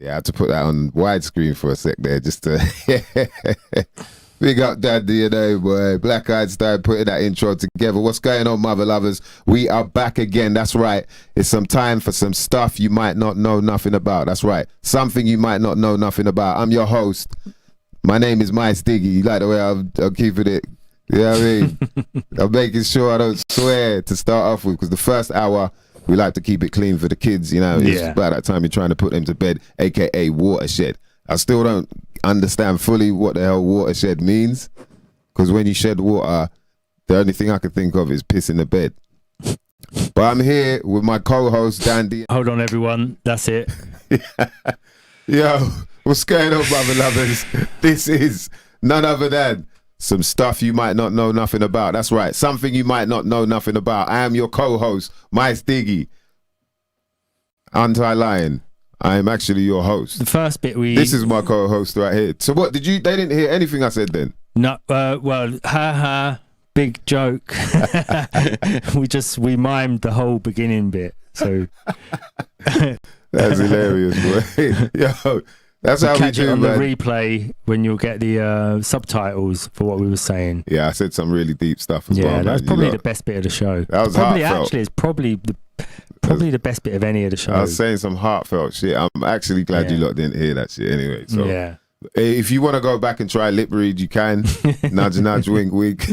Yeah, I had to put that on widescreen for a sec there, just to big up Dad DNA, boy. Black Eyed Style putting that intro together. What's going on, mother lovers? We are back again. That's right. It's some time for some stuff you might not know nothing about. That's right. Something you might not know nothing about. I'm your host. My name is Mysdiggi. You like the way I'm keeping it? You know what I mean? I'm making sure I don't swear to start off with, because the first hour, we like to keep it clean for the kids, you know. It's about that time you're trying to put them to bed, aka watershed. I still don't understand fully what the hell watershed means, because when you shed water, the only thing I can think of is piss in the bed. But I'm here with my co-host Dandy. Hold on, everyone. That's it. Yo, what's going on, brother lovers? This is none other than some stuff you might not know nothing about. That's right. Something you might not know nothing about. I am your co-host, Mysdiggi. Anti-lying. I am actually your host. The first bit This is my co-host right here. So what, they didn't hear anything I said then? No, well, haha, big joke. we mimed the whole beginning bit, so. That's hilarious, boy. Yo, that's how we do, on man. the replay when you'll get the subtitles for what we were saying. Yeah, I said some really deep stuff as well. Yeah, that was man. probably the best bit of the show. That was probably heartfelt. Actually, it's probably the best bit of any of the shows. I was saying some heartfelt shit. I'm actually glad you lot didn't hear that shit anyway. So yeah. If you want to go back and try lip read, you can. Nudge, nudge, wink, wink.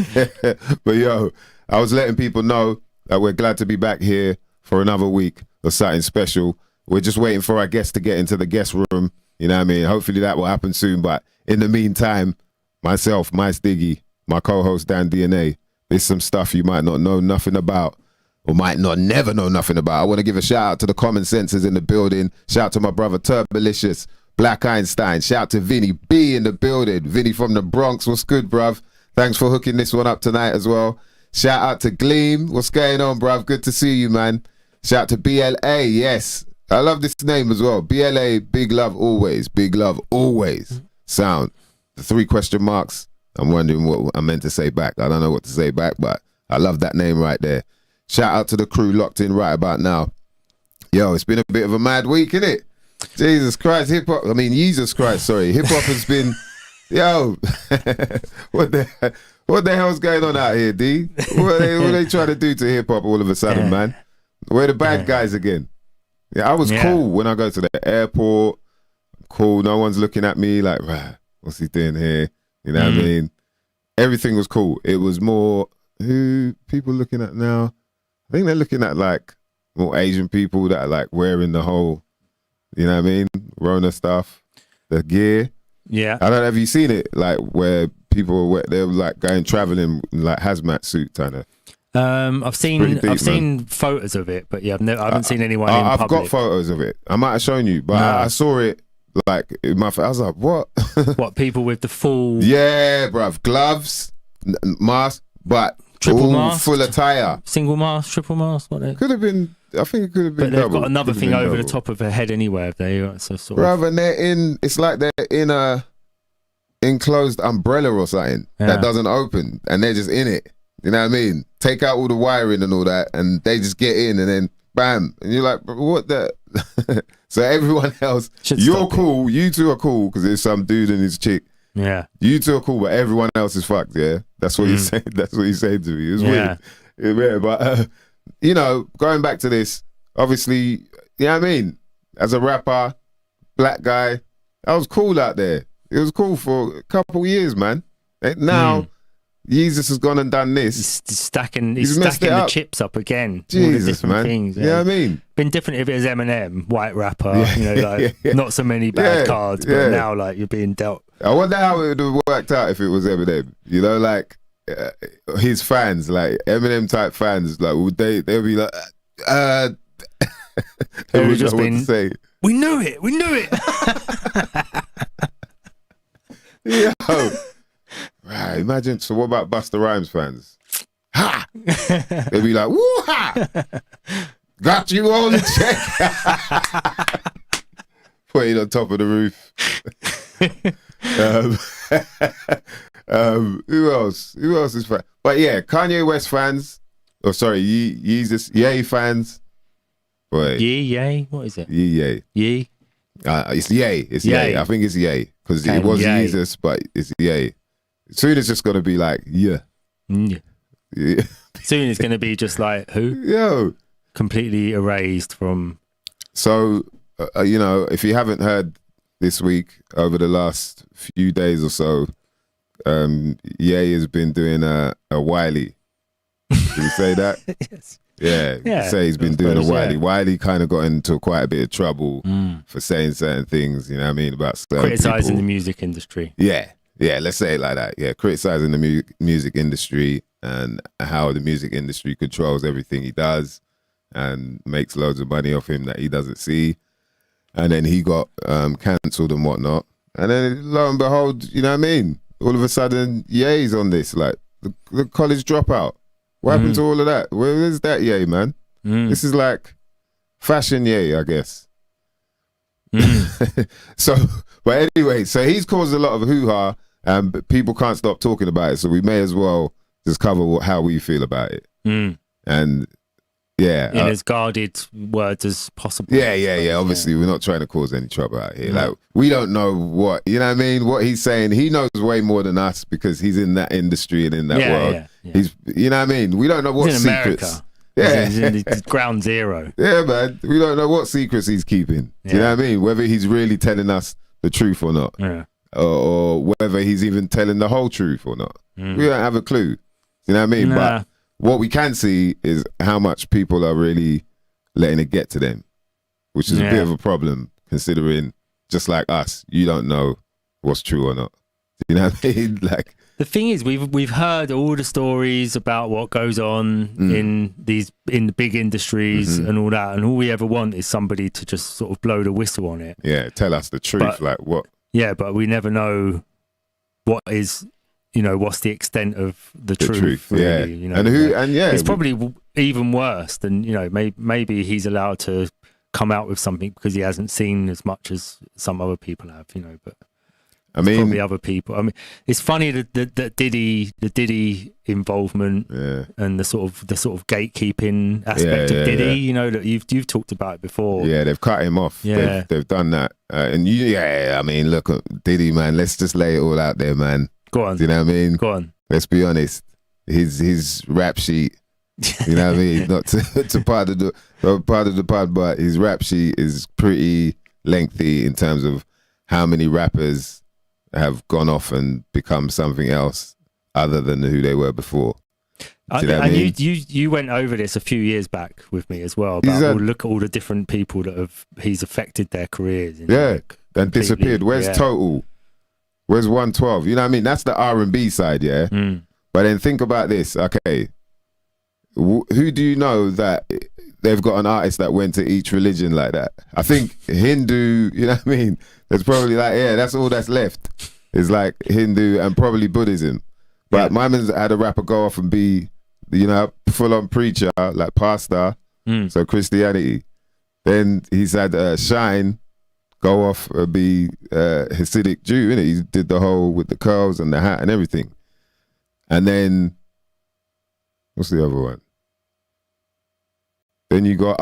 But yo, I was letting people know that we're glad to be back here for another week of something special. We're just waiting for our guests to get into the guest room. You know what I mean? Hopefully that will happen soon. But in the meantime, myself, Mysdiggi, my co-host Dan DNA, there's some stuff you might not know nothing about, or might not never know nothing about. I want to give a shout out to the common senses in the building. Shout out to my brother Turbolicious, Black Einstein. Shout out to Vinny B in the building. Vinny from the Bronx. What's good, bruv? Thanks for hooking this one up tonight as well. Shout out to Gleam. What's going on, bruv? Good to see you, man. Shout out to BLA. Yes. I love this name as well. BLA, big love always. Big love always. Sound. The 3 question marks. I'm wondering what I meant to say back. I don't know what to say back, but I love that name right there. Shout out to the crew locked in right about now. Yo, it's been a bit of a mad week, innit? Jesus Christ, hip hop. I mean, Jesus Christ, sorry. Hip hop has been, yo, what the hell's going on out here, D? What are they trying to do to hip hop all of a sudden, man? We're the bad guys again. Yeah, I was cool when I go to the airport. Cool, no one's looking at me like, rah, what's he doing here? You know what I mean? Everything was cool. It was more, who people looking at now? I think they're looking at like more Asian people that are like wearing the whole, you know what I mean, Rona stuff, the gear. Yeah. I don't know, have you seen it? Like where people they're like going traveling in like hazmat suit kind of. I've seen photos of it, but yeah, I haven't seen anyone in I've public. got photos of it. I might have shown you, but I saw it like in my. I was like, what? What, people with the full? Yeah, bruv, gloves, mask, but triple mask, full attire, single mask, triple mask. What? Could have been. I think it could have been. But they've double. got another thing over double. the top of their head anyway. Have they? So sort Bruv, and they're in. It's like they're in a enclosed umbrella or something that doesn't open, and they're just in it. You know what I mean? Take out all the wiring and all that, and they just get in, and then bam, and you're like, what the? So everyone else, you're cool. You two are cool because there's some dude and his chick. Yeah. You two are cool, but everyone else is fucked. Yeah, that's what he's saying. That's what he's saying to me. It was weird. It was weird, but you know, going back to this, obviously, you know what I mean? As a rapper, black guy, I was cool out there. It was cool for a couple years, man. And now. Jesus has gone and done this. He's stacking the chips up again. Jesus, man. Things, yeah. You know what I mean? Been different if it was Eminem, white rapper, you know, like not so many bad cards, but now like you're being dealt. I wonder how it would have worked out if it was Eminem. You know, like his fans, like Eminem type fans, like would they'll be like, they would just been, say. We knew it. Yo. Right, imagine. So what about Busta Rhymes fans? Ha! They'd be like, woo-ha! Got you on check. Put it on top of the roof. Who else? Who else is fan? But yeah, Kanye West fans. Oh, sorry, Yeezus, Ye fans. Boy. Yay? What is it? Ye. Ye? It's Ye. It's Ye. Ye. I think it's Ye because it was Ye. Jesus, but it's Ye. Soon it's just gonna be like yeah. Soon it's gonna be just like who? Yo. Completely erased from. So if you haven't heard this week over the last few days or so, Ye has been doing a Wiley. Can you say that? Yes. Yeah, say he's been doing a Wiley. Yeah. Wiley kind of got into quite a bit of trouble for saying certain things, you know what I mean, about certain Criticizing the people. music industry. Yeah, let's say it like that. Yeah, criticizing the music industry and how the music industry controls everything he does and makes loads of money off him that he doesn't see. And then he got cancelled and whatnot. And then lo and behold, you know what I mean? All of a sudden, Ye's on this, like the college dropout. What happened to all of that? Where's that Ye, man? This is like fashion Ye, I guess. So, but anyway, so he's caused a lot of hoo-ha, but people can't stop talking about it. So we may as well just cover how we feel about it. And yeah, in as guarded words as possible. Yeah. Obviously, we're not trying to cause any trouble out here. Like, we don't know what, you know what I mean? What he's saying, he knows way more than us because he's in that industry and in that world. Yeah. He's, you know what I mean? We don't know what he's in secrets. America. Yeah. He's in ground zero. Yeah, man. We don't know what secrets he's keeping. Do you know what I mean? Whether he's really telling us the truth or not. Yeah. Or whether he's even telling the whole truth or not. We don't have a clue. You know what I mean? Nah. But what we can see is how much people are really letting it get to them, which is a bit of a problem considering, just like us, you don't know what's true or not. You know what I mean? Like, the thing is, we've heard all the stories about what goes on in the big industries and all that, and all we ever want is somebody to just sort of blow the whistle on it. Yeah, tell us the truth. But, like what? Yeah, but we never know what is, what's the extent of the truth. Really, yeah. And it's probably even worse than maybe he's allowed to come out with something because he hasn't seen as much as some other people have. But. I mean, probably other people. I mean, it's funny that the Diddy involvement and the sort of gatekeeping aspect of Diddy. That you've talked about it before. Yeah, they've cut him off. Yeah, they've done that. I mean, look, Diddy, man. Let's just lay it all out there, man. Go on. Do you know what I mean? Go on. Let's be honest. His rap sheet. You know what I mean? Not to part of the pod, but his rap sheet is pretty lengthy in terms of how many rappers have gone off and become something else other than who they were before. You went over this a few years back with me as well. About look at all the different people that he's affected their careers. And disappeared. Where's Total? Where's 112? You know what I mean? That's the R&B side, yeah? But then think about this. Okay, who do you know that they've got an artist that went to each religion like that? I think Hindu, you know what I mean? There's probably that's all that's left. Is like Hindu and probably Buddhism. But my man's had a rapper go off and be, full on preacher, like pastor. So Christianity. Then he's had Shine go off and be Hasidic Jew, innit? He did the whole with the curls and the hat and everything. And then, what's the other one? Then you got,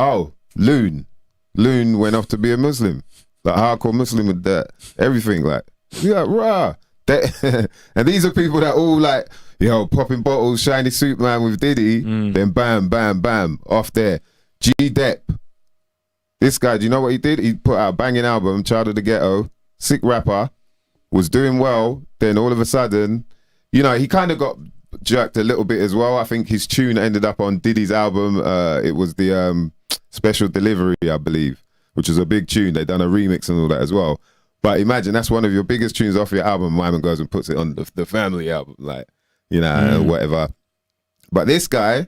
Loon. Loon went off to be a Muslim. Like hardcore Muslim with that, everything like, rah. And these are people that all like, popping bottles, shiny suit man with Diddy, then bam, bam, bam, off there. G-Dep. This guy, do you know what he did? He put out a banging album, Child of the Ghetto, sick rapper, was doing well, then all of a sudden, he kind of got jerked a little bit as well. I think his tune ended up on Diddy's album. It was the Special Delivery, I believe, which is a big tune. They done a remix and all that as well. But imagine that's one of your biggest tunes off your album. Wyman goes and puts it on the family album, like, whatever. But this guy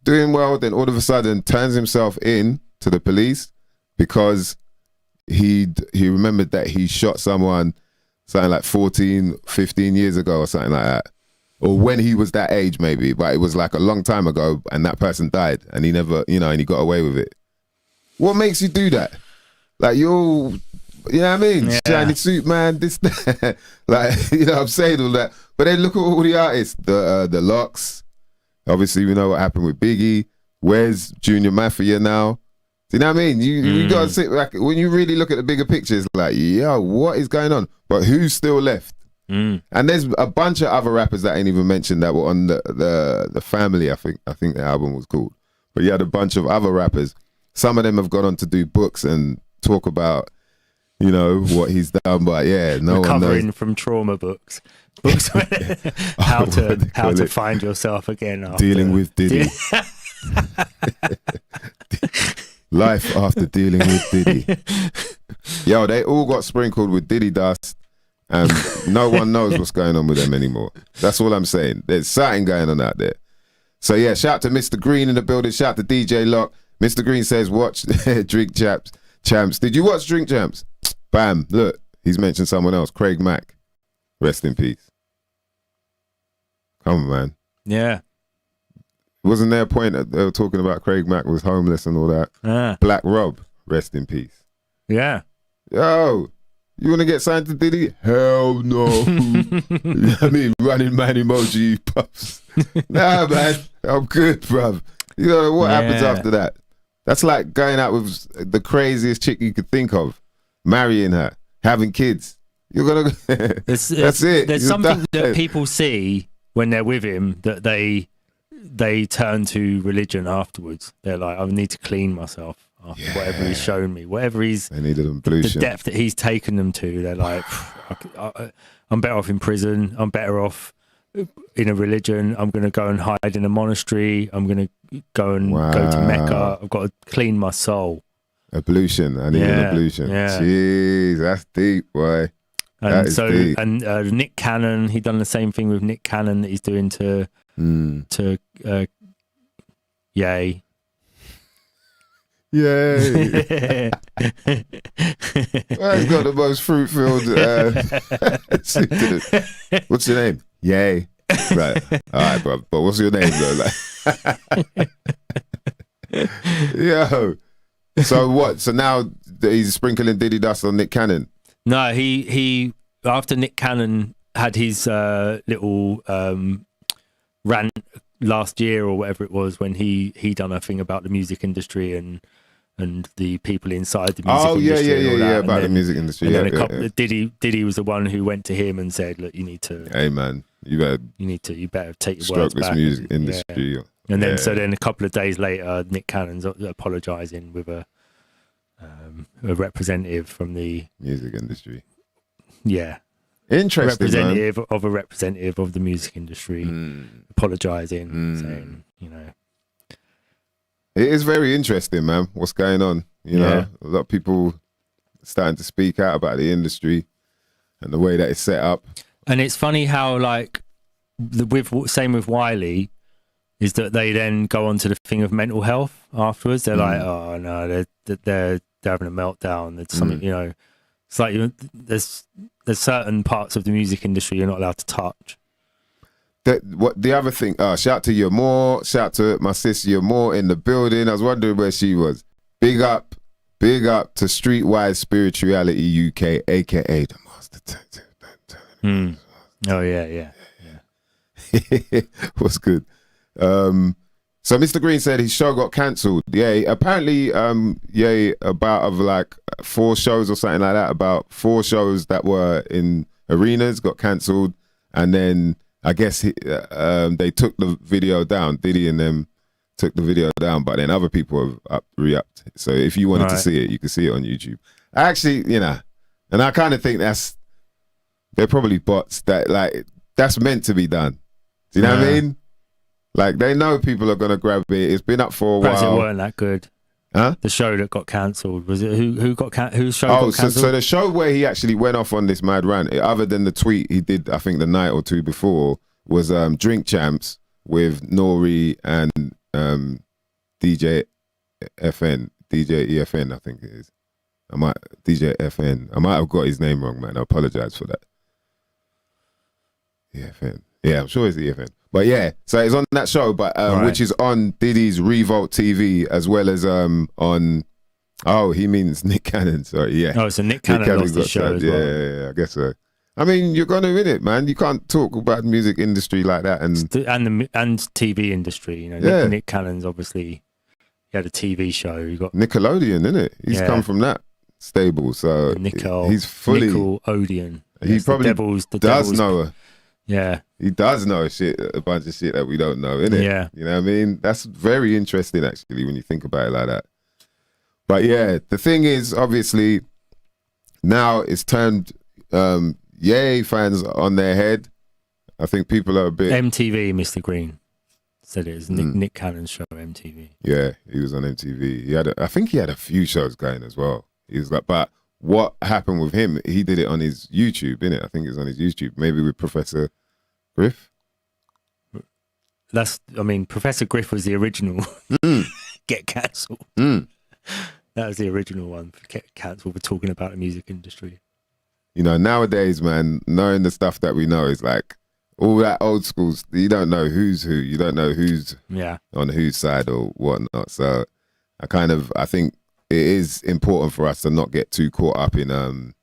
doing well, then all of a sudden turns himself in to the police because he remembered that he shot someone something like 14, 15 years ago or something like that. Or when he was that age maybe, but it was like a long time ago and that person died and he never, and he got away with it. What makes you do that? Like, you know what I mean? Yeah. Shiny suit, man, this, that. Like, I'm saying all that. But then look at all the artists. The Locks. Obviously, we know what happened with Biggie. Where's Junior Mafia now? Do you know what I mean? You got to sit back. When you really look at the bigger picture, it's like, yo, what is going on? But who's still left? And there's a bunch of other rappers that I ain't even mentioned that were on the Family, I think the album was called. But you had a bunch of other rappers. Some of them have gone on to do books and talk about, you know, what he's done. But yeah, no one knows. Recovering from trauma books. How to find yourself again. After dealing with Diddy. Life after dealing with Diddy. Yo, they all got sprinkled with Diddy dust, and no one knows what's going on with them anymore. That's all I'm saying. There's something going on out there. So yeah, shout to Mr. Green in the building. Shout to DJ Lock. Mr. Green says, watch Drink Champs. Did you watch Drink Champs? Bam, look, he's mentioned someone else, Craig Mack. Rest in peace. Come on, man. Yeah. Wasn't there a point that they were talking about Craig Mack was homeless and all that? Black Rob, rest in peace. Yeah. Yo, you want to get signed to Diddy? Hell no. I mean, running man emoji puffs. Nah, man, I'm good, bruv. You know, what happens after that? That's like going out with the craziest chick you could think of, marrying her, having kids. You're going to... That's it. There's something that people see when they're with him that they turn to religion afterwards. They're like, I need to clean myself after whatever he's shown me, whatever they needed the depth that he's taken them to. They're like, I'm better off in prison. I'm better off in a religion. I'm going to go and hide in a monastery. I'm going to go to Mecca. I've got to clean my soul. Ablution. I need an ablution. Yeah. Jeez, that's deep, boy. And so, deep. And Nick Cannon, he done the same thing with Nick Cannon that he's doing to Yay. Yay. Well, he's got the most fruit-filled what's your name? Yay. Right. All right, bro. But what's your name, though? Like, yo. So what? So now he's sprinkling Diddy dust on Nick Cannon? No, he after Nick Cannon had his little rant last year or whatever it was, when he done a thing about the music industry and the people inside the music industry. Yeah, about the music industry. And then Diddy was the one who went to him and said, "Look, you need to. Hey man, you better take your words back." This music industry. Yeah. And then a couple of days later, Nick Cannon's apologising with a representative from the music industry. Yeah. Interesting, representative of a representative of the music industry apologising, saying, you know. It is very interesting, man, what's going on. You know, a lot of people starting to speak out about the industry and the way that it's set up. And it's funny how, like, same with Wiley, is that they then go on to the thing of mental health afterwards. They're like, oh no, they're having a meltdown. There's something, you know, it's like there's certain parts of the music industry you're not allowed to touch. The other thing, shout to your more, shout to my sister, your more in the building. I was wondering where she was. Big up to Streetwise Spirituality UK, aka the Master Detective. Oh yeah. What's good? So Mr. Green said his show got cancelled. Yeah, apparently, about like 4 shows or something like that. About 4 shows that were in arenas got cancelled, and then I guess they took the video down. Diddy and them took the video down, but then other people have re-upped. So if you wanted to see it, you can see it on YouTube. Actually, you know, and I kind of think they're probably bots that's meant to be done. Do you know what I mean? Like, they know people are going to grab it. It's been up for a while. Perhaps it weren't that good. Huh? The show that got cancelled. Was it whose show got cancelled? So the show where he actually went off on this mad rant, other than the tweet he did, I think the night or two before, was Drink Champs with Nori and DJ EFN, I think it is. DJ FN. I might have got his name wrong, man. I apologize for that. EFN. Yeah, I'm sure it's EFN. But yeah, so it's on that show, but which is on Diddy's Revolt TV, as well as on. Oh, he means Nick Cannon. Sorry, yeah. Oh, so Nick Cannon lost the show as well. Yeah, I guess so. I mean, you're gonna win it, man. You can't talk about the music industry like that, and TV industry. You know, Nick Cannon's obviously He had a TV show. He got Nickelodeon, isn't it? He's come from that stable, so he's fully Nickelodeon. He probably does know. Yeah, he does know a bunch of shit that we don't know, innit? Yeah, you know what I mean. That's very interesting, actually, when you think about it like that. But yeah, the thing is, obviously, now it's turned Yay fans on their head. I think people are a bit MTV. Mr. Green said it was Nick Cannon's show, MTV. Yeah, he was on MTV. I think he had a few shows going as well. He was like, but what happened with him? He did it on his YouTube, innit? I think it was on his YouTube, maybe with Professor Griff. Professor Griff was the original. Get cancelled. That was the original one. Get cancelled for talking about the music industry. You know, nowadays, man, knowing the stuff that we know is like all that old school. You don't know who's who. You don't know who's on whose side or whatnot. So I think it is important for us to not get too caught up in,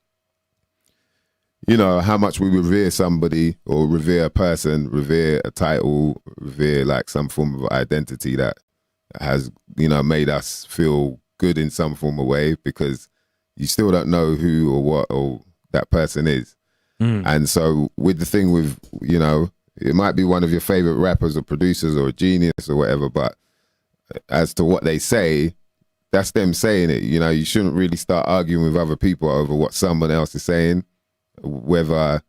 you know, how much we revere somebody or revere a person, revere a title, revere like some form of identity that has, you know, made us feel good in some form of way, because you still don't know who or what or that person is. And so with the thing with, you know, it might be one of your favorite rappers or producers or a genius or whatever, but as to what they say, that's them saying it. You know, you shouldn't really start arguing with other people over what someone else is saying, whether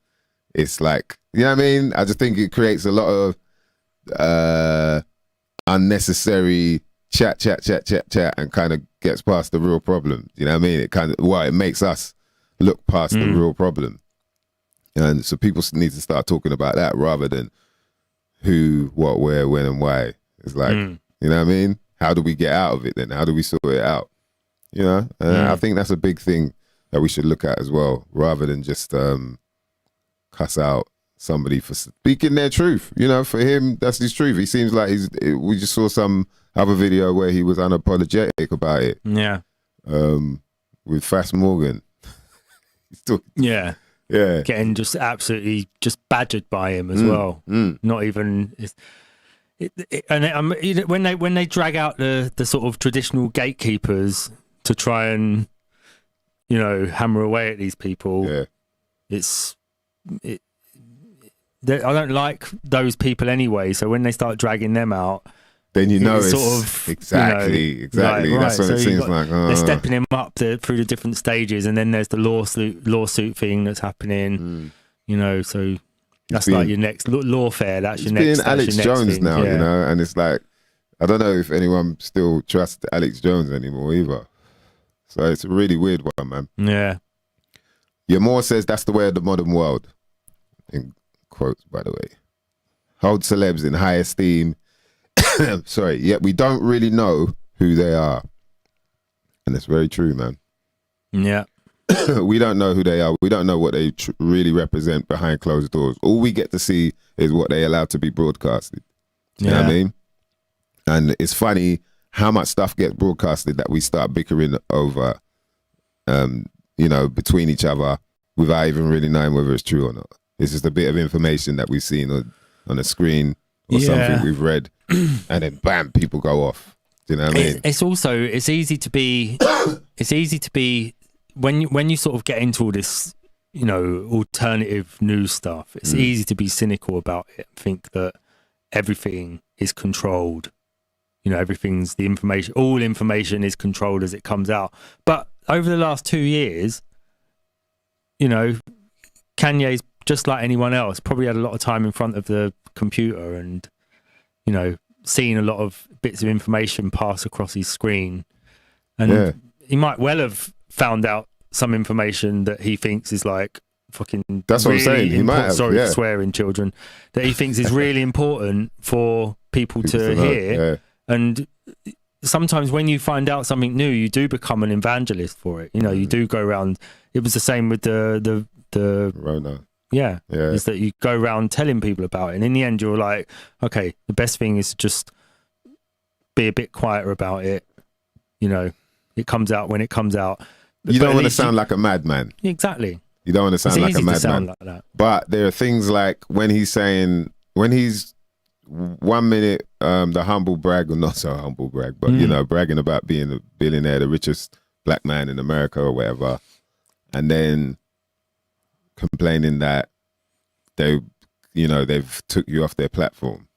it's like, you know what I mean? I just think it creates a lot of unnecessary chat and kind of gets past the real problem. You know what I mean? It makes us look past the real problem. And so people need to start talking about that rather than who, what, where, when, and why. It's like, you know what I mean? How do we get out of it then? How do we sort it out? You know? And I think that's a big thing that we should look at as well, rather than just cuss out somebody for speaking their truth. You know, for him, that's his truth. He seems like we just saw some other video where he was unapologetic about it. Yeah. With Fast Morgan. Yeah. Getting just absolutely just badgered by him as well. Not even... when they drag out the sort of traditional gatekeepers to try and, you know, hammer away at these people, I don't like those people anyway. So when they start dragging them out, then you know it's sort of exactly. Like, that's what it seems like. They're stepping him up through the different stages, and then there's the lawsuit thing that's happening. You know, so that's like your next lawfare. That's your next. Being Alex Jones now, you know, and it's like, I don't know if anyone still trusts Alex Jones anymore either. So it's a really weird one, man. Yeah. Yamor says that's the way of the modern world. In quotes, by the way. Hold celebs in high esteem. Sorry, yet we don't really know who they are. And it's very true, man. Yeah. We don't know who they are. We don't know what they really represent behind closed doors. All we get to see is what they allow to be broadcasted. You know what I mean? And it's funny how much stuff gets broadcasted that we start bickering over, you know, between each other without even really knowing whether it's true or not. It's just a bit of information that we've seen on a screen or something we've read, and then bam, people go off. Do you know what I mean? It's easy to be when you sort of get into all this, you know, alternative news stuff. It's easy to be cynical about it and think that everything is controlled. You know, all information is controlled as it comes out. But over the last 2 years, you know, Kanye's just like anyone else, probably had a lot of time in front of the computer and, you know, seen a lot of bits of information pass across his screen. And he might well have found out some information that he thinks is like fucking... That's what I'm saying. He might have, sorry for swearing, children. That he thinks is really important for people to hear. Yeah. And sometimes when you find out something new, you do become an evangelist for it. You know, you do go around. It was the same with the Rona. Yeah, is that you go around telling people about it, and in the end, you're like, okay, the best thing is to just be a bit quieter about it. You know, it comes out when it comes out. You don't want to sound like a madman. Exactly. You don't want to sound like a madman. Like that. But there are things like when he's 1 minute, the humble brag, or not so humble brag, but you know, bragging about being a billionaire, the richest black man in America or whatever, and then complaining that they've took you off their platform.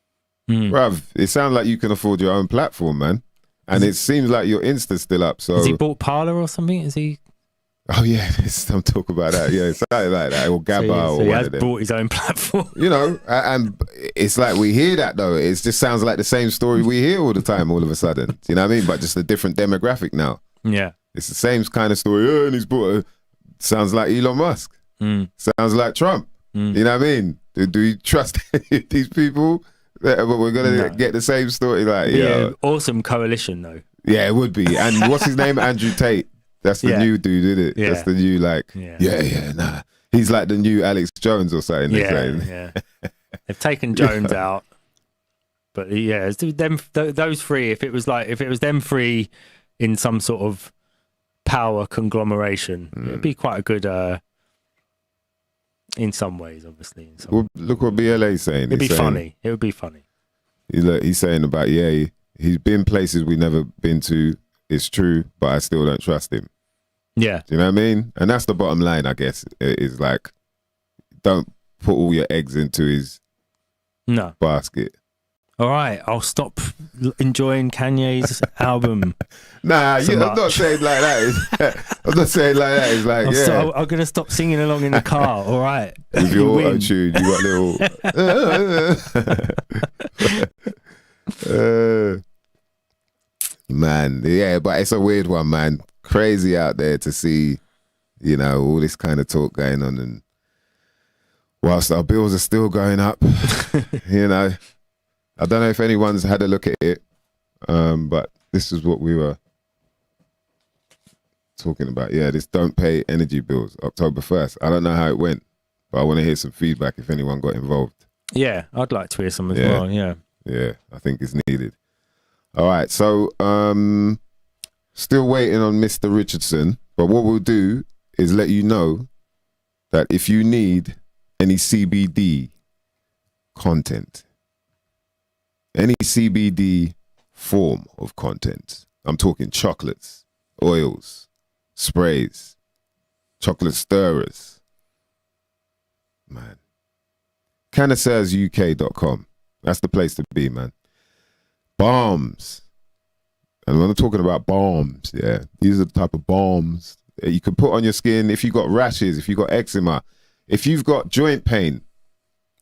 Bruv, it sounds like you can afford your own platform, man. And it seems like your Insta's still up. So has he bought Parler or something? Is he? Oh yeah, there's some talk about that. Yeah, something like that, or Gabba, so or he one has of them. bought his own platform. You know, and it's like we hear that though. It just sounds like the same story we hear all the time. All of a sudden, you know what I mean? But just a different demographic now. Yeah, it's the same kind of story. Oh, and he's bought. Sounds like Elon Musk. Sounds like Trump. You know what I mean? Do you trust any of these people? But we're gonna get the same story. Like, yeah, awesome coalition though. Yeah, it would be. And what's his name? Andrew Tate. That's the new dude, isn't it? Yeah. That's the new, like, nah. He's like the new Alex Jones or something. Yeah. They've taken Jones out. But yeah, it's those three, if it was them three in some sort of power conglomeration, it'd be quite a good, in some ways, obviously. Well, look what BLA's saying. It'd be funny. It would be funny. He's saying about, he's been places we've never been to. It's true, but I still don't trust him. Yeah. Do you know what I mean? And that's the bottom line, I guess, is like, don't put all your eggs into his basket. All right, I'll stop enjoying Kanye's album. Nah, I'm not saying like that. I'm not saying like that. It's like, I'm going to stop singing along in the car, all right? With your auto-tune, you got little... Man, yeah, but it's a weird one, man. Crazy out there to see, you know, all this kind of talk going on, and whilst our bills are still going up, you know, I don't know if anyone's had a look at it, but this is what we were talking about. Yeah, this don't pay energy bills, October 1st. I don't know how it went, but I want to hear some feedback if anyone got involved. Yeah, I'd like to hear some as well, yeah. Yeah, I think it's needed. All right, so still waiting on Mr. Richardson, but what we'll do is let you know that if you need any CBD content, any CBD form of content, I'm talking chocolates, oils, sprays, chocolate stirrers, man, connoisseursuk.com. That's the place to be, man. Balms. And when I'm talking about balms, yeah, these are the type of balms that you can put on your skin if you've got rashes, if you've got eczema, if you've got joint pain.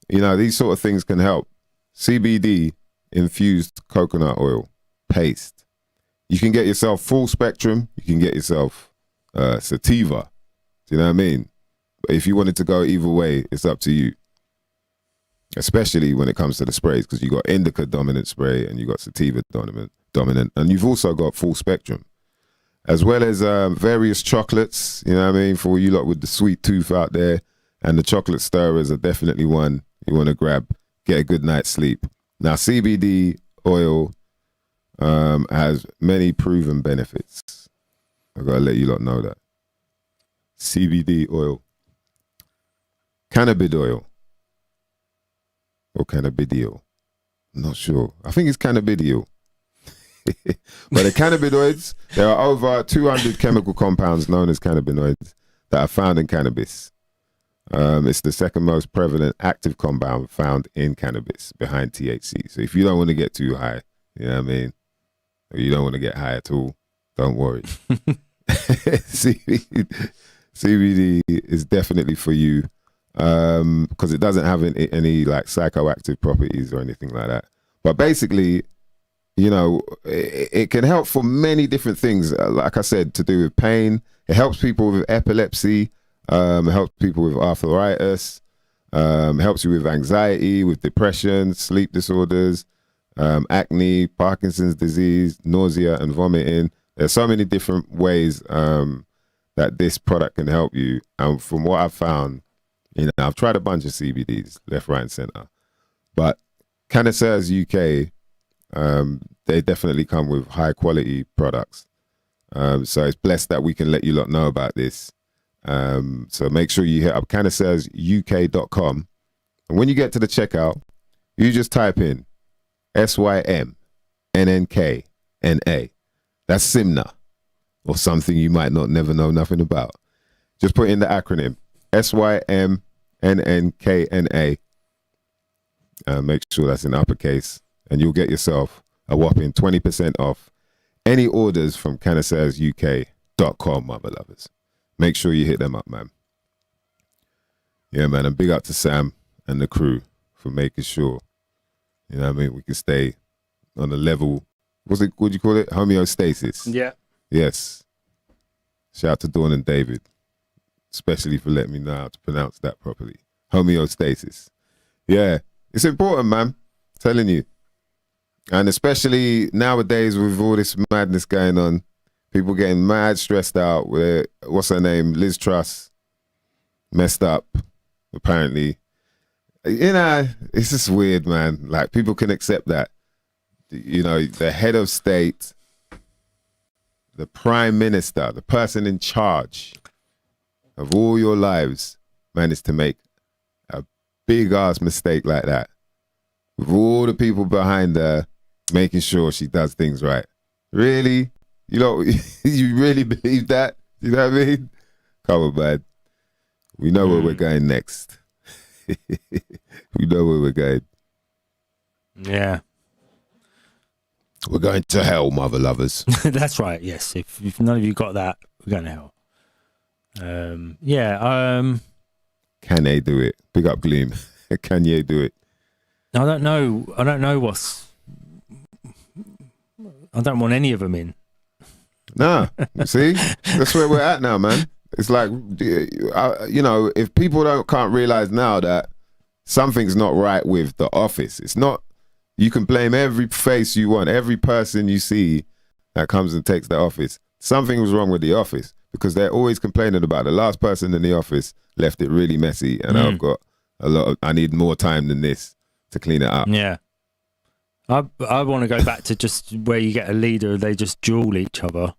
You know, these sort of things can help. CBD infused coconut oil paste. You can get yourself full spectrum. You can get yourself sativa. Do you know what I mean? But if you wanted to go either way, it's up to you. Especially when it comes to the sprays, because you got indica dominant spray and you got sativa dominant, and you've also got full spectrum, as well as various chocolates. You know what I mean? For you lot with the sweet tooth out there, and the chocolate stirrers are definitely one you want to grab. Get a good night's sleep. Now, CBD oil has many proven benefits. I've got to let you lot know that. CBD oil, cannabis oil. Or cannabidiol. I'm not sure. I think it's cannabidiol. But the cannabinoids, there are over 200 chemical compounds known as cannabinoids that are found in cannabis. It's the second most prevalent active compound found in cannabis behind THC. So if you don't want to get too high, you know what I mean? Or you don't want to get high at all, don't worry. CBD is definitely for you. Because it doesn't have any like psychoactive properties or anything like that. But basically, you know, it can help for many different things. Like I said, to do with pain. It helps people with epilepsy. It helps people with arthritis. Helps you with anxiety, with depression, sleep disorders, acne, Parkinson's disease, nausea and vomiting. There's so many different ways that this product can help you. And from what I've found, you know, I've tried a bunch of CBDs, left, right, and center. But Connoisseurs UK, they definitely come with high quality products. So it's blessed that we can let you lot know about this. So make sure you hit up connoisseursuk.com. And when you get to the checkout, you just type in SYMNNKNA. That's Simna, or something you might not never know nothing about. Just put in the acronym SYMNNKNA. Make sure that's in uppercase, and you'll get yourself a whopping 20% off any orders from canisarsuk.com, mother lovers. Make sure you hit them up, man. Yeah, man, and big up to Sam and the crew for making sure, you know what I mean, we can stay on the level, what do you call it? Homeostasis. Yeah. Yes. Shout out to Dawn and David, especially for letting me know how to pronounce that properly. Homeostasis. Yeah, it's important, man. I'm telling you. And especially nowadays with all this madness going on, people getting mad stressed out with, what's her name? Liz Truss. Messed up, apparently. You know, it's just weird, man. Like, people can accept that. You know, the head of state, the prime minister, the person in charge of all your lives managed to make a big ass mistake like that. With all the people behind her making sure she does things right. Really? You know, you really believe that? You know what I mean? Come on, man. We know where we're going next. We know where we're going. Yeah. We're going to hell, mother lovers. That's right, yes. If none of you got that, we're going to hell. Kanye do it. Big up Gleam. Kanye do it. I don't know I don't want any of them in. Nah, see? That's where we're at now, man. It's like, you know, if people can't realize now that something's not right with the office, it's not, you can blame every face you want, every person you see that comes and takes the office. Something was wrong with the office because they're always complaining about the last person in the office left it really messy and I've got I need more time than this to clean it up. Yeah. I want to go back to just where you get a leader, they just duel each other.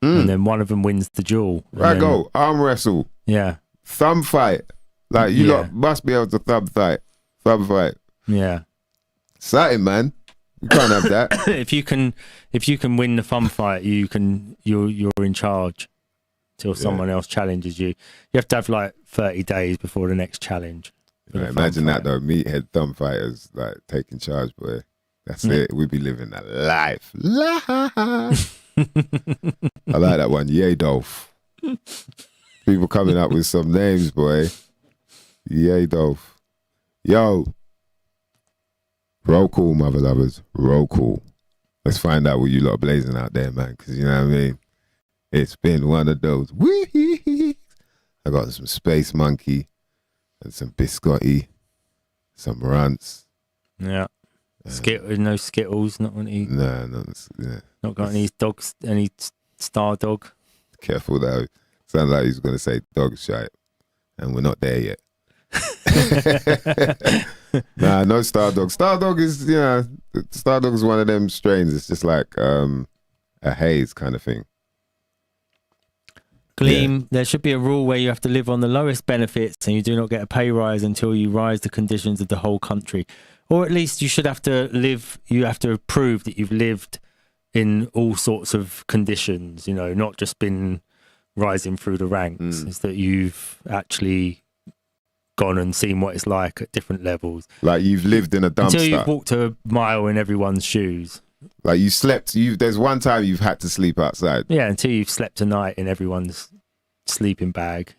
And then one of them wins the duel. Right, go arm wrestle. Yeah. Thumb fight. Like, you lot must be able to thumb fight. Yeah. Something, man. You can't have that. If you can win the thumb fight, you're in charge till someone else challenges you. You have to have like 30 days before the next challenge. Yeah, imagine that though. Meathead thumb fighters like taking charge, boy. That's it. We'd be living that life. I like that one. Yay, Dolph. People coming up with some names, boy. Yay, Dolph. Yo. Roll call, mother lovers. Roll call. Let's find out what you lot are blazing out there, man. Because you know what I mean? It's been one of those. Wee. I got some Space Monkey and some Biscotti, some Runts. Yeah. No Skittles, not any. No, not got any dogs, any Star Dog. Careful though. Sounds like he's going to say dog shite, and we're not there yet. Nah, no Star Dog. Star Dog is, Star Dog is one of them strains. It's just like a haze kind of thing. Gleam, there should be a rule where you have to live on the lowest benefits and you do not get a pay rise until you rise the conditions of the whole country. Or at least you should have to prove that you've lived in all sorts of conditions, not just been rising through the ranks. It's that you've actually gone and seen what it's like at different levels. Like you've lived in a dumpster. Until you've walked a mile in everyone's shoes. Like you slept, there's one time you've had to sleep outside. Yeah, until you've slept a night in everyone's sleeping bag.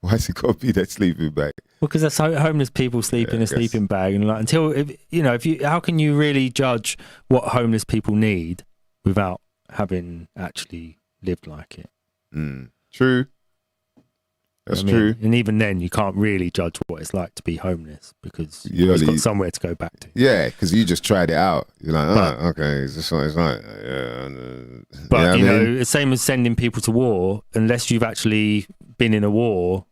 Why has it got to be that sleeping bag? Well, because that's homeless people sleep in a sleeping bag, and like how can you really judge what homeless people need without having actually lived like it? True. That's true. And even then, you can't really judge what it's like to be homeless because you've got somewhere to go back to. Yeah, because you just tried it out. You're like, okay, it's just what it's like. Yeah. But, the same as sending people to war, unless you've actually been in a war,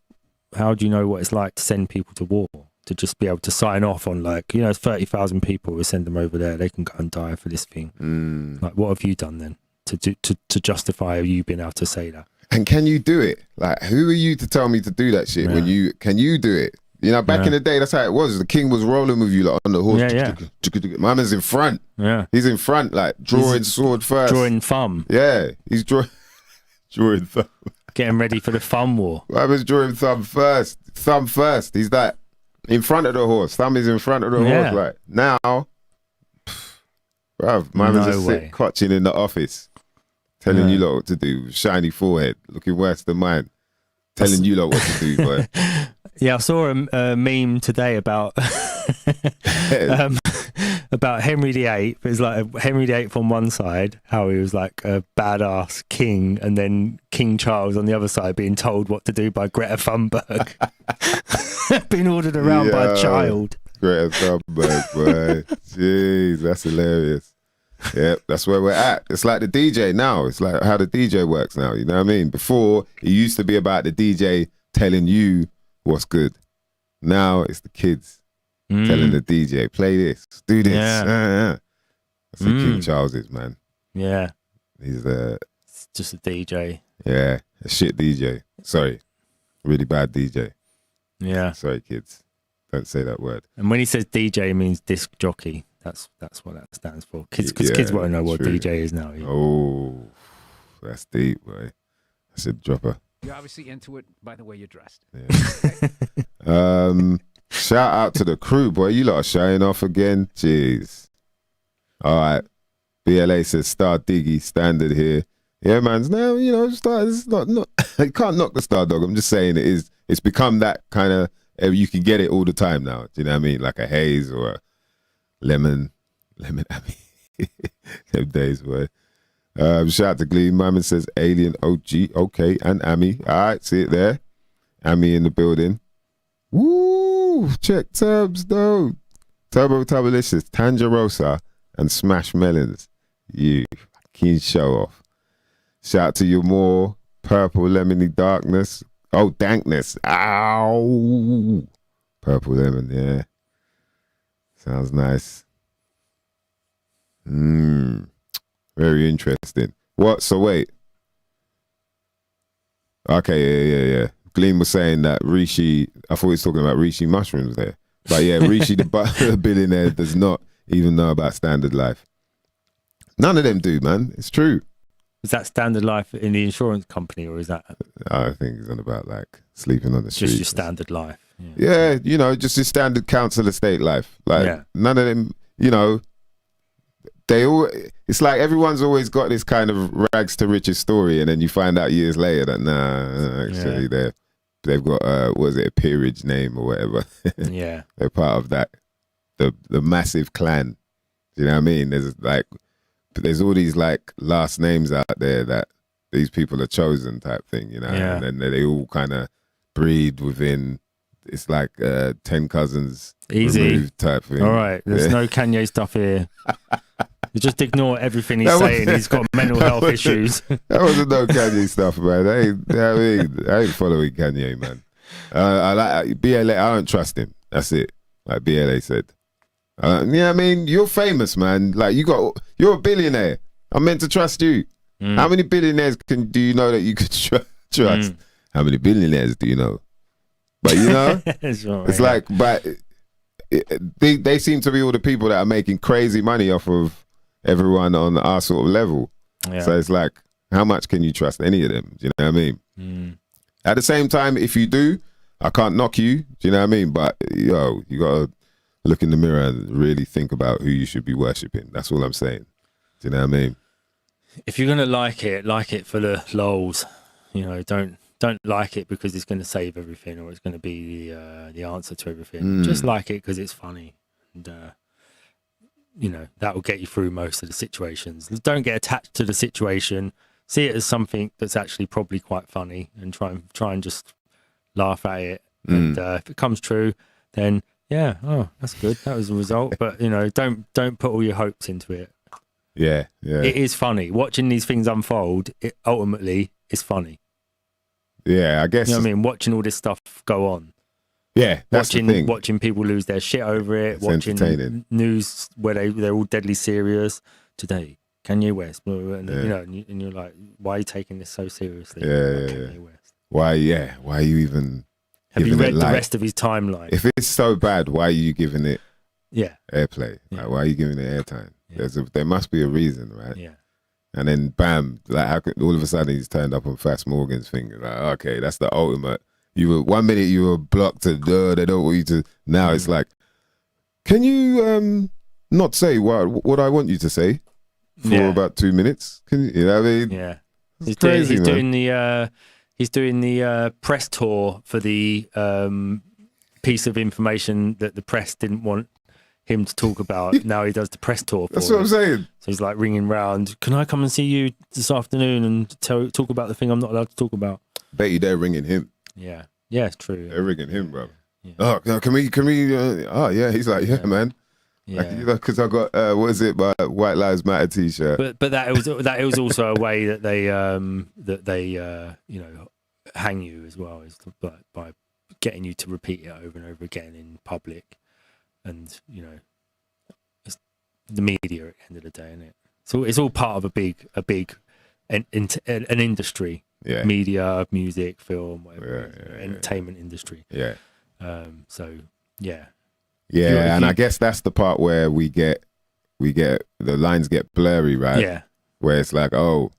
how do you know what it's like to send people to war? To just be able to sign off on 30,000 people, we send them over there, they can go and die for this thing. Like, what have you done then to justify you being able to say that? And can you do it? Like, who are you to tell me to do that shit? Can you do it? You know, back in the day, that's how it was. The king was rolling with you like on the horse. My man's in front. Yeah. He's in front, like drawing sword first. Drawing thumb. Yeah, he's drawing thumb. Getting ready for the thumb war. My man's drawing thumb first. Thumb first. He's like in front of the horse. Thumb is in front of the horse. Like now, bruv, my man's just sit clutching in the office, telling you lot what to do. Shiny forehead, looking worse than mine. Telling you lot what to do, boy. Yeah, I saw a meme today about about Henry VIII. It's like Henry VIII on one side, how he was like a badass king, and then King Charles on the other side being told what to do by Greta Thunberg. Being ordered around by a child. Greta Thunberg, boy. Jeez, that's hilarious. Yep, that's where we're at. It's like the DJ now. It's like how the DJ works now. You know what I mean? Before, it used to be about the DJ telling you what's good. Now it's the kids telling the DJ, play this, do this. That's what King Charles is, man. Yeah. He's it's just a DJ. Yeah, a shit DJ. Sorry. Really bad DJ. Yeah. Sorry, kids. Don't say that word. And when he says DJ, it means disc jockey. That's what that stands for. Kids, because kids won't know what DJ is now. Oh, that's deep, boy. That's a dropper. You're obviously into it by the way you're dressed. Yeah. Shout out to the crew, boy. You lot are showing off again. Jeez. All right. BLA says Star Diggy standard here. Yeah, man. Now you know, it's not. You can't knock the Star Dog. I'm just saying it is. It's become that kind of. You can get it all the time now. Do you know what I mean? Like a haze or a lemon. I mean, them days, boy. Shout out to Glee. Mammon says Alien OG. Okay, and Ami. All right, see it there. Ami in the building. Woo! Check tabs though. Turbo Turbolicious, Tangerosa, and Smash Melons. You keen show off. Shout out to you more. Purple Lemony Darkness. Oh, Dankness. Ow! Purple Lemon, yeah. Sounds nice. Very interesting. What? So wait. Okay, yeah. Gleam was saying that Rishi, I thought he was talking about Rishi mushrooms there. But yeah, Rishi the billionaire does not even know about Standard Life. None of them do, man. It's true. Is that Standard Life in the insurance company, or is that? I think it's on about like sleeping on the street. Just your Standard Life. Yeah, you know, just your standard council estate life. Like none of them, you know, it's like everyone's always got this kind of rags to riches story, and then you find out years later that actually they've got was it a peerage name or whatever. Yeah. They're part of that the massive clan. Do you know what I mean? There's all these like last names out there that these people are chosen type thing, you know, and then they all kind of breed within. It's like 10 cousins removed type thing. All right, there's no Kanye stuff here. You just ignore everything he's saying. He's got mental health issues. That wasn't no Kanye stuff, man. I ain't following Kanye, man. I like BLA. I don't trust him. That's it. Like BLA said. Yeah, I mean, you're famous, man. Like you're a billionaire. I'm meant to trust you. How many billionaires do you know that you could trust? How many billionaires do you know? But you know, it's like, but they seem to be all the people that are making crazy money off of everyone on our sort of level. Yeah. So it's like, how much can you trust any of them? Do you know what I mean? At the same time, if you do, I can't knock you. Do you know what I mean? But you gotta look in the mirror and really think about who you should be worshipping. That's all I'm saying. Do you know what I mean? If you're gonna like it for the lols. You know, don't like it because it's going to save everything or it's going to be the answer to everything. Just like it because it's funny, and you know that will get you through most of the situations. Don't get attached to the situation. See it as something that's actually probably quite funny, and try and just laugh at it. And if it comes true, then that's good. That was the result. But you know, don't put all your hopes into it. Yeah. It is funny watching these things unfold. It ultimately is funny. Yeah, I guess. You know what I mean? Watching all this stuff go on. Yeah, that's the thing. Watching people lose their shit over it. It's watching news where they're all deadly serious. Today, Kanye West. And, you know, and you're like, why are you taking this so seriously? Yeah. Kanye West. Why are you even Have you read the light. rest of his timeline? If it's so bad, why are you giving it Yeah. airplay? Yeah. Like, why are you giving it airtime? Yeah. There must be a reason, right? Yeah. And then bam, like how could, all of a sudden he's turned up on Fast Morgan's thing. Like, okay, that's the ultimate. You were 1 minute you were blocked to they don't want you to. Now it's like, can you not say what I want you to say for about 2 minutes? Can you know what I mean? Yeah. It's He's crazy, doing the press tour for the piece of information that the press didn't want him to talk about. Now he does the press tour for That's what I'm saying. So he's like ringing round, can I come and see you this afternoon and talk about the thing I'm not allowed to talk about? Bet you they're ringing him. Yeah. Yeah, it's true. They're ringing him, bro. Yeah. Oh, can we oh yeah, he's like, yeah, man. Yeah. Like, because I got what is it, my White Lives Matter t-shirt. But that was also a way that they hang you as well, is by getting you to repeat it over and over again in public, and it's the media at the end of the day, isn't it? So it's all part of a big an industry. Yeah. Media, music, film, whatever, entertainment industry. Yeah. So yeah. Yeah, and I guess that's the part where we get the lines get blurry, right? Yeah. Where it's like, oh,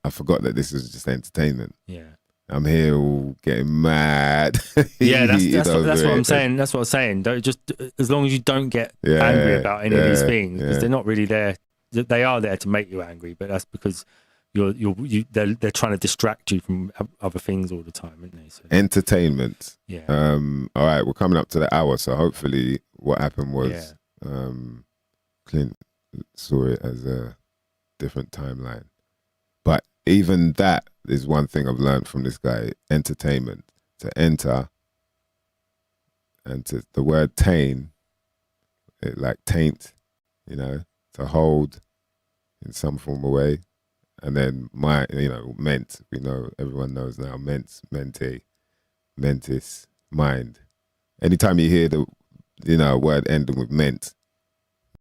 I forgot that this is just entertainment. Yeah. I'm here all getting mad. Yeah, that's what I'm saying. That's what I'm saying. Don't just, as long as you don't get angry about any of these things, because they're not really there. They are there to make you angry, but that's because they're trying to distract you from other things all the time, aren't they? So, entertainment. Yeah. All right, we're coming up to the hour, so hopefully what happened was Clint saw it as a different timeline. But even that is one thing I've learned from this guy. Entertainment, to enter, and to the word tain, it like taint, to hold in some form of way. And then ment, everyone knows now, mente, mentis, mind. Anytime you hear the word ending with ment,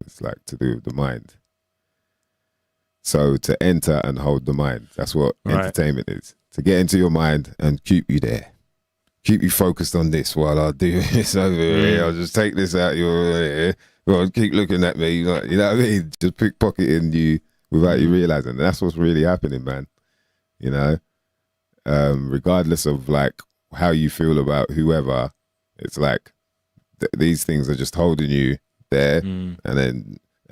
it's like to do with the mind. So to enter and hold the mind, that's what entertainment is. To get into your mind and keep you there. Keep you focused on this while I do this over here. I'll just take this out your ear. Well, keep looking at me. You know what I mean? Just pickpocketing you without you realizing. And that's what's really happening, man. Regardless of like how you feel about whoever, it's like these things are just holding you there.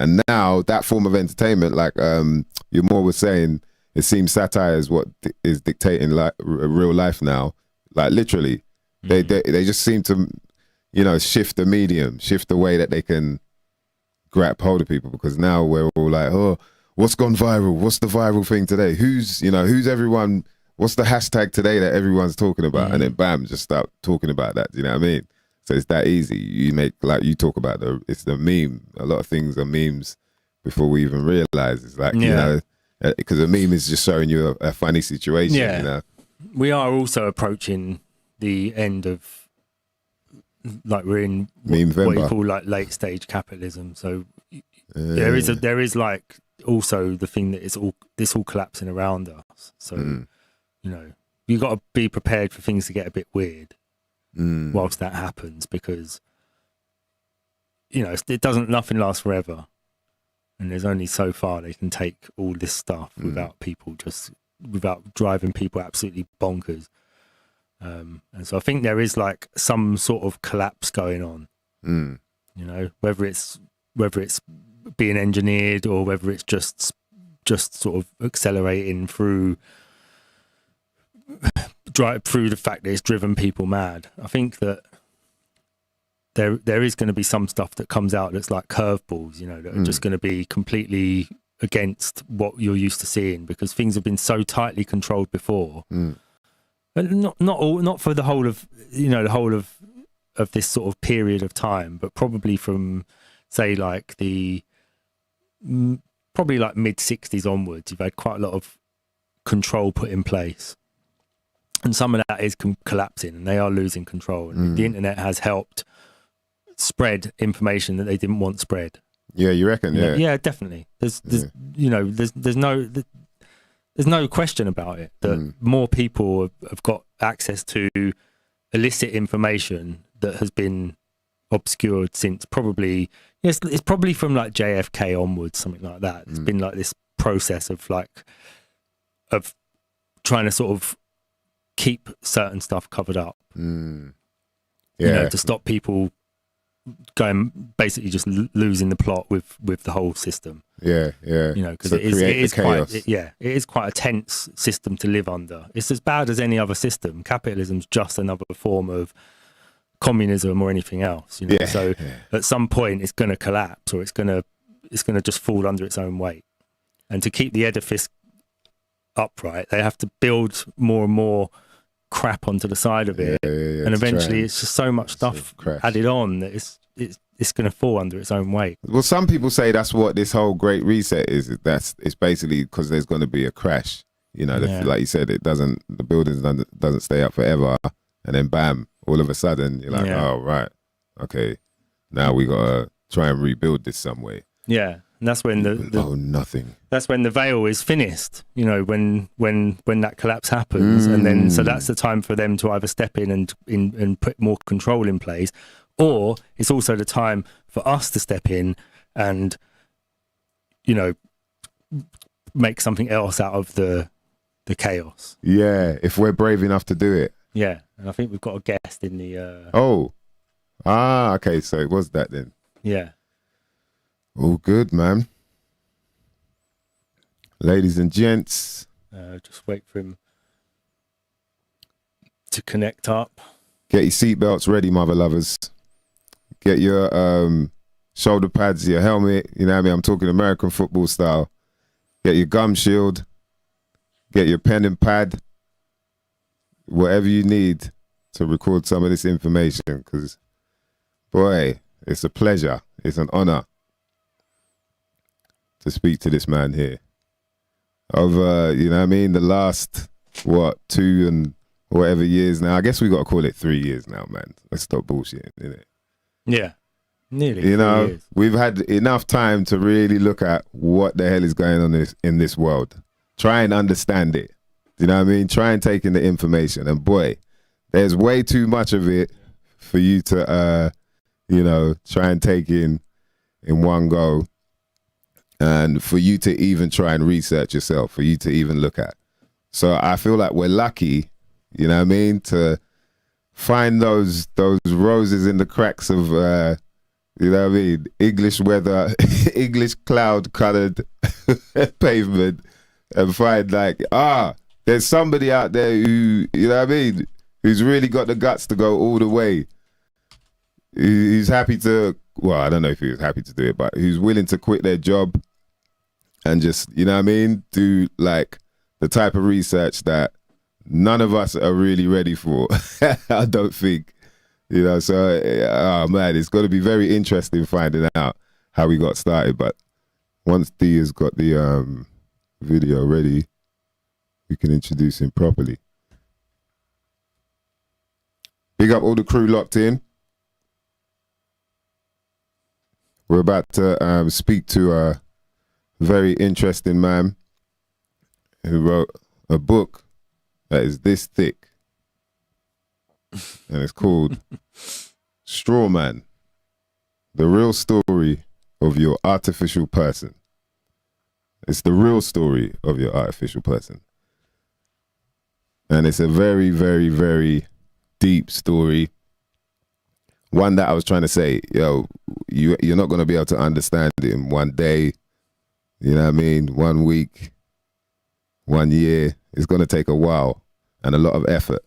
And now that form of entertainment, like your more was saying, it seems satire is what is dictating like real life now. Like literally, they just seem to, shift the medium, shift the way that they can grab hold of people, because now we're all like, oh, what's gone viral? What's the viral thing today? Who's everyone? What's the hashtag today that everyone's talking about? And then bam, just start talking about that. Do you know what I mean? So it's that easy. You make, like you talk about it's the meme. A lot of things are memes before we even realize. It's like, because a meme is just showing you a funny situation. Yeah. We are also approaching the end of, like, we're in what you call like late stage capitalism. So there is like also the thing that this all collapsing around us. So you got to be prepared for things to get a bit weird whilst that happens, because nothing lasts forever, and there's only so far they can take all this stuff without driving people absolutely bonkers. And so I think there is like some sort of collapse going on. Whether it's being engineered or whether it's just sort of accelerating through the fact that it's driven people mad. I think that there is going to be some stuff that comes out that's like curveballs, that are just going to be completely against what you're used to seeing, because things have been so tightly controlled before. But not for the whole of this sort of period of time, but probably from, say, like probably like mid 60s onwards, you've had quite a lot of control put in place. And some of that is collapsing, and they are losing control. And the internet has helped spread information that they didn't want spread. Yeah, you reckon? Yeah, yeah, definitely. There's no question about it that more people have got access to illicit information that has been obscured since probably it's probably from like JFK onwards, something like that. It's been like this process of trying to sort of keep certain stuff covered up, Yeah, you know, to stop people going basically just losing the plot with the whole system. Yeah. You know, because So it is chaos. it is quite a tense system to live under. It's as bad as any other system. Capitalism's just another form of communism or anything else, you know. So at some point it's going to collapse, or it's going to just fall under its own weight. And to keep the edifice upright, they have to build more and more crap onto the side of it, and eventually it's just so much stuff added on that it's going to fall under its own weight. Well, some people say that's what this whole Great Reset is. It's basically because there's going to be a crash. You know, like you said, the buildings doesn't stay up forever, and then bam, all of a sudden you're like, oh right, okay, now we gotta try and rebuild this some way. Yeah, and that's when nothing. That's when the veil is finished. You know, when that collapse happens, and then so that's the time for them to either step in and put more control in place, or it's also the time for us to step in and, you know, make something else out of the chaos. Yeah, if we're brave enough to do it. Yeah, and I think we've got a guest in the. Okay, so it was that then. Yeah. All good, man. Ladies and gents. Just wait for him to connect up. Get your seatbelts ready, mother lovers. Get your shoulder pads, your helmet. You know what I mean? I'm talking American football style. Get your gum shield. Get your pen and pad. Whatever you need to record some of this information, because, boy, it's a pleasure. It's an honor to speak to this man here. Over, you know what I mean, the last, 2 and whatever years now. I guess we got to call it 3 years now, man. Let's stop bullshitting, innit? Yeah, nearly. You know, 3 years. We've had enough time to really look at what the hell is going on in this world. Try and understand it. You know what I mean? Try and take in the information. And boy, there's way too much of it for you to, you know, try and take in one go. And for you to even try and research yourself, for you to even look at. So I feel like we're lucky, you know what I mean, to find those roses in the cracks of, you know what I mean, English weather, English cloud-coloured pavement, and find like, there's somebody out there who, you know what I mean, who's really got the guts to go all the way. He's happy to, well, I don't know if he was happy to do it, but who's willing to quit their job and just, you know what I mean, do like the type of research that none of us are really ready for. I don't think, you know, so, oh man, it's got to be very interesting finding out how we got started. But once D has got the video ready, we can introduce him properly. Big up all the crew locked in. We're about to speak to a very interesting man who wrote a book that is this thick. And it's called Strawman, the real story of your artificial person. It's the real story of your artificial person. And it's a very, very, very deep story. One that I was trying to say, you're not going to be able to understand it in one day, you know what I mean? 1 week, 1 year. It's going to take a while and a lot of effort.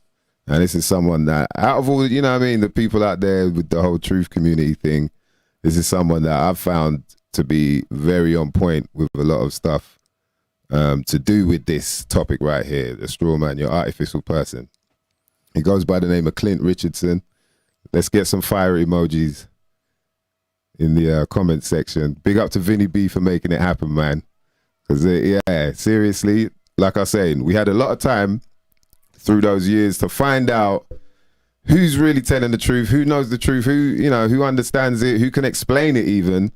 And this is someone that, out of all, you know what I mean, the people out there with the whole truth community thing, this is someone that I've found to be very on point with a lot of stuff to do with this topic right here, the straw man, your artificial person. He goes by the name of Clint Richardson. Let's get some fire emojis in the comment section. Big up to Vinny B for making it happen, man. Because, yeah, seriously, like I was saying, we had a lot of time through those years to find out who's really telling the truth, who knows the truth, who, you know, who understands it, who can explain it even.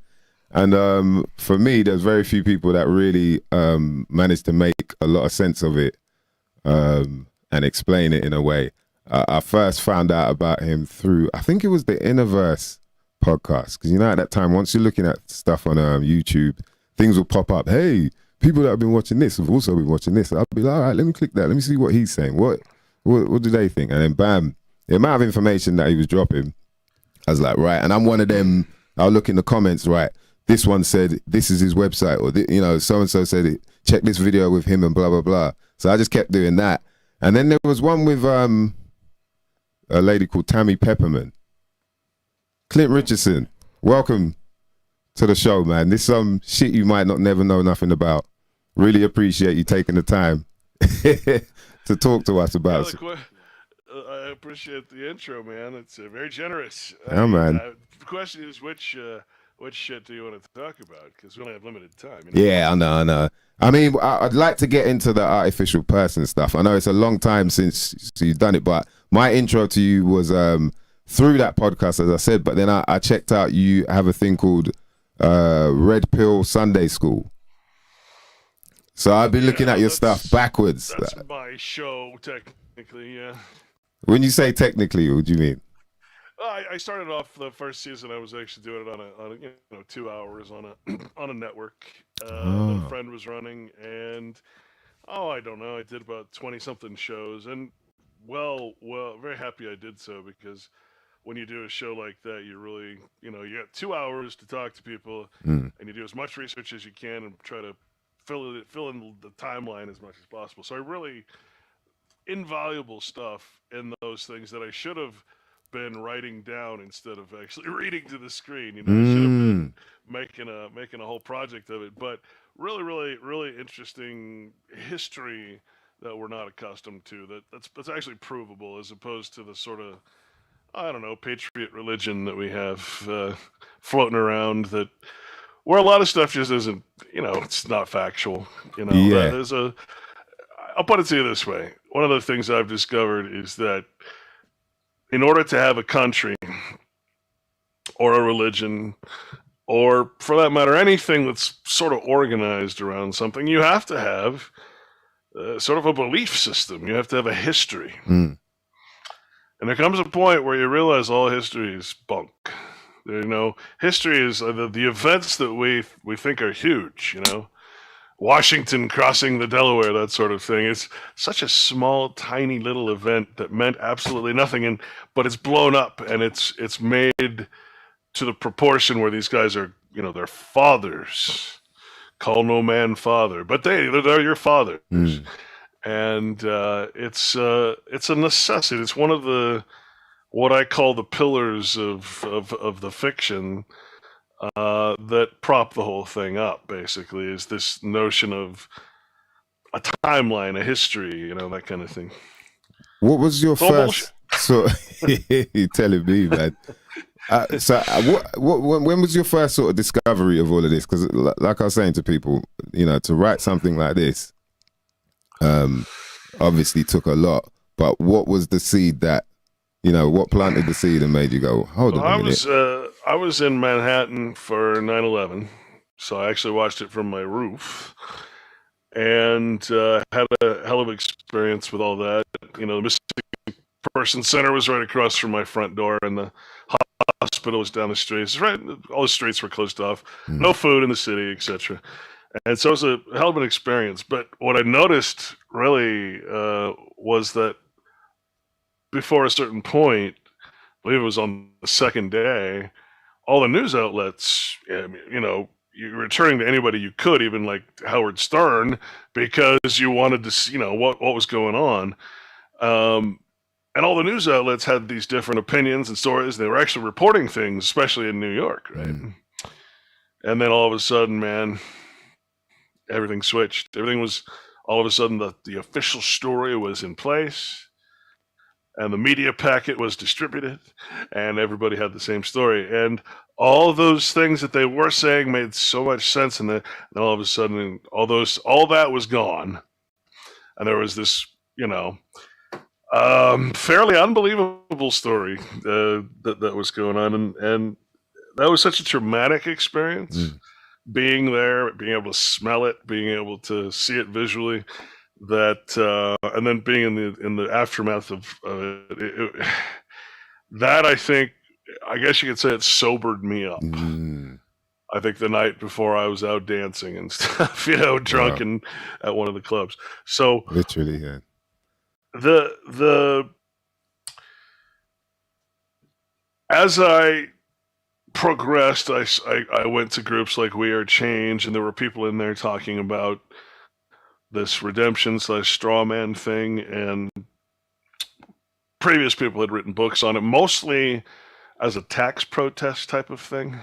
And for me, there's very few people that really managed to make a lot of sense of it and explain it in a way. I first found out about him through, I think it was the Innerverse podcast. Because you know, at that time, once you're looking at stuff on YouTube, things will pop up. Hey, people that have been watching this have also been watching this. I'll be like, all right, let me click that. Let me see what he's saying. What do they think? And then bam, the amount of information that he was dropping, I was like, right. And I'm one of them. I'll look in the comments, right. This one said, this is his website. Or, you know, so-and-so said it. Check this video with him and blah, blah, blah. So I just kept doing that. And then there was one with a lady called Tammy Pepperman. Clint Richardson, welcome to the show, man. This some shit you might not never know nothing about. Really appreciate you taking the time to talk to us about it. I appreciate the intro, man. It's very generous. Yeah, man. The question is, which shit do you want to talk about? Because we only have limited time. You know? Yeah, I know. I mean, I'd like to get into the artificial person stuff. I know it's a long time since you've done it, but my intro to you was through that podcast, as I said. But then I checked out you have a thing called Red Pill Sunday School. So I've been looking at your stuff backwards. That's my show, technically, yeah. When you say technically, what do you mean? I started off the first season. I was actually doing it on a 2 hours on a network that a friend was running, and I don't know. I did about 20-something shows, and well, very happy I did so, because when you do a show like that, you really, you got 2 hours to talk to people, and you do as much research as you can and try to fill in the timeline as much as possible. So I really invaluable stuff in those things that I should have been writing down instead of actually reading to the screen. I should have been making a whole project of it. But really interesting history that we're not accustomed to. That's actually provable, as opposed to the sort of, I don't know, patriot religion that we have floating around, where a lot of stuff just isn't, it's not factual. Yeah. I'll put it to you this way. One of the things I've discovered is that in order to have a country or a religion, or for that matter, anything that's sort of organized around something, you have to have sort of a belief system. You have to have a history. And there comes a point where you realize all history is bunk. History is the events that we think are huge, Washington crossing the Delaware, that sort of thing. It's such a small, tiny little event that meant absolutely nothing, but it's blown up, and it's made to the proportion where these guys are, they're fathers. Call no man father, but they're your fathers. And it's a necessity. It's one of what I call the pillars of the fiction that prop the whole thing up, basically, is this notion of a timeline, a history, that kind of thing. What was your first? So you're telling me, man. When was your first sort of discovery of all of this? Because, like I was saying to people, to write something like this, obviously took a lot. But what was the seed that, what planted the seed and made you go, hold on a minute? I was in Manhattan for 9/11, so I actually watched it from my roof, and had a hell of an experience with all that. The Missing Persons Center was right across from my front door, and the hospital was down the street. All the streets were closed off, no food in the city, etc. And so it was a hell of an experience. But what I noticed really was that before a certain point, I believe it was on the second day, all the news outlets, you were turning to anybody you could, even like Howard Stern, because you wanted to see, what was going on. And all the news outlets had these different opinions and stories. They were actually reporting things, especially in New York, right? And then all of a sudden, man, everything switched. Everything was, all of a sudden, the official story was in place, and the media packet was distributed, and everybody had the same story. And all those things that they were saying made so much sense, and then all of a sudden, all that was gone, and there was this, fairly unbelievable story that was going on, and that was such a traumatic experience. Being there, being able to smell it, being able to see it visually, that and then being in the aftermath of that, I guess you could say it sobered me up. I think the night before I was out dancing and stuff, drunk and at one of the clubs. So literally, yeah. The as I progressed, I went to groups like We Are Change, and there were people in there talking about this redemption / Strawman thing, and previous people had written books on it, mostly as a tax protest type of thing.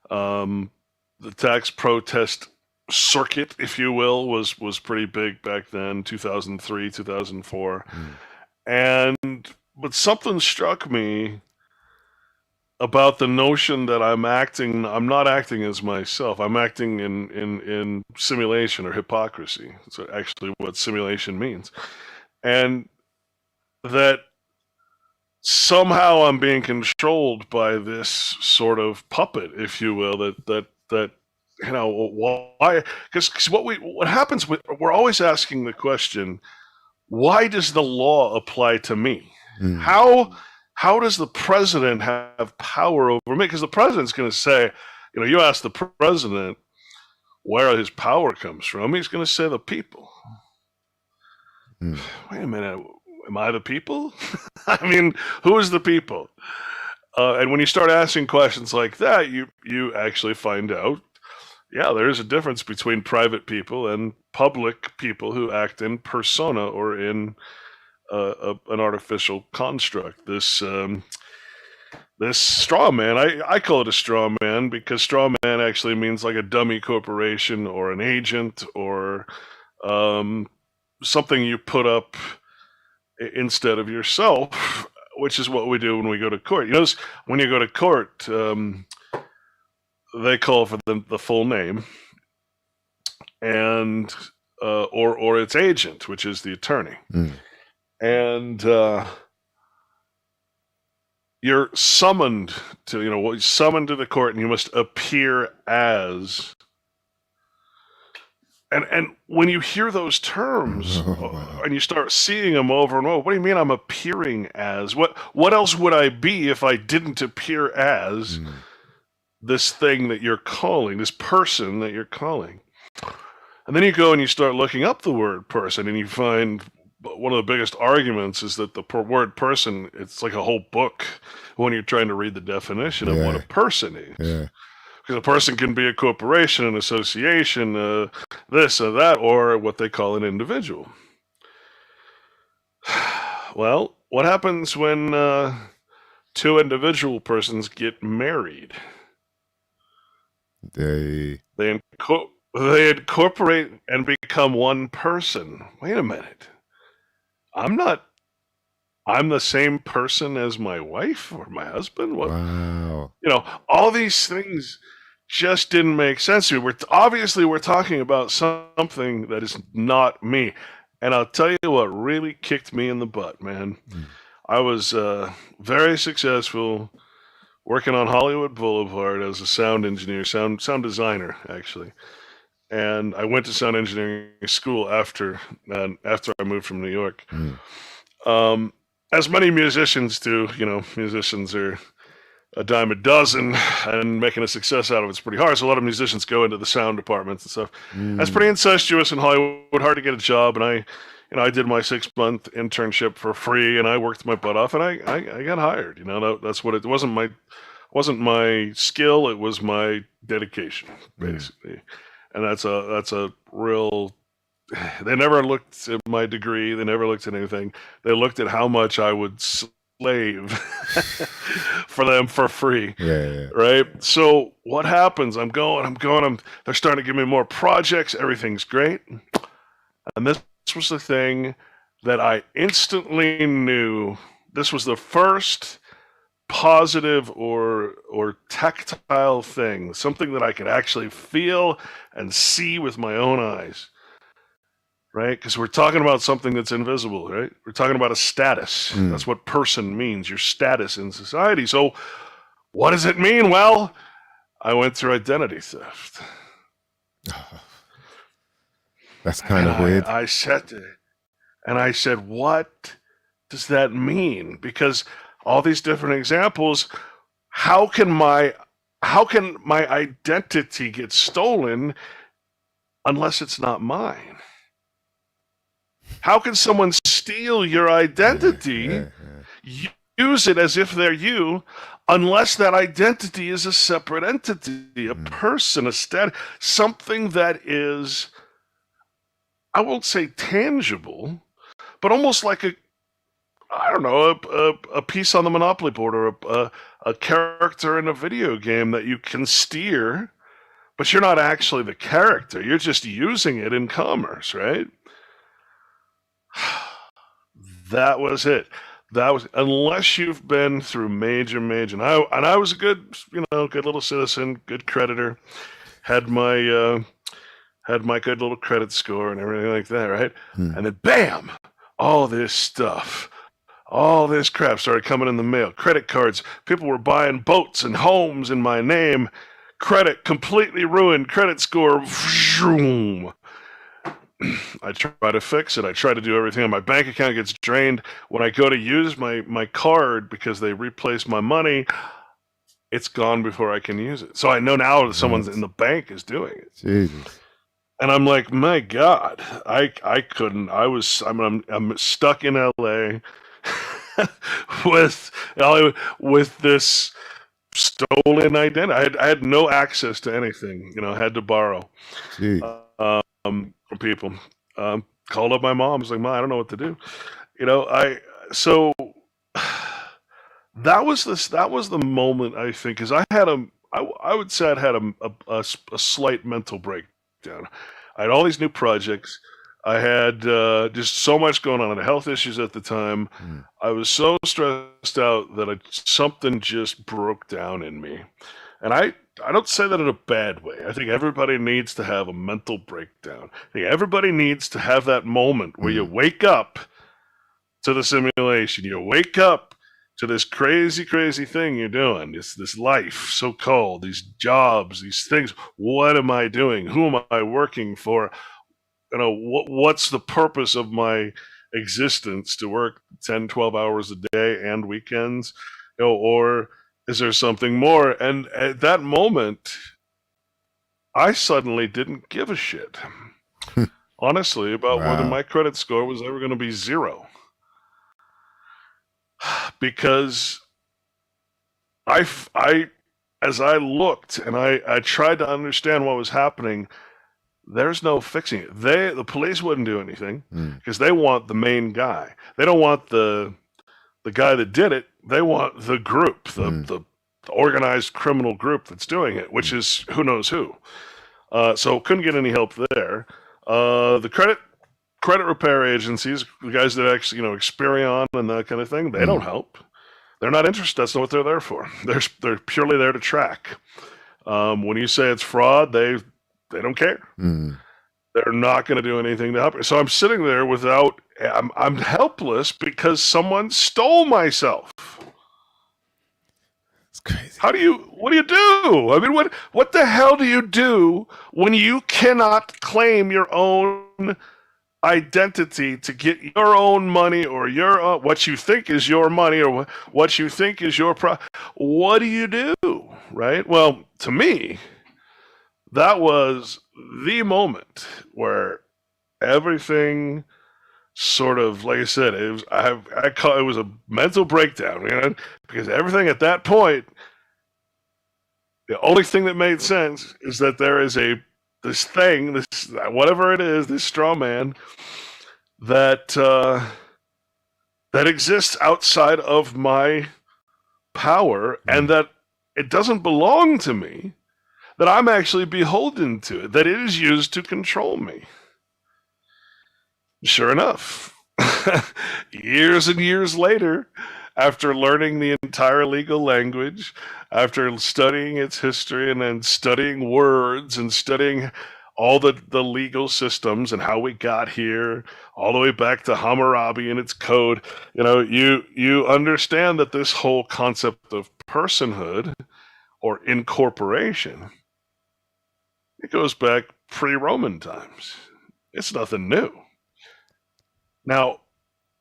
The tax protest circuit, if you will, was pretty big back then, 2003, 2004. But something struck me about the notion that I'm not acting as myself. I'm acting in simulation or hypocrisy. That's actually what simulation means. And that somehow I'm being controlled by this sort of puppet, if you will, that why? Because what happens with, we're always asking the question, why does the law apply to me? How does the president have power over me? Because the president's going to say, you ask the president where his power comes from, he's going to say the people. Wait a minute, am I the people? I mean, who is the people? And when you start asking questions like that, you actually find out, there is a difference between private people and public people who act in persona or in an artificial construct. This straw man, I call it a straw man because straw man actually means like a dummy corporation or an agent or something you put up instead of yourself, which is what we do when we go to court. When you go to court, they call for the full name and or its agent, which is the attorney. And you're summoned to the court, and you must appear as. And when you hear those terms and you start seeing them over and over, what do you mean I'm appearing as? What else would I be if I didn't appear as this thing that you're calling, this person that you're calling? And then you go and you start looking up the word person, and you find one of the biggest arguments is that the word person, it's like a whole book when you're trying to read the definition of what a person is. Yeah. Because a person can be a corporation, an association, this or that, or what they call an individual. Well, what happens when two individual persons get married? They incorporate and become one person. Wait a minute. I'm the same person as my wife or my husband? What? Wow. All these things just didn't make sense to me. We're talking about something that is not me. And I'll tell you what really kicked me in the butt, man. I was very successful working on Hollywood Boulevard as a sound engineer, sound designer, actually. And I went to sound engineering school after I moved from New York. As many musicians do, musicians are a dime a dozen, and making a success out of it's pretty hard. So a lot of musicians go into the sound departments and stuff. That's pretty incestuous in Hollywood, hard to get a job. And I did my 6-month internship for free, and I worked my butt off, and I got hired. That's what it wasn't my skill, it was my dedication, basically. And that's a real. They never looked at my degree. They never looked at anything. They looked at how much I would slave for them for free. Yeah. Right. So what happens? I'm going. They're starting to give me more projects. Everything's great. And this was the thing that I instantly knew. This was the first positive or tactile thing, something that I could actually feel and see with my own eyes. Right? Because we're talking about something that's invisible, right? We're talking about a status. That's what person means, your status in society. So what does it mean? Well, I went through identity theft. That's kind of weird. I sat there and I said, what does that mean? Because all these different examples, how can my identity get stolen unless it's not mine? How can someone steal your identity, use it as if they're you, unless that identity is a separate entity, a person, a status, something that is, I won't say tangible, but almost like a piece on the Monopoly board, or a character in a video game that you can steer, but you're not actually the character. You're just using it in commerce, right? That was it. That was, unless you've been through major, and I was a good little citizen, good creditor, had my good little credit score and everything like that, right? And then bam, all this stuff, all this crap started coming in the mail. Credit cards, people were buying boats and homes in my name. Credit completely ruined. Credit score, vroom. I try to fix it. I try to do everything. My bank account gets drained. When I go to use my card because they replaced my money, it's gone before I can use it. So I know now that someone in the bank is doing it. Jesus. And I'm like, my God, I couldn't. I'm stuck in LA with this stolen identity. I had no access to anything. I had to borrow from people. Called up my mom. I was like, Mom, I don't know what to do. So that was the moment, I think, because I would say I'd had a slight mental breakdown. I had all these new projects. I had just so much going on. I had health issues at the time. I was so stressed out that something just broke down in me. And I don't say that in a bad way. I think everybody needs to have a mental breakdown. I think everybody needs to have that moment where you wake up to the simulation. You wake up to this crazy, crazy thing you're doing, this life, so-called, these jobs, these things. What am I doing? Who am I working for? What's the purpose of my existence, to work 10, 12 hours a day and weekends? Or is there something more? And at that moment, I suddenly didn't give a shit, honestly, about whether my credit score was ever going to be 0. Because as I looked and I tried to understand what was happening, there's no fixing it. The police wouldn't do anything because they want the main guy. They don't want the guy that did it. They want the group, the organized criminal group that's doing it, which is who knows who. So couldn't get any help there. The credit repair agencies, the guys that actually, Experian and that kind of thing, they don't help. They're not interested. That's not what they're there for. They're purely there to track. When you say it's fraud, they don't care. They're not going to do anything to help me. So I'm sitting there I'm helpless because someone stole myself. It's crazy. What do you do? I mean, what the hell do you do when you cannot claim your own identity to get your own money, or your what you think is your money, or what you think is your what do you do, right? Well, to me, that was the moment where everything sort of, like I said, it was it was a mental breakdown, because everything at that point, the only thing that made sense is that there is this thing, whatever it is, this Strawman that exists outside of my power, and that it doesn't belong to me, that I'm actually beholden to it, that it is used to control me. Sure enough, years and years later, after learning the entire legal language, after studying its history, and then studying words and studying all the legal systems and how we got here, all the way back to Hammurabi and its code, you understand that this whole concept of personhood or incorporation, it goes back pre-Roman times. It's nothing new. Now,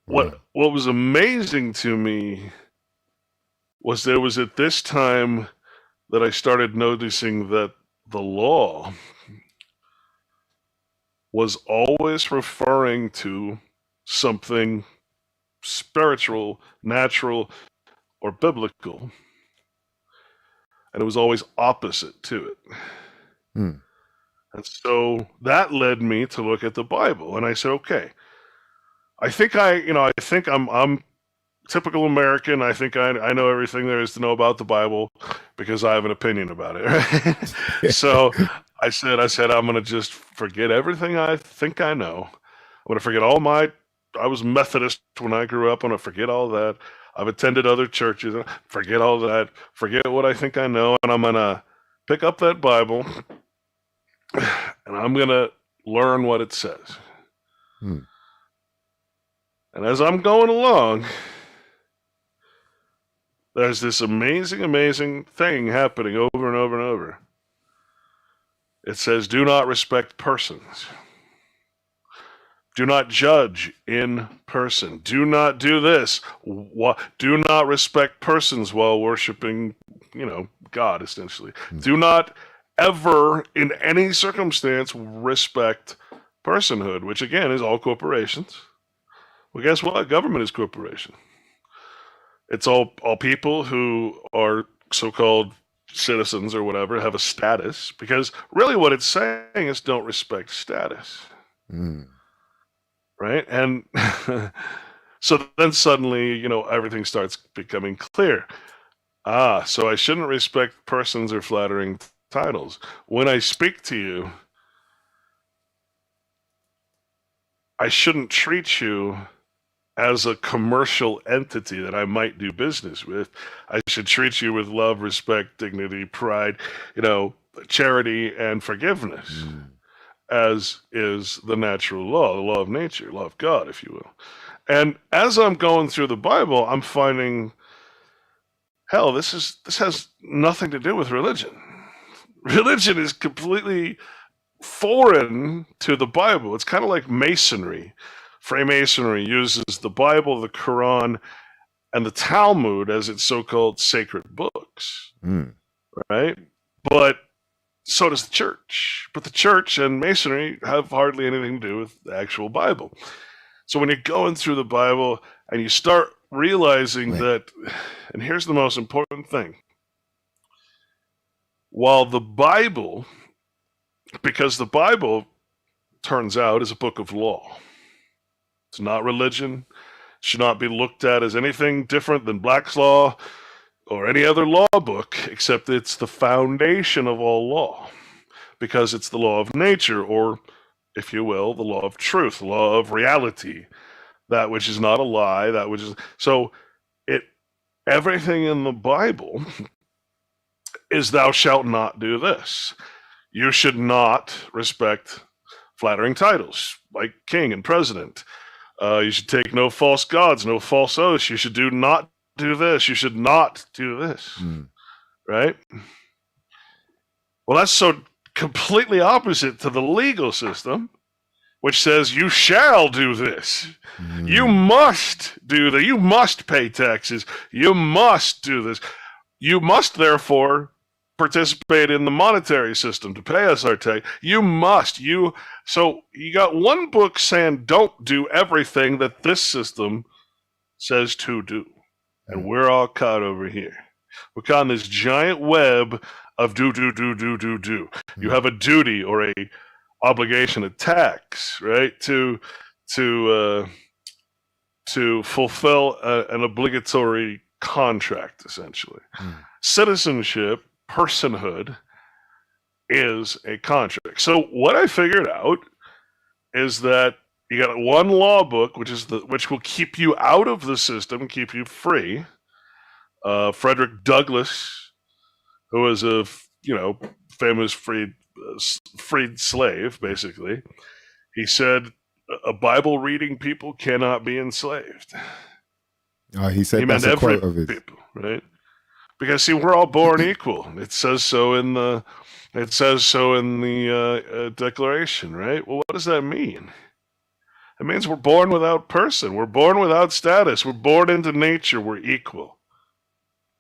what was amazing to me was there was at this time that I started noticing that the law was always referring to something spiritual, natural, or biblical. And it was always opposite to it. Hmm. And so that led me to look at the Bible. And I said, okay, I think I'm typical American. I think I know everything there is to know about the Bible because I have an opinion about it. Right? So I said, I'm going to just forget everything I think I know. I'm going to forget I was Methodist when I grew up. I'm going to forget all that. I've attended other churches. Forget all that. Forget what I think I know. And I'm going to pick up that Bible and I'm going to learn what it says. Hmm. And as I'm going along, there's this amazing, amazing thing happening over and over and over. It says, do not respect persons. Do not judge in person. Do not do this. Do not respect persons while worshiping, God, essentially. Do not ever, in any circumstance, respect personhood, which again is all corporations. Well, guess what? Government is corporation. It's all people who are so-called citizens or whatever, have a status, because really what it's saying is don't respect status. Right? And so then suddenly, everything starts becoming clear. So I shouldn't respect persons or flattering titles. When I speak to you, I shouldn't treat you as a commercial entity that I might do business with. I should treat you with love, respect, dignity, pride, charity, and forgiveness, as is the natural law, the law of nature, law of God, if you will. And as I'm going through the Bible, I'm finding, hell, this has nothing to do with religion. Religion is completely foreign to the Bible. It's kind of like Masonry. Freemasonry uses the Bible, the Quran, and the Talmud as its so-called sacred books, right? But so does the church. But the church and Masonry have hardly anything to do with the actual Bible. So when you're going through the Bible and you start realizing that, and here's the most important thing, while the Bible, because the Bible turns out is a book of law, it's not religion, should not be looked at as anything different than Black's Law or any other law book, except it's the foundation of all law, because it's the law of nature, or, if you will, the law of truth, the law of reality, that which is not a lie, that which is... So everything in the Bible is thou shalt not do this. You should not respect flattering titles, like king and president. You should take no false gods, no false oaths. You should not do this. You should not do this. Right? Well, that's so completely opposite to the legal system, which says you shall do this. You must do that. You must pay taxes. You must do this. You must, therefore, participate in the monetary system to pay us our tax. You must. So you got one book saying don't do everything that this system says to do. And we're all caught over here. We're caught in this giant web of do. You have a duty or a obligation, a tax, right, to fulfill an obligatory contract, essentially. Citizenship, personhood, is a contract. So what I figured out is that you got one law book, which will keep you out of the system, keep you free. Frederick Douglass, who was a famous freed slave, basically, he said a Bible reading people cannot be enslaved. He said that's a quote of his. People, right? Because see, we're all born equal. It says so in the Declaration, right? Well, what does that mean? It means we're born without person. We're born without status. We're born into nature. We're equal,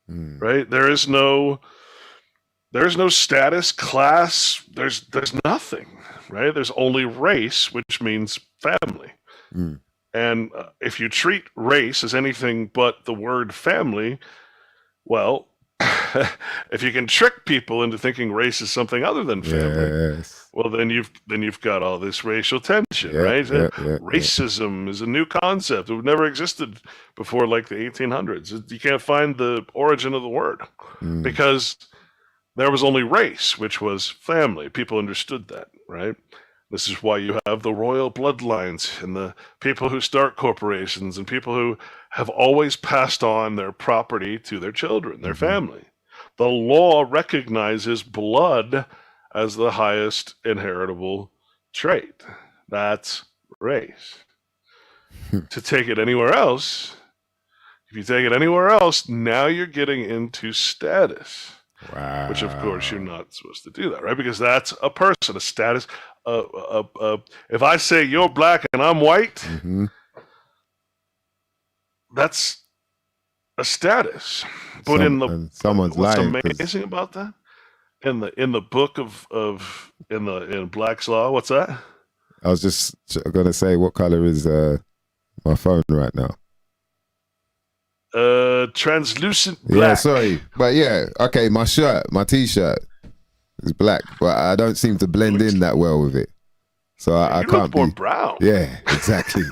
right? There is no status, class. There's nothing, right? There's only race, which means family. And if you treat race as anything but the word family, well, if you can trick people into thinking race is something other than family, well, then you've got all this racial tension, right? Racism is a new concept. It never existed before, like the 1800s. You can't find the origin of the word because there was only race, which was family. People understood that, right? This is why you have the royal bloodlines and the people who start corporations and people who have always passed on their property to their children, their family. The law recognizes blood as the highest inheritable trait. That's race. To take it anywhere else, if you take it anywhere else, now you're getting into status. Wow. Which, of course, you're not supposed to do that, right? Because that's a person, a status. If I say you're black and I'm white, that's a status. But someone's what's lying, amazing about that? In the book in Black's Law, what's that? I was just gonna say, what color is my phone right now? Translucent black. Yeah, sorry, but yeah, okay. My T-shirt is black, but I don't seem to blend in that well with it. So I can't look more brown. Yeah, exactly.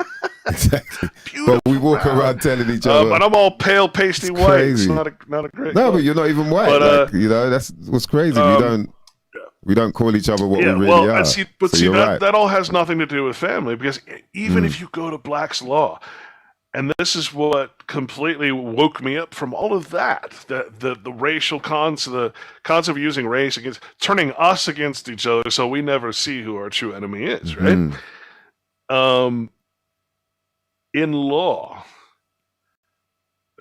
Exactly. But we walk around telling each other. But I'm all pale, pasty white. Crazy. It's not a great. No, look. but you're not even white. But, that's what's crazy. We don't call each other what we really are. That all has nothing to do with family, because even if you go to Black's Law, and this is what completely woke me up from all of that, the racial the concept of using race against, turning us against each other so we never see who our true enemy is, right? In law,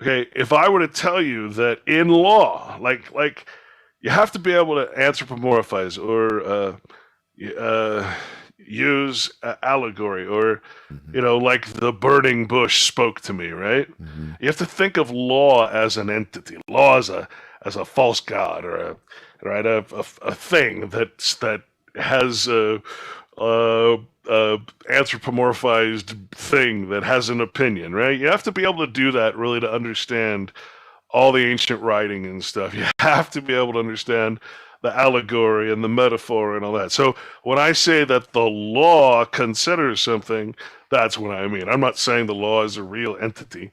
okay, if I were to tell you that in law, like you have to be able to anthropomorphize or use allegory, or like the burning bush spoke to me, right? You have to think of law as an entity, law as a false god, or a thing that has a anthropomorphized thing that has an opinion, right? You have to be able to do that really to understand all the ancient writing and stuff. You have to be able to understand the allegory and the metaphor and all that. So when I say that the law considers something, that's what I mean. I'm not saying the law is a real entity,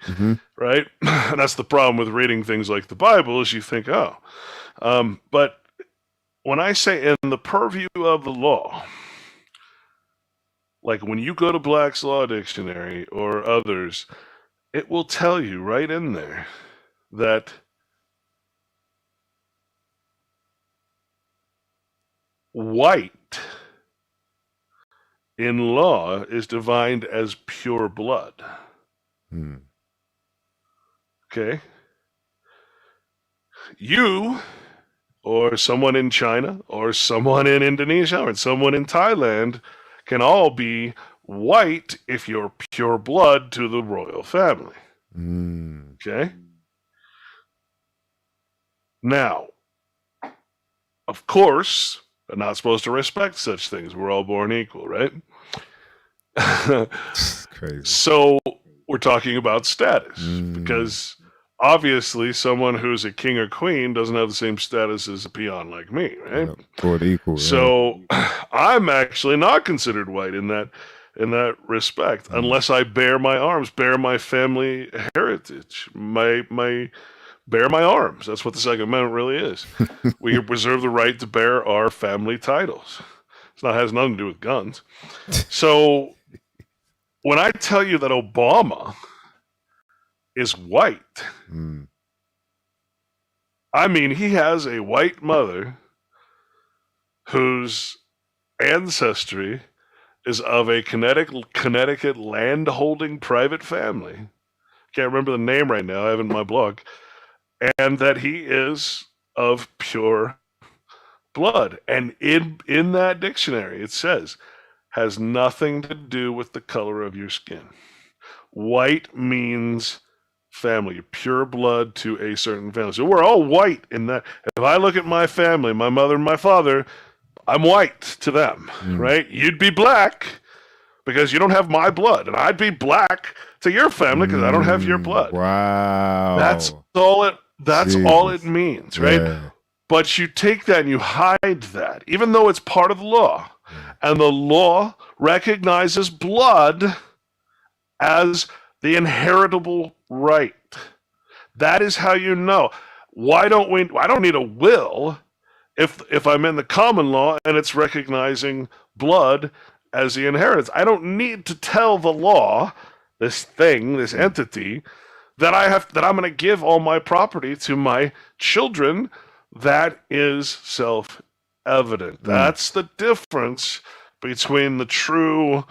right? And that's the problem with reading things like the Bible, is you think, but when I say in the purview of the law, like when you go to Black's Law Dictionary or others, it will tell you right in there that white in law is defined as pure blood. Okay? You, or someone in China, or someone in Indonesia, or someone in Thailand can all be white if you're pure blood to the royal family. Okay? Now, of course, we're not supposed to respect such things. We're all born equal, right? Crazy. So we're talking about status, because obviously someone who's a king or queen doesn't have the same status as a peon like me, right? Born equal. So I'm actually not considered white in that respect, unless I bear my arms, bear my family heritage, bear my arms. That's what the Second Amendment really is. We reserve the right to bear our family titles. It has nothing to do with guns. So when I tell you that Obama is white, I mean, he has a white mother whose ancestry is of a Connecticut land-holding private family. Can't remember the name right now. I have it in my blog. and that he is of pure blood. And in that dictionary, it says, has nothing to do with the color of your skin. White means family, pure blood to a certain family. So we're all white in that. If I look at my family, my mother and my father, I'm white to them, right? You'd be black because you don't have my blood, and I'd be black to your family because I don't have your blood. Wow. That's all it. That's all it Jesus. means, right? Yeah. But you take that and you hide that, even though it's part of the law, and the law recognizes blood as the inheritable right. That is how you know. Why don't we? I don't need a will if I'm in the common law and it's recognizing blood as the inheritance. I don't need to tell the law, this thing, this entity, that I'm going to give all my property to my children. That is self-evident. That's the difference between the true,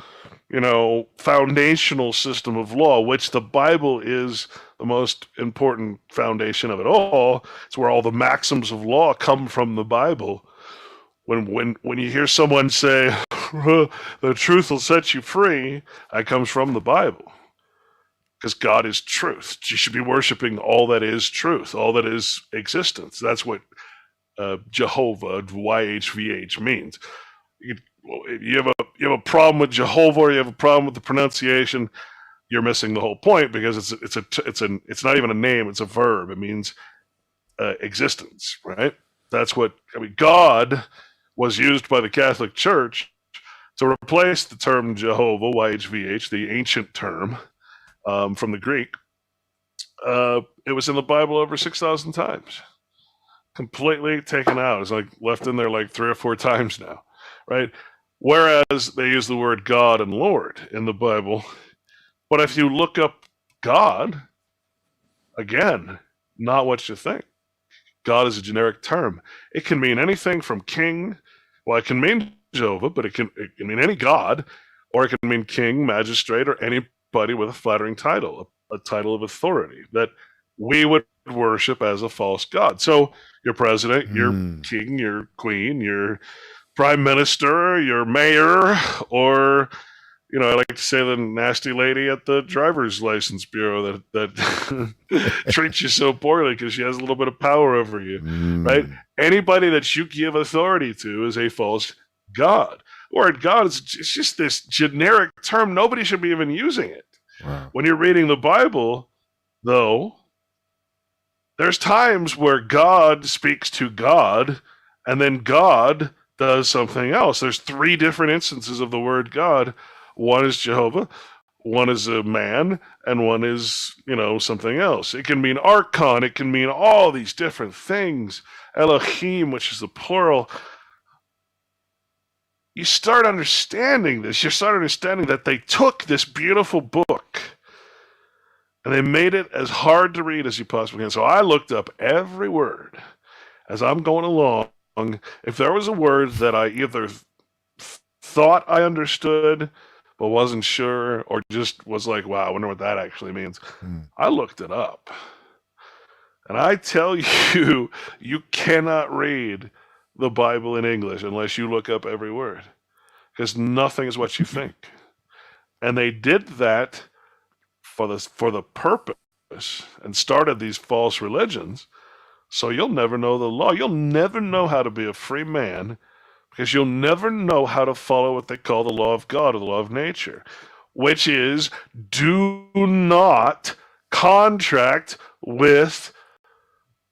foundational system of law, which the Bible is the most important foundation of it all. It's where all the maxims of law come from the Bible. When you hear someone say, the truth will set you free, that comes from the Bible. Because God is truth. You should be worshiping all that is truth, all that is existence. That's what Jehovah, YHVH, means. You have a problem with Jehovah, or you have a problem with the pronunciation, you're missing the whole point, because it's not even a name, it's a verb. It means existence, right? That's what God was used by the Catholic Church to replace the term Jehovah, YHVH, the ancient term from the Greek. It was in the Bible over 6,000 times. Completely taken out. It's like left in there like 3 or 4 times now, right? Whereas they use the word God and Lord in the Bible. But if you look up God, again, not what you think. God is a generic term. It can mean anything from king. Well, it can mean Jehovah, but it can mean any God, or it can mean king, magistrate, or anybody with a flattering title, a title of authority that we would worship as a false god. So your president, your king, your queen, your prime minister, your mayor, or I like to say the nasty lady at the driver's license bureau that treats you so poorly because she has a little bit of power over you, right? Anybody that you give authority to is a false god. Word God is just this generic term. Nobody should be even using it. Wow. When you're reading the Bible, though, there's times where God speaks to God, and then God does something else. There's 3 different instances of the word God. One is Jehovah, one is a man, and one is, something else. It can mean archon. It can mean all these different things. Elohim, which is the plural. You start understanding this. You start understanding that they took this beautiful book and they made it as hard to read as you possibly can. So I looked up every word as I'm going along. If there was a word that I either thought I understood but wasn't sure, or just was like, wow, I wonder what that actually means, I looked it up. And I tell you, you cannot read the Bible in English unless you look up every word, because nothing is what you think. And they did that for the purpose and started these false religions, so you'll never know the law. You'll never know how to be a free man, because you'll never know how to follow what they call the law of God, or the law of nature, which is do not contract with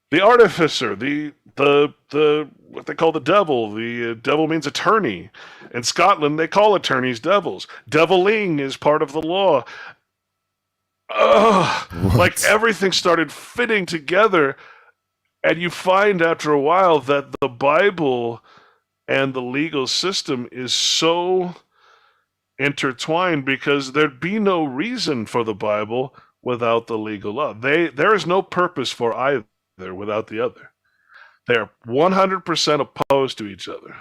the artificer, the what they call the devil. The devil means attorney. In Scotland, they call attorneys devils. Deviling is part of the law. Like everything started fitting together, and you find after a while that the Bible and the legal system is so intertwined, because there'd be no reason for the Bible without the legal law. There is no purpose for either without the other. They're 100% opposed to each other.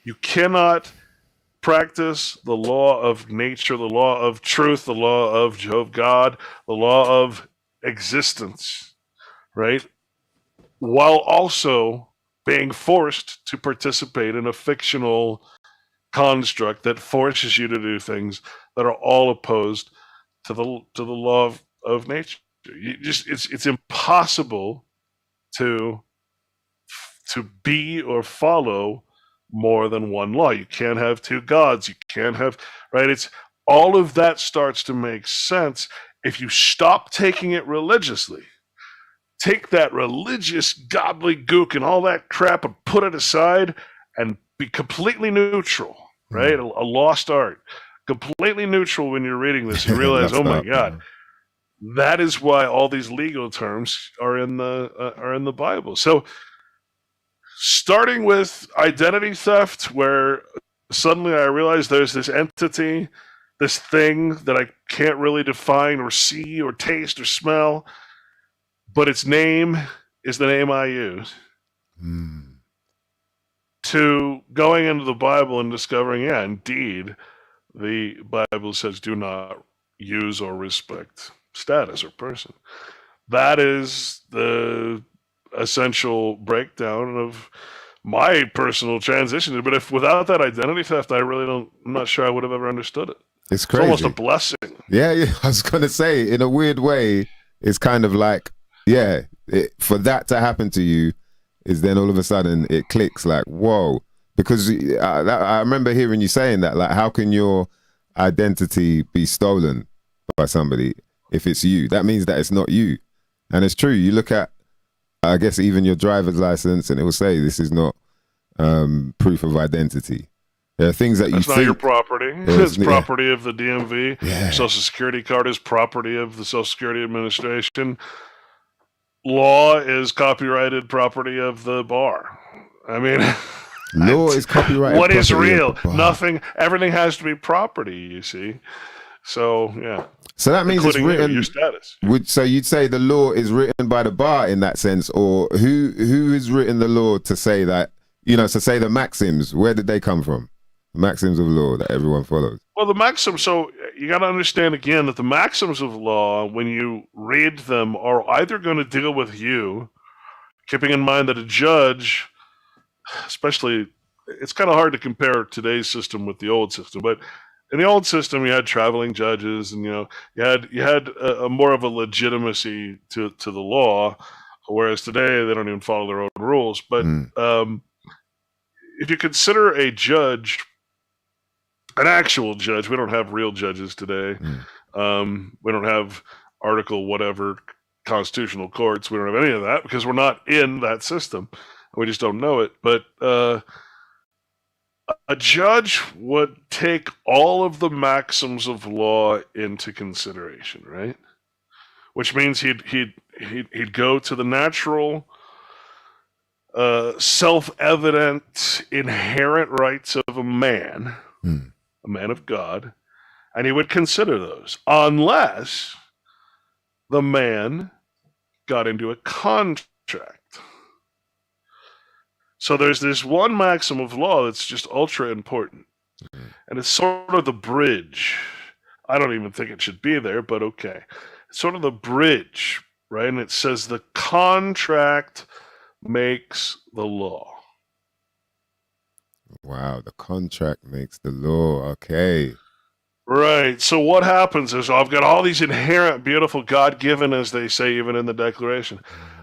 You cannot practice the law of nature, the law of truth, the law of God, the law of existence, right? While also being forced to participate in a fictional construct that forces you to do things that are all opposed to the law of nature. It's impossible to be or follow more than one law. You can't have two gods. You can't have, right? It's all of that starts to make sense if you stop taking it religiously. Take that religious gobbledygook and all that crap and put it aside and be completely neutral, right? A lost art. Completely neutral when you're reading this. You realize, oh my God, that is why all these legal terms are in the Bible. So starting with identity theft, where suddenly I realized there's this entity, this thing that I can't really define or see or taste or smell, but its name is the name I use. To going into the Bible and discovering, yeah, indeed, the Bible says do not use or respect status or person. That is the essential breakdown of my personal transition. But if without that identity theft, I'm not sure I would have ever understood it. It's crazy. It's almost a blessing. Yeah, I was going to say, in a weird way, it's kind of like, yeah, for that to happen to you is then all of a sudden it clicks like, whoa. Because I remember hearing you saying that, like, how can your identity be stolen by somebody if it's you? That means that it's not you. And it's true. You look at, I guess, even your driver's license and it will say this is not proof of identity. There are things that That's you not think your property. It's property of the DMV. Yeah. Social Security card is property of the Social Security Administration. Law is copyrighted property of the bar. I mean, law is copyrighted. What is real? Nothing. Everything has to be property, you see. So, yeah. So that means it's written. Your status. So you'd say the law is written by the bar in that sense, or who has written the law to say that, to say the maxims, where did they come from? The maxims of law that everyone follows. Well, the maxims, so you got to understand again that the maxims of law, when you read them, are either going to deal with you, keeping in mind that a judge, especially, it's kind of hard to compare today's system with the old system, but in the old system, you had traveling judges, and you had a more of a legitimacy to the law, whereas today they don't even follow their own rules. But if you consider a judge, an actual judge, we don't have real judges today. We don't have article whatever constitutional courts. We don't have any of that because we're not in that system. We just don't know it. But a judge would take all of the maxims of law into consideration, right? Which means he'd go to the natural, self-evident, inherent rights of a man of God, and he would consider those, unless the man got into a contract. So there's this one maxim of law that's just ultra important. And it's sort of the bridge. I don't even think it should be there, but okay. It's sort of the bridge, right? And it says the contract makes the law. Wow, the contract makes the law. Okay. Right. So what happens is I've got all these inherent, beautiful, God-given, as they say even in the Declaration.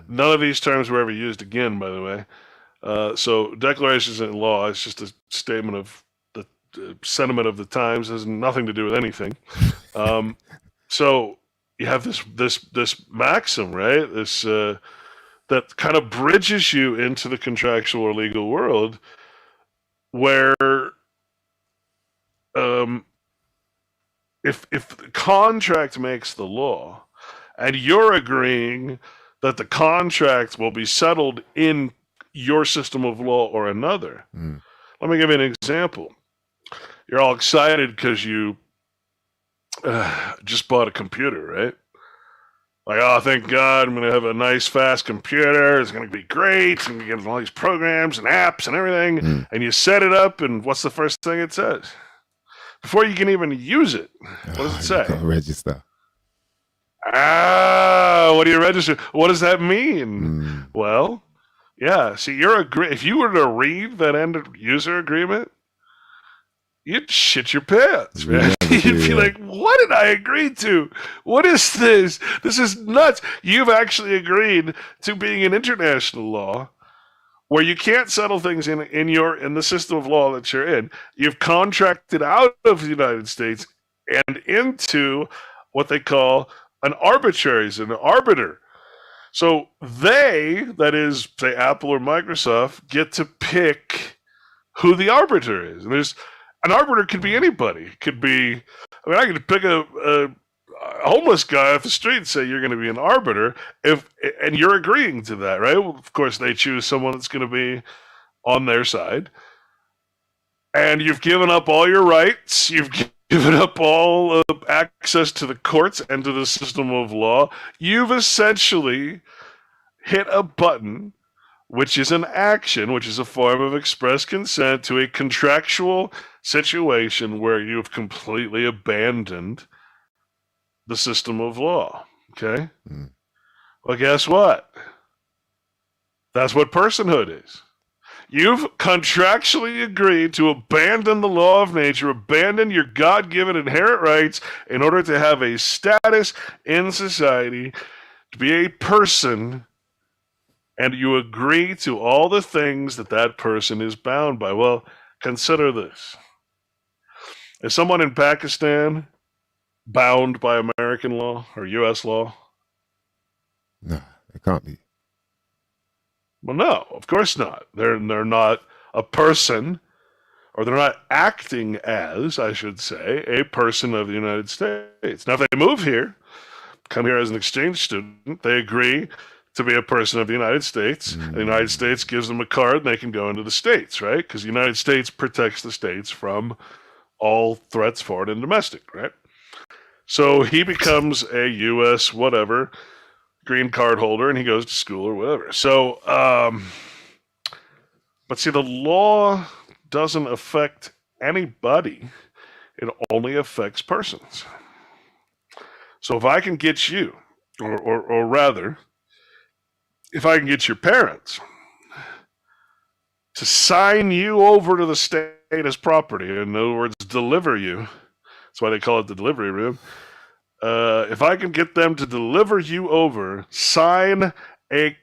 None of these terms were ever used again, by the way. So declarations in law is just a statement of the sentiment of the times. It has nothing to do with anything. So you have this maxim, right? This that kind of bridges you into the contractual or legal world, where if the contract makes the law, and you're agreeing that the contract will be settled in your system of law or another. Let me give you an example. You're all excited because you just bought a computer, right? Like, oh, thank God, I'm going to have a nice, fast computer. It's going to be great. I'm going to get all these programs and apps and everything. And you set it up, and what's the first thing it says? Before you can even use it, what does it say? You gotta register. what do you register? What does that mean? Well, yeah. See, if you were to read that end user agreement, you'd shit your pants, man. You'd be like, what did I agree to? What is this? This is nuts. You've actually agreed to being in international law where you can't settle things in the system of law that you're in. You've contracted out of the United States and into what they call an arbiter. So they, that is, say, Apple or Microsoft, get to pick who the arbiter is. And an arbiter could be anybody. It could be, I could pick a homeless guy off the street and say, you're going to be an arbiter, and you're agreeing to that, right? Well, of course, they choose someone that's going to be on their side. And you've given up all your rights. You've given up all access to the courts and to the system of law. You've essentially hit a button, which is an action, which is a form of express consent to a contractual situation where you've completely abandoned the system of law. Okay? Well, guess what? That's what personhood is. You've contractually agreed to abandon the law of nature, abandon your God-given inherent rights in order to have a status in society, to be a person, and you agree to all the things that person is bound by. Well, consider this. Is someone in Pakistan bound by American law or U.S. law? No, it can't be. Well, no, of course not. They're not a person, or they're not acting as, I should say, a person of the United States. Now, if they move here, come here as an exchange student, they agree to be a person of the United States, and the United States gives them a card, and they can go into the States, right? Because the United States protects the States from all threats, foreign and domestic, right? So he becomes a U.S. whatever green card holder, and he goes to school or whatever. So, but see, the law doesn't affect anybody. It only affects persons. So if I can get you, or rather, if I can get your parents to sign you over to the state as property, in other words, deliver you, that's why they call it the delivery room. If I can get them to deliver you over, sign a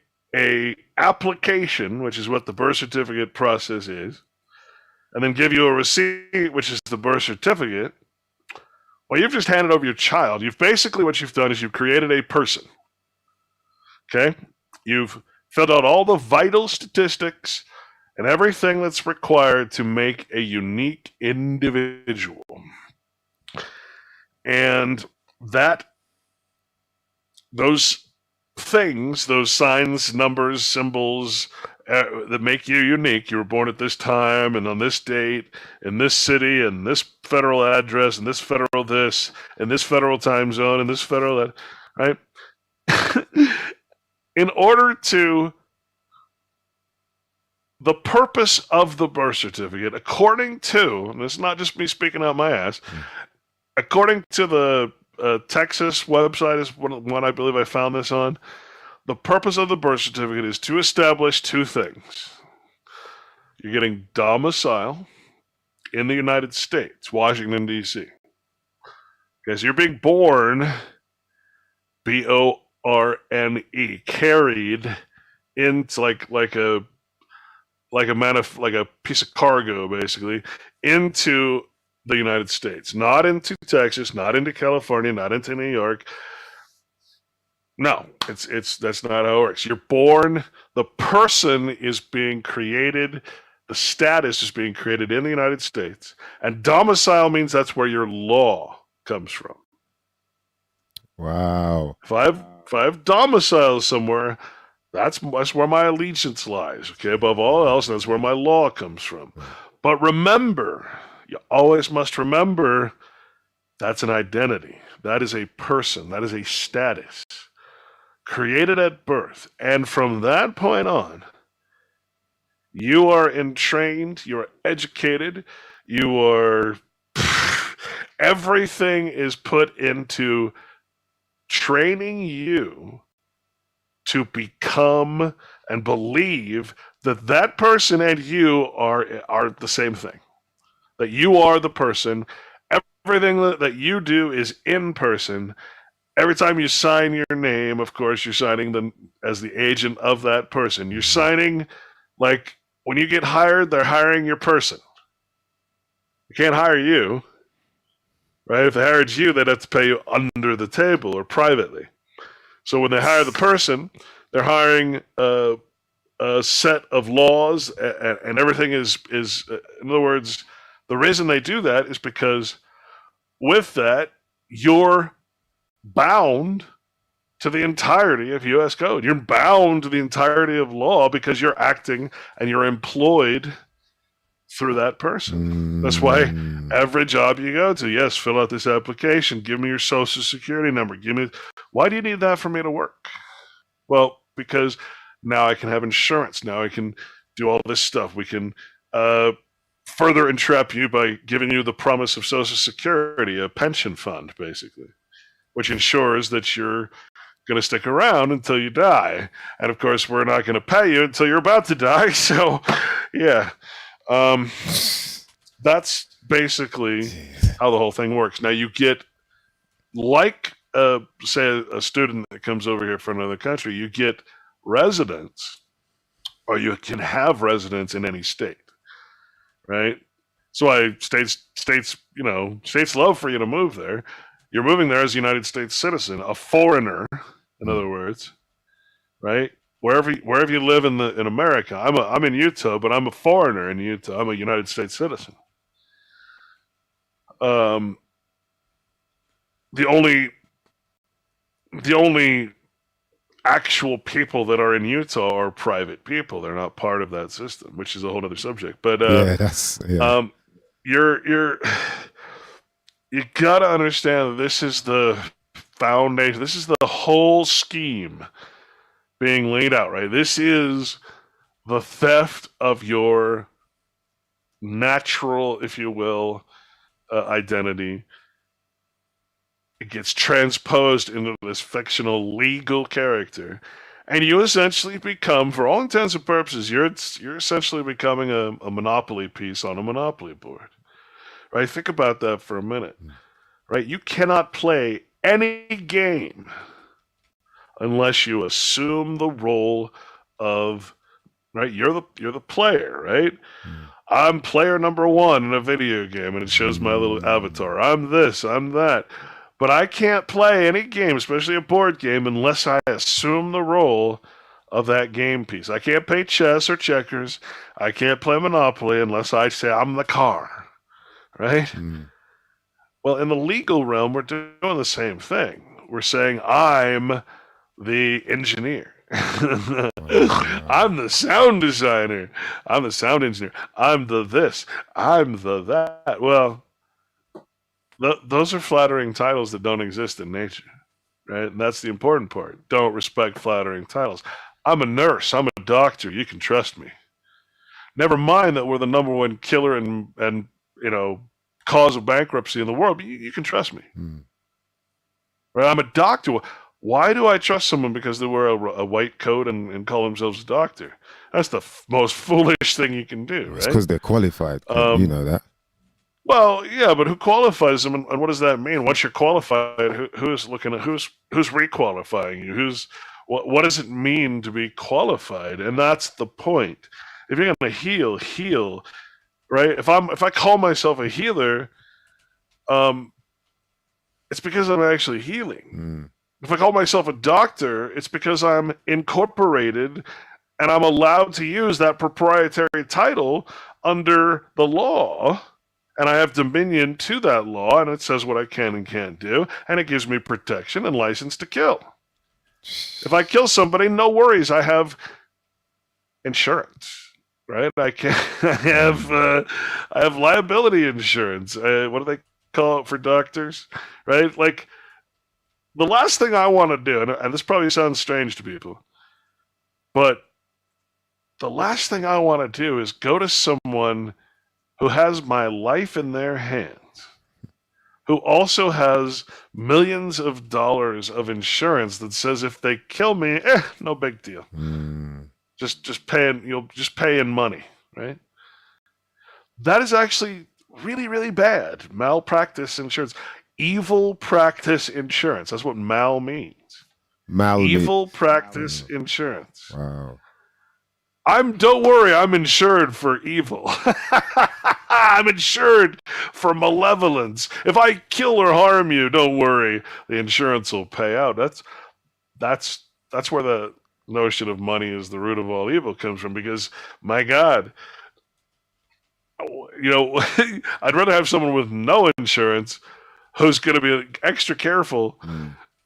application, which is what the birth certificate process is, and then give you a receipt, which is the birth certificate, well, you've just handed over your child. What you've done is you've created a person. Okay? You've filled out all the vital statistics and everything that's required to make a unique individual. And those things, those signs, numbers, symbols that make you unique. You were born at this time and on this date, in this city, and this federal address, and this federal this, and this federal time zone, and this federal that, right? In order to the purpose of the birth certificate, according to, and this is not just me speaking out my ass, according to the Texas website is one I believe I found this on. The purpose of the birth certificate is to establish two things. You're getting domicile in the United States, Washington, D.C. Okay, so you're being born, B-O-R-N-E, carried into like a piece of cargo, basically, into the United States, not into Texas, not into California, not into New York. No, that's not how it works. You're born, the person is being created, the status is being created in the United States, and domicile means that's where your law comes from. Wow. If I have domicile somewhere, that's where my allegiance lies. Okay, above all else, that's where my law comes from. But remember, you always must remember that's an identity. That is a person. That is a status created at birth. And from that point on, you are entrained, you are educated, everything is put into training you to become and believe that that person and you are the same thing. That you are the person. Everything that you do is in person. Every time you sign your name, of course, you're signing as the agent of that person. You're signing like when you get hired, they're hiring your person. They can't hire you, right? If they hired you, they'd have to pay you under the table or privately. So when they hire the person, they're hiring a set of laws, and everything is in other words, the reason they do that is because with that, you're bound to the entirety of U.S. code. You're bound to the entirety of law because you're acting and you're employed through that person. That's why every job you go to, yes, fill out this application, give me your social security number, why do you need that for me to work? Well, because now I can have insurance. Now I can do all this stuff. We can further entrap you by giving you the promise of social security, a pension fund, basically, which ensures that you're going to stick around until you die. And of course, we're not going to pay you until you're about to die. So, yeah. That's basically how the whole thing works. Now you get, like, say a student that comes over here from another country, you get residence, or you can have residence in any state, right? So states love for you to move there. You're moving there as a United States citizen, a foreigner, in other words, right? Wherever you live in America, I'm in Utah, but I'm a foreigner in Utah. I'm a United States citizen. The only actual people that are in Utah are private people. They're not part of that system, which is a whole other subject. But you gotta understand that this is the foundation. This is the whole scheme being laid out, right? This is the theft of your natural, if you will, identity. It gets transposed into this fictional legal character, and you essentially become, for all intents and purposes, you're essentially becoming a monopoly piece on a monopoly board, right? Think about that for a minute, right? You cannot play any game unless you assume the role of, right? You're the player, right? I'm player number one in a video game, and it shows my little avatar. I'm this, I'm that. But I can't play any game, especially a board game, unless I assume the role of that game piece. I can't play chess or checkers. I can't play Monopoly unless I say I'm the car, right? Well, in the legal realm, we're doing the same thing. We're saying I'm the engineer. I'm the sound designer. I'm the sound engineer. I'm the this. I'm the that. Well, those are flattering titles that don't exist in nature, right? And that's the important part. Don't respect flattering titles. I'm a nurse. I'm a doctor. You can trust me. Never mind that we're the number one killer and cause of bankruptcy in the world, but you can trust me. Right? I'm a doctor. Why do I trust someone because they wear a white coat and call themselves a doctor? That's the most foolish thing you can do, right? It's because they're qualified. You know that. Well, yeah, but who qualifies them, and what does that mean? Once you're qualified, who's looking at who's requalifying you? What does it mean to be qualified? And that's the point. If you're gonna heal, right? If I call myself a healer, it's because I'm actually healing. If I call myself a doctor, it's because I'm incorporated and I'm allowed to use that proprietary title under the law. And I have dominion to that law, and it says what I can and can't do, and it gives me protection and license to kill. If I kill somebody, no worries. I have insurance, right? I have liability insurance. What do they call it for doctors, right? Like, the last thing I want to do, and this probably sounds strange to people, but the last thing I want to do is go to someone who has my life in their hands, who also has millions of dollars of insurance that says if they kill me, no big deal. Just pay in money, right? That is actually really, really bad. Malpractice insurance. Evil practice insurance. That's what mal means. Evil practice insurance. Wow. Don't worry, I'm insured for evil. I'm insured for malevolence. If I kill or harm you, don't worry, the insurance will pay out. That's where the notion of money is the root of all evil comes from, because my God, I'd rather have someone with no insurance who's going to be extra careful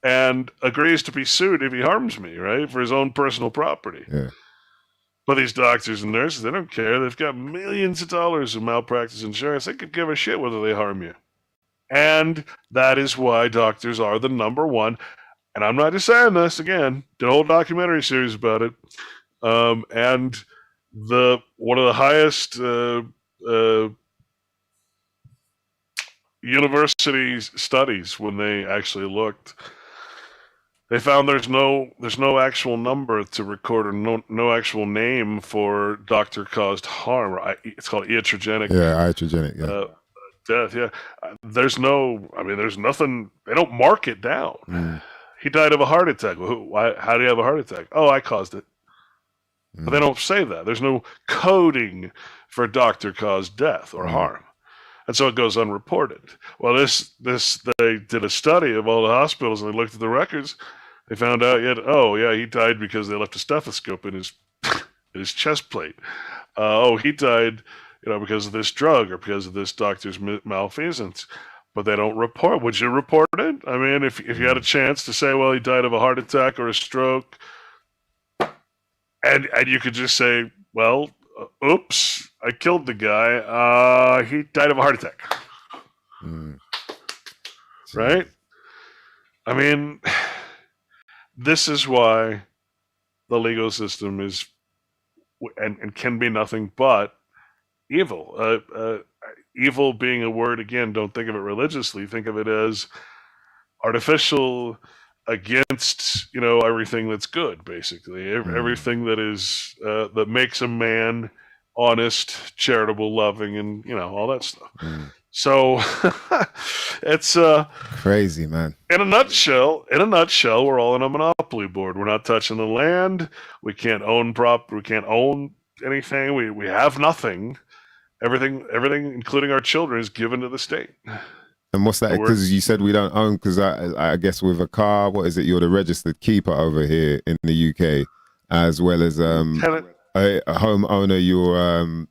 and agrees to be sued if he harms me, right, for his own personal property. Yeah. But these doctors and nurses, they don't care. They've got millions of dollars of malpractice insurance. They could give a shit whether they harm you. And that is why doctors are the number one. And I'm not just saying this, again, did a whole documentary series about it. And one of the highest university studies, when they actually looked, they found there's no actual number to record, or no actual name for doctor-caused harm. It's called iatrogenic. Yeah, iatrogenic. Yeah. Death. Yeah, there's nothing. They don't mark it down. He died of a heart attack. How did he have a heart attack? Oh, I caused it. But they don't say that. There's no coding for doctor-caused death or harm. And so it goes unreported. Well, they did a study of all the hospitals, and they looked at the records. They found out, he died because they left a stethoscope in his chest plate. He died, because of this drug or because of this doctor's malfeasance. But they don't report. Would you report it? I mean, if you had a chance to say, well, he died of a heart attack or a stroke, and you could just say, well, oops, I killed the guy. He died of a heart attack. Right? I mean, this is why the legal system is and can be nothing but evil. Evil being a word, again, don't think of it religiously. Think of it as artificial against, everything that's good, basically. Everything that is that makes a man honest, charitable, loving, and all that stuff. So it's crazy, man. In a nutshell, we're all on a monopoly board. We're not touching the land. We can't own We can't own anything. We have nothing. Everything, including our children, is given to the state. And what's that? Because you said we don't own. Because I guess with a car, what is it? You're the registered keeper over here in the UK, as well as tenant. a homeowner.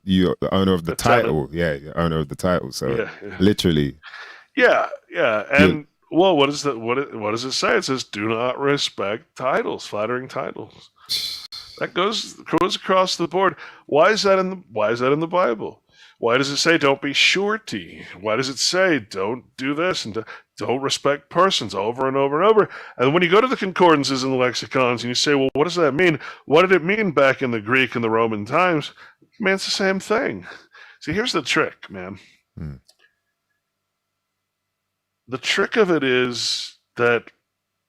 You're the owner of the title. Tenant. Yeah, you're owner of the title. So Yeah. literally. Yeah. And well, what is that? What does it say? It says, "Do not respect titles, flattering titles." That goes across the board. Why is that in the Bible? Why does it say don't be surety? Why does it say don't do this and don't respect persons over and over and over? And when you go to the concordances and the lexicons and you say, well, what does that mean? What did it mean back in the Greek and the Roman times? Man, it's the same thing. See, here's the trick, man. The trick of it is that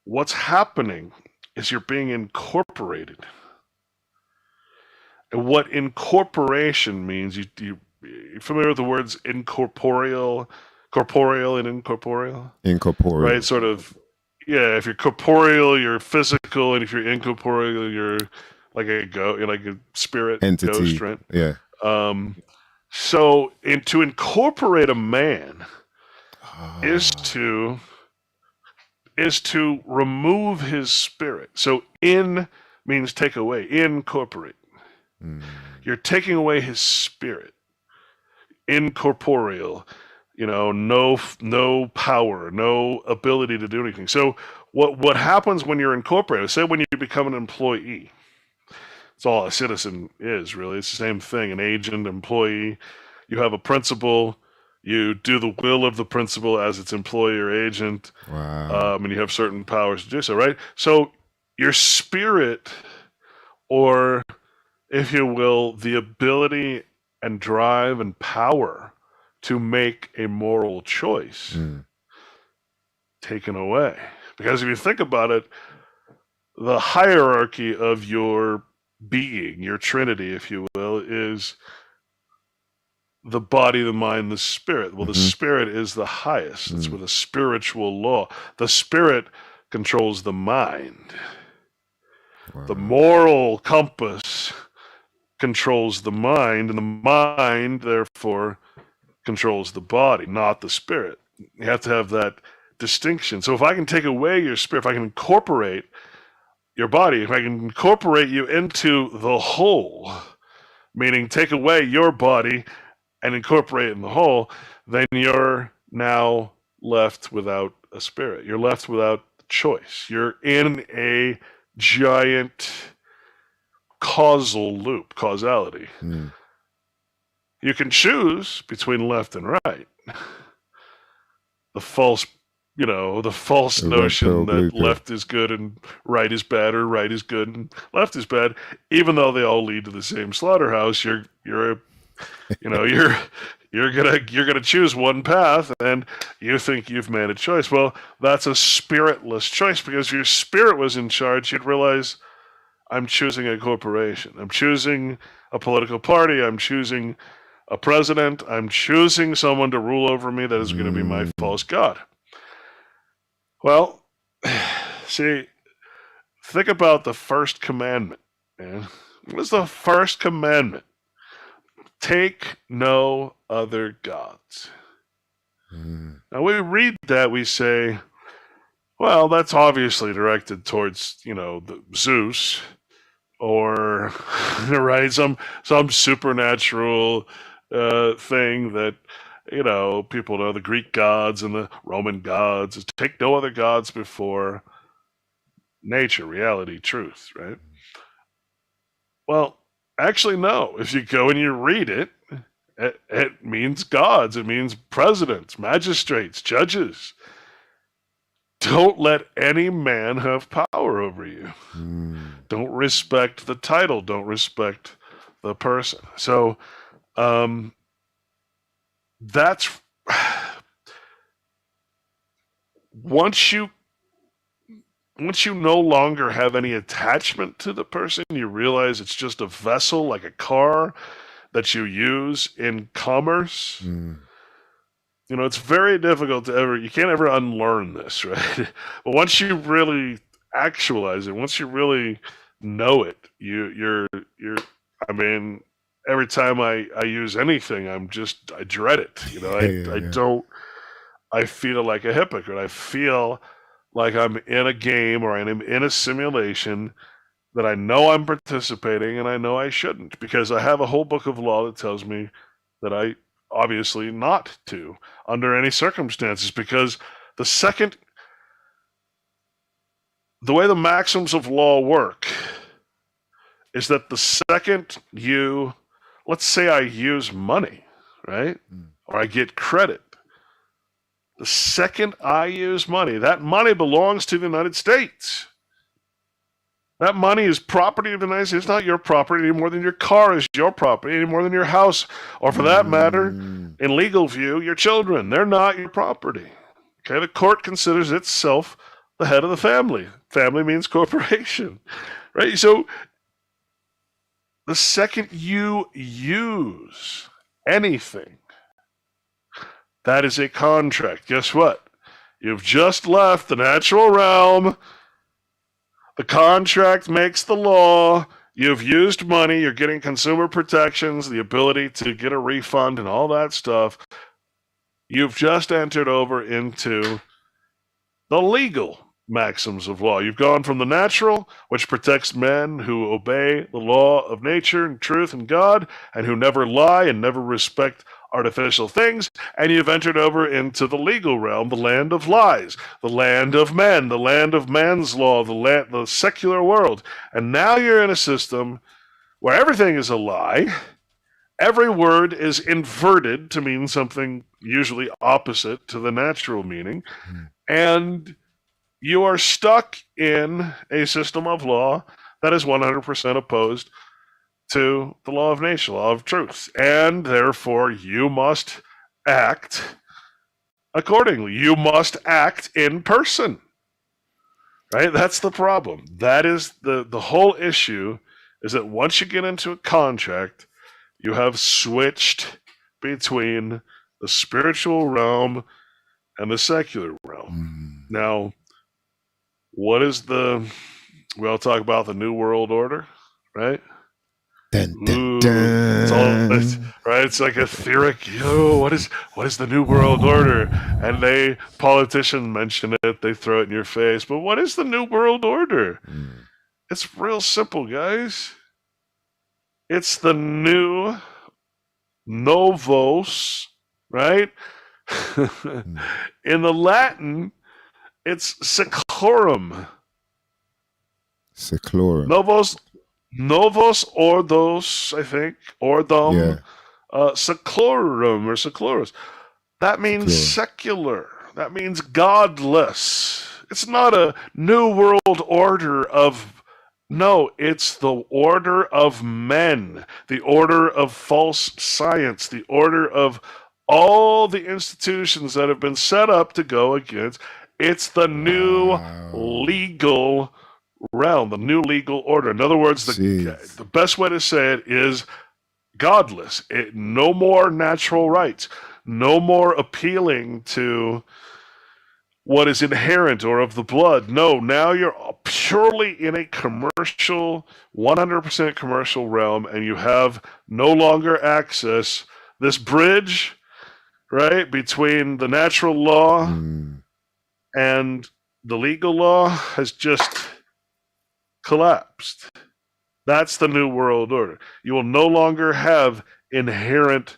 what's happening is you're being incorporated. And what incorporation means, you're familiar with the words incorporeal, corporeal, and incorporeal? Incorporeal. Right, sort of, if you're corporeal, you're physical, and if you're incorporeal, you're like a spirit entity. Ghost, right? Yeah. So to incorporate a man is to remove his spirit. So in means take away, incorporate. You're taking away his spirit. Incorporeal, no power, no ability to do anything. So what happens when you're incorporated? Say when you become an employee. It's all a citizen is, really. It's the same thing, an agent, employee. You have a principal. You do the will of the principal as its employee or agent. Wow. And you have certain powers to do so, right? So your spirit, or if you will, the ability and drive and power to make a moral choice taken away. Because if you think about it, the hierarchy of your being, your trinity, if you will, is the body, the mind, the spirit. Well, the spirit is the highest. It's with a spiritual law. The spirit controls the mind. The moral compass controls the mind, and the mind, therefore, controls the body, not the spirit. You have to have that distinction. So if I can take away your spirit, if I can incorporate your body, if I can incorporate you into the whole, meaning take away your body and incorporate it in the whole, then you're now left without a spirit. You're left without choice. You're in a giant causal loop, causality. You can choose between left and right. The false notion that left is good and right is bad, or right is good and left is bad, even though they all lead to the same slaughterhouse. You're gonna choose one path, and you think you've made a choice. Well, that's a spiritless choice, because if your spirit was in charge, you'd realize, I'm choosing a corporation. I'm choosing a political party. I'm choosing a president. I'm choosing someone to rule over me that is going to be my false god. Well, see, think about the first commandment, man. What is the first commandment? Take no other gods. Now, we read that, we say, well, that's obviously directed towards, the Zeus, or right, some supernatural thing that people know, the Greek gods and the Roman gods. Take no other gods before nature, reality, truth, right? Well, actually, no. If you go and you read it, it means gods. It means presidents, magistrates, judges. Don't let any man have power over you. Don't respect the title. Don't respect the person. So that's once you no longer have any attachment to the person, you realize it's just a vessel, like a car that you use in commerce. It's very difficult to you can't ever unlearn this, right? But once you really actualize it, once you really know it, you're I mean, every time I use anything, I dread it. I feel like a hypocrite. I feel like I'm in a game, or I'm in a simulation that I know I'm participating and I know I shouldn't, because I have a whole book of law that tells me that I obviously not to, under any circumstances, because the way the maxims of law work is that the second let's say I use money, right? Or I get credit. The second I use money, that money belongs to the United States. That money is property of the United States. It's not your property any more than your car is your property, any more than your house, or for that matter, in legal view, your children. They're not your property. Okay, the court considers itself the head of the family. Family means corporation, right? So the second you use anything, that is a contract. Guess what? You've just left the natural realm. The contract makes the law. You've used money. You're getting consumer protections, the ability to get a refund and all that stuff. You've just entered over into the legal maxims of law. You've gone from the natural, which protects men who obey the law of nature and truth and God, and who never lie and never respect artificial things, and you've entered over into the legal realm, the land of lies, the land of men, the land of man's law, the secular world. And now you're in a system where everything is a lie. Every word is inverted to mean something usually opposite to the natural meaning. And you are stuck in a system of law that is 100% opposed to the law of nature, law of truth. And therefore, you must act accordingly. You must act in person. Right? That's the problem. That is the whole issue, is that once you get into a contract, you have switched between the spiritual realm and the secular realm. Now, what is we all talk about the New World Order, right? Dun, dun, Ooh, dun. right? It's like etheric. What is the New World Order? And politicians mention it, they throw it in your face. But what is the New World Order? It's real simple, guys. It's the new novos, right? In the Latin, it's seclorum. Seclorum. Novos ordos, I think, ordum, seclorum or seclorus. That means secular. That means godless. It's not a new world order of... No, it's the order of men, the order of false science, the order of all the institutions that have been set up to go against. It's the new legal realm, the new legal order. In other words, the best way to say it is godless. No more natural rights. No more appealing to what is inherent or of the blood. No, now you're purely in a commercial, 100% commercial realm, and you have no longer access. This bridge, right, between the natural law and the legal law has just collapsed. That's the New World Order. You will no longer have inherent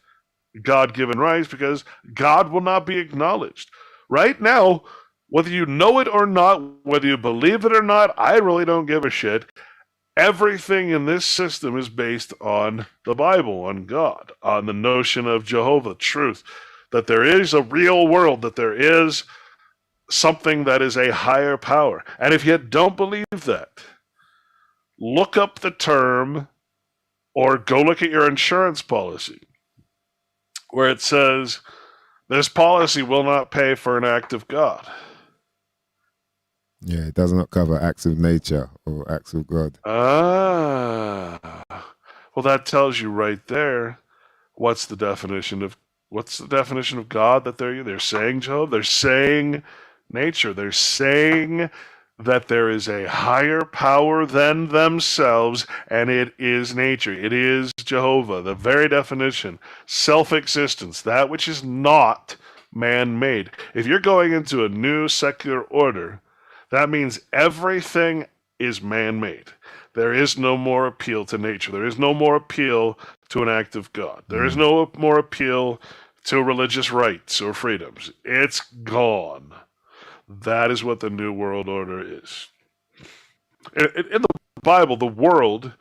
God-given rights because God will not be acknowledged. Right now, whether you know it or not, whether you believe it or not, I really don't give a shit. Everything in this system is based on the Bible, on God, on the notion of Jehovah, truth, that there is a real world, that there is something that is a higher power. And if you don't believe that, look up the term or go look at your insurance policy where it says, this policy will not pay for an act of God. Yeah, it does not cover acts of nature or acts of God. Well, that tells you right there what's the definition of God that they're saying, Jehovah? They're saying nature. They're saying that there is a higher power than themselves, and it is nature. It is Jehovah. The very definition, self-existence, that which is not man-made. If you're going into a new secular order, that means everything is man-made. There is no more appeal to nature. There is no more appeal to an act of God. There is no more appeal to religious rights or freedoms. It's gone. That is what the New World Order is. In the Bible, the world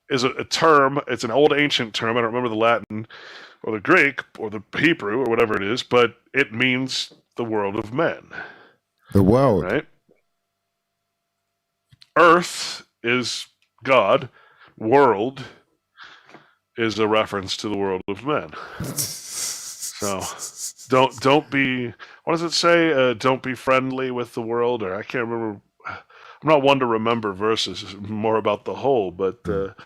is a term. It's an old ancient term. I don't remember the Latin or the Greek or the Hebrew or whatever it is, but it means the world of men. The world. Right? Earth is God. World is a reference to the world of men. So don't be, what does it say? Don't be friendly with the world, or I can't remember. I'm not one to remember verses, it's more about the whole, but don't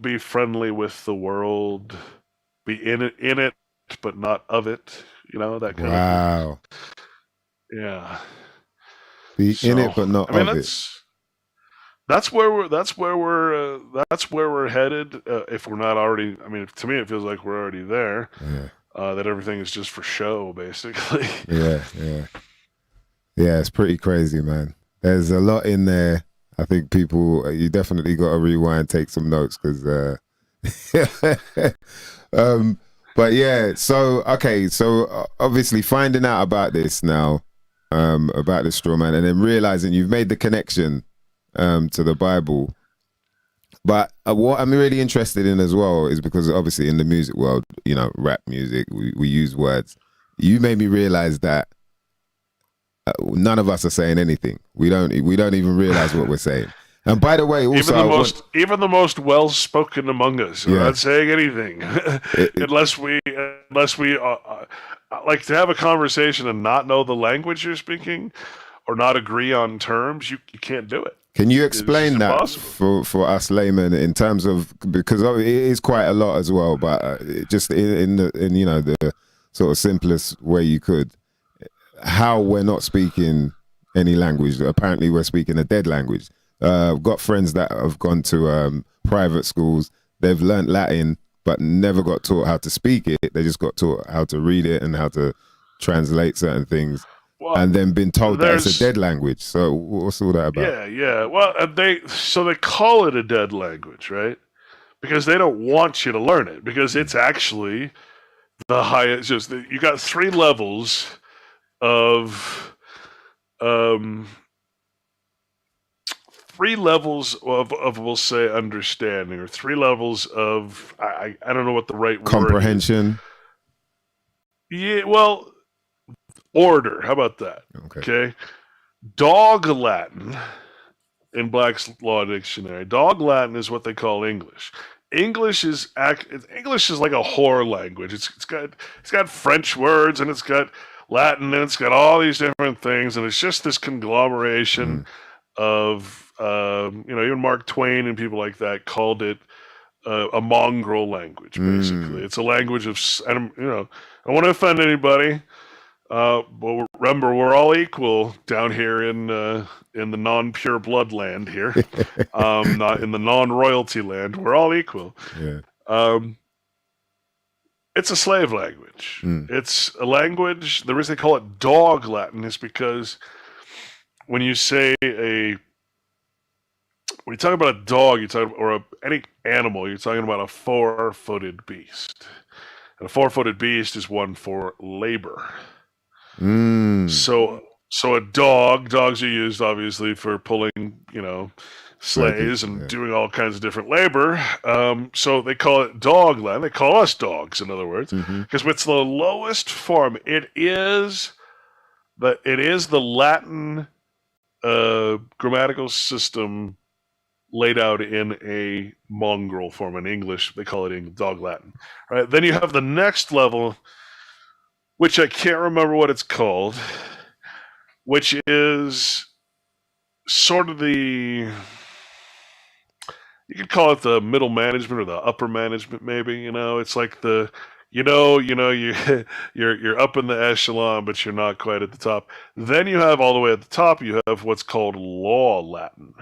be friendly with the world. Be in it, but not of it. That kind of thing. Yeah. Be in it, but not of it. That's where we're headed. If we're not already, to me, it feels like we're already there. Yeah. That everything is just for show, basically. Yeah. It's pretty crazy, man. There's a lot in there. I think people, you definitely got to rewind, take some notes, because. But yeah, so obviously finding out about this now, about the Strawman, and then realizing you've made the connection to the Bible. But what I'm really interested in as well is because obviously in the music world, rap music, we use words. You made me realize that none of us are saying anything. We don't even realize what we're saying. And by the way, also even the most well-spoken among us are not saying anything unless we like to have a conversation and not know the language you're speaking or not agree on terms. You can't do it. Can you explain that for us laymen in terms of, because it is quite a lot as well, but just in the sort of simplest way you could, how we're not speaking any language. Apparently we're speaking a dead language. I've got friends that have gone to private schools. They've learnt Latin, but never got taught how to speak it. They just got taught how to read it and how to translate certain things, and then been told that it's a dead language. So what's all that about? Yeah. Well, they call it a dead language, right? Because they don't want you to learn it, because it's actually the highest. You got 3 levels of 3 levels of we'll say understanding, or 3 levels of I don't know what the right comprehension word is. Yeah, well, order. How about that? Okay. Dog Latin in Black's Law Dictionary. Dog Latin is what they call English. English is like a whore language. It's got French words, and it's got Latin, and it's got all these different things, and it's just this conglomeration of even Mark Twain and people like that called it a mongrel language. Basically, it's a language of, I don't want to offend anybody, but remember, we're all equal down here in the non-pure blood land here, not in the non-royalty land. We're all equal. Yeah. It's a slave language. It's a language. The reason they call it Dog Latin is because when you say when you talk about a dog, any animal, you're talking about a 4-footed beast. And a 4-footed beast is one for labor. So dogs are used obviously for pulling, sleighs and doing all kinds of different labor. So they call it dog land. They call us dogs, in other words, because it's the lowest form. It is the Latin grammatical system laid out in a mongrel form. In English, they call it Dog Latin. Right? Then you have the next level, which I can't remember what it's called, which is sort of you could call it the middle management or the upper management, maybe. It's like you're up in the echelon, but you're not quite at the top. Then you have all the way at the top, you have what's called Law Latin.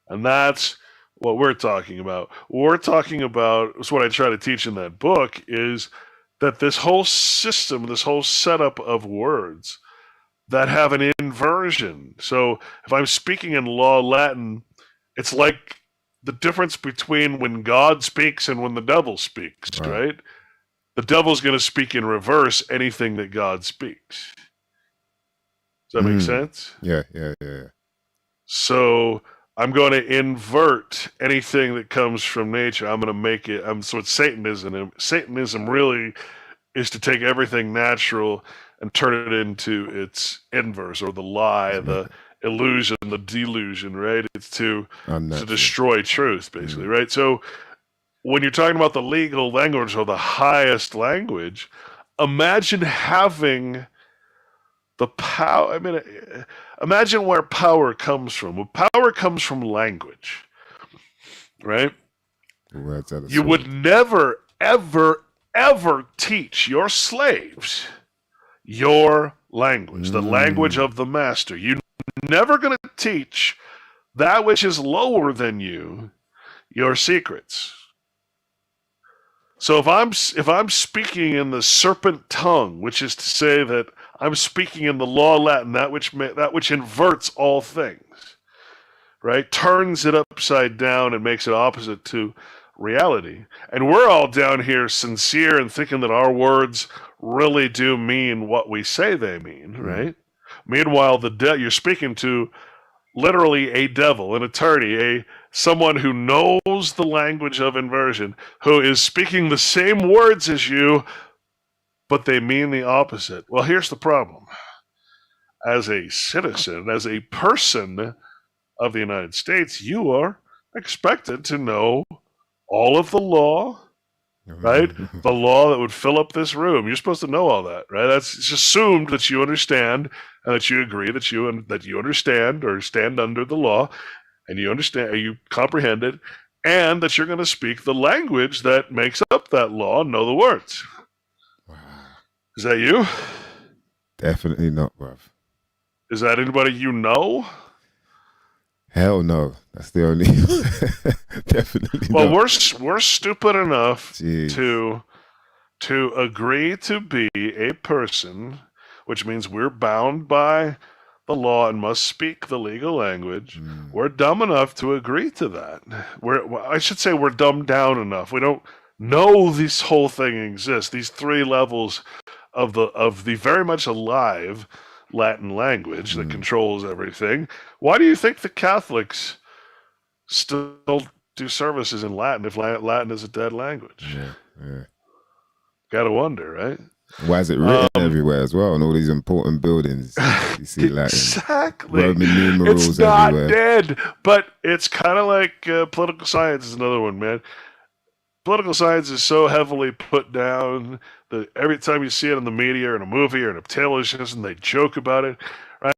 And that's what we're talking about. It's what I try to teach in that book, is that this whole system, this whole setup of words that have an inversion. So if I'm speaking in Law Latin, it's like the difference between when God speaks and when the devil speaks, right? The devil's going to speak in reverse anything that God speaks. Does that make sense? Yeah. So I'm going to invert anything that comes from nature. I'm going to make it. So it's Satanism. Satanism really is to take everything natural and turn it into its inverse, or the lie, the illusion, the delusion, right? It's to destroy truth, basically, right? So when you're talking about the legal language or the highest language, imagine having the power. Imagine where power comes from. Well, power comes from language, right? You would never, ever, ever teach your slaves your language, the language of the master. You're never going to teach that which is lower than you your secrets. So if I'm speaking in the serpent tongue, which is to say that I'm speaking in the Law Latin, that which inverts all things, right? Turns it upside down and makes it opposite to reality. And we're all down here sincere and thinking that our words really do mean what we say they mean, right? Meanwhile, you're speaking to literally a devil, an attorney, someone who knows the language of inversion, who is speaking the same words as you, but they mean the opposite. Well, here's the problem. As a citizen, as a person, of the United States, you are expected to know all of the law, right? The law that would fill up this room. You're supposed to know all that, right? It's assumed that you understand and that you agree that you understand or stand under the law, and you understand, you comprehend it, and that you're going to speak the language that makes up that law and know the words. Wow. Is that you? Definitely not, bruv. Is that anybody you know? Hell no. That's the only. Definitely Well, not. we're stupid enough Jeez. to agree to be a person, which means we're bound by the law and must speak the legal language. We're dumb enough to agree to that. I should say we're dumbed down enough. We don't know this whole thing exists. These three levels of the very much alive Latin language that controls everything. Why do you think the Catholics still do services in Latin if Latin is a dead language? Yeah. Gotta wonder, right? Why is it written everywhere as well? In all these important buildings, you see Latin. Exactly. Roman numerals it's not everywhere. dead, but it's kind of like political science is another one, man. Political science is so heavily put down that every time you see it in the media or in a movie or in a television, they joke about it,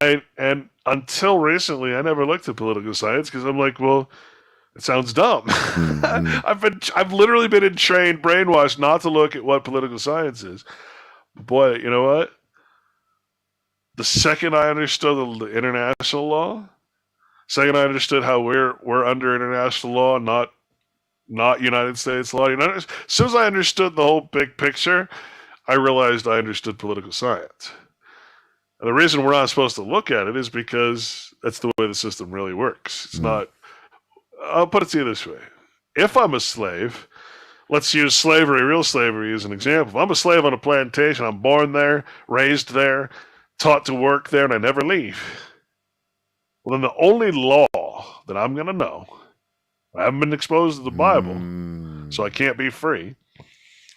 right? And until recently, I never looked at political science because I'm like, well, it sounds dumb. I've literally been brainwashed not to look at what political science is. Boy, you know what? The second I understood the international law, second I understood how we're under international law, not United States law. As soon as I understood the whole big picture, I realized I understood political science. And the reason we're not supposed to look at it is because that's the way the system really works. It's not. I'll put it to you this way: if I'm a slave, let's use slavery, real slavery, as an example. If I'm a slave on a plantation, I'm born there, raised there, taught to work there, and I never leave. Well, then the only law that I'm going to know, I haven't been exposed to the Bible, so I can't be free,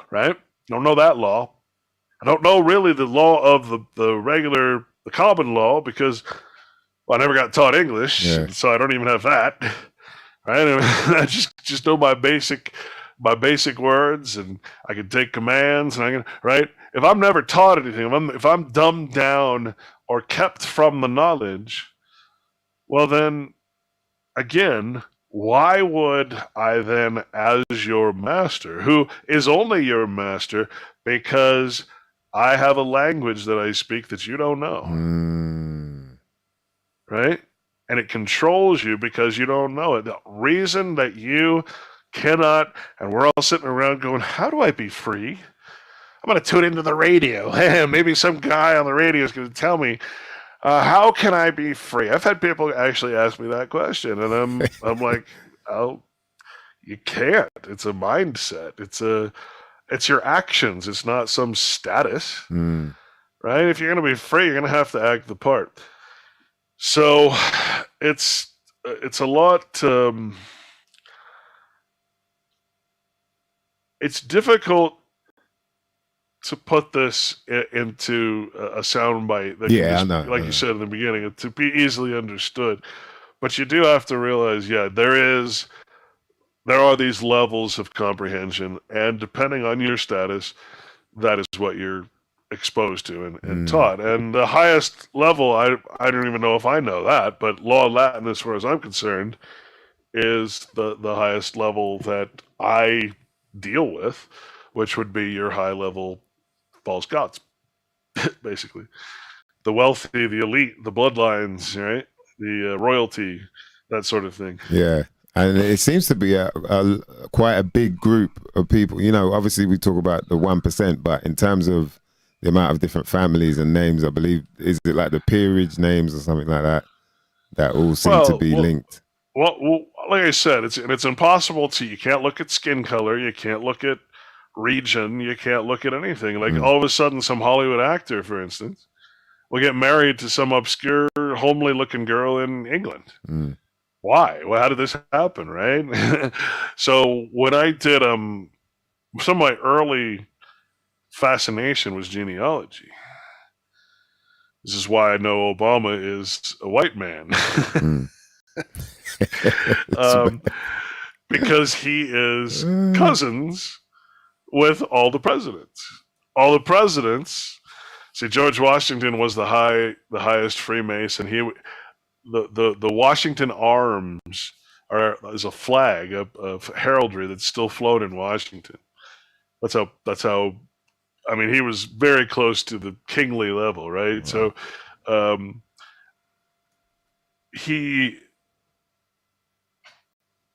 right? I don't know that law. I don't know really the law of the common law because I never got taught English, so I don't even have that, right? I just know my basic words, and I can take commands, and I can, right? If I'm never taught anything, if I'm dumbed down or kept from the knowledge, well then, again, why would I then, as your master, who is only your master because I have a language that I speak that you don't know, right? And it controls you because you don't know it. The reason that you cannot, and we're all sitting around going, how do I be free? I'm going to tune into the radio. Maybe some guy on the radio is going to tell me, how can I be free? I've had people actually ask me that question, and I'm like, oh, you can't. It's a mindset. It's your actions. It's not some status, right? If you're going to be free, you're going to have to act the part. So it's a lot. It's difficult to put this into a soundbite that I know. Like you said in the beginning, to be easily understood. But you do have to realize, there are these levels of comprehension, and depending on your status, that is what you're exposed to and taught. And the highest level, I don't even know if I know that, but law of Latin, as far as I'm concerned, is the highest level that I deal with, which would be your high level false gods, basically. The wealthy, the elite, the bloodlines, right? The royalty, that sort of thing. Yeah. And it seems to be quite a big group of people. You know, obviously we talk about the 1%, but in terms of the amount of different families and names, I believe, is it like the peerage names or something like that, that all seem to be linked? Well, like I said, it's impossible you can't look at skin color, you can't look at region, you can't look at anything. Like all of a sudden, some Hollywood actor, for instance, will get married to some obscure, homely looking girl in England. Why? Well, how did this happen, right? So when I did some of my early fascination was genealogy. This is why I know Obama is a white man. Because he is cousins with all the presidents. All the presidents. See, George Washington was the highest Freemason. The Washington arms is a flag of heraldry that's still flown in Washington. That's how. I mean, he was very close to the kingly level, right? Wow. So,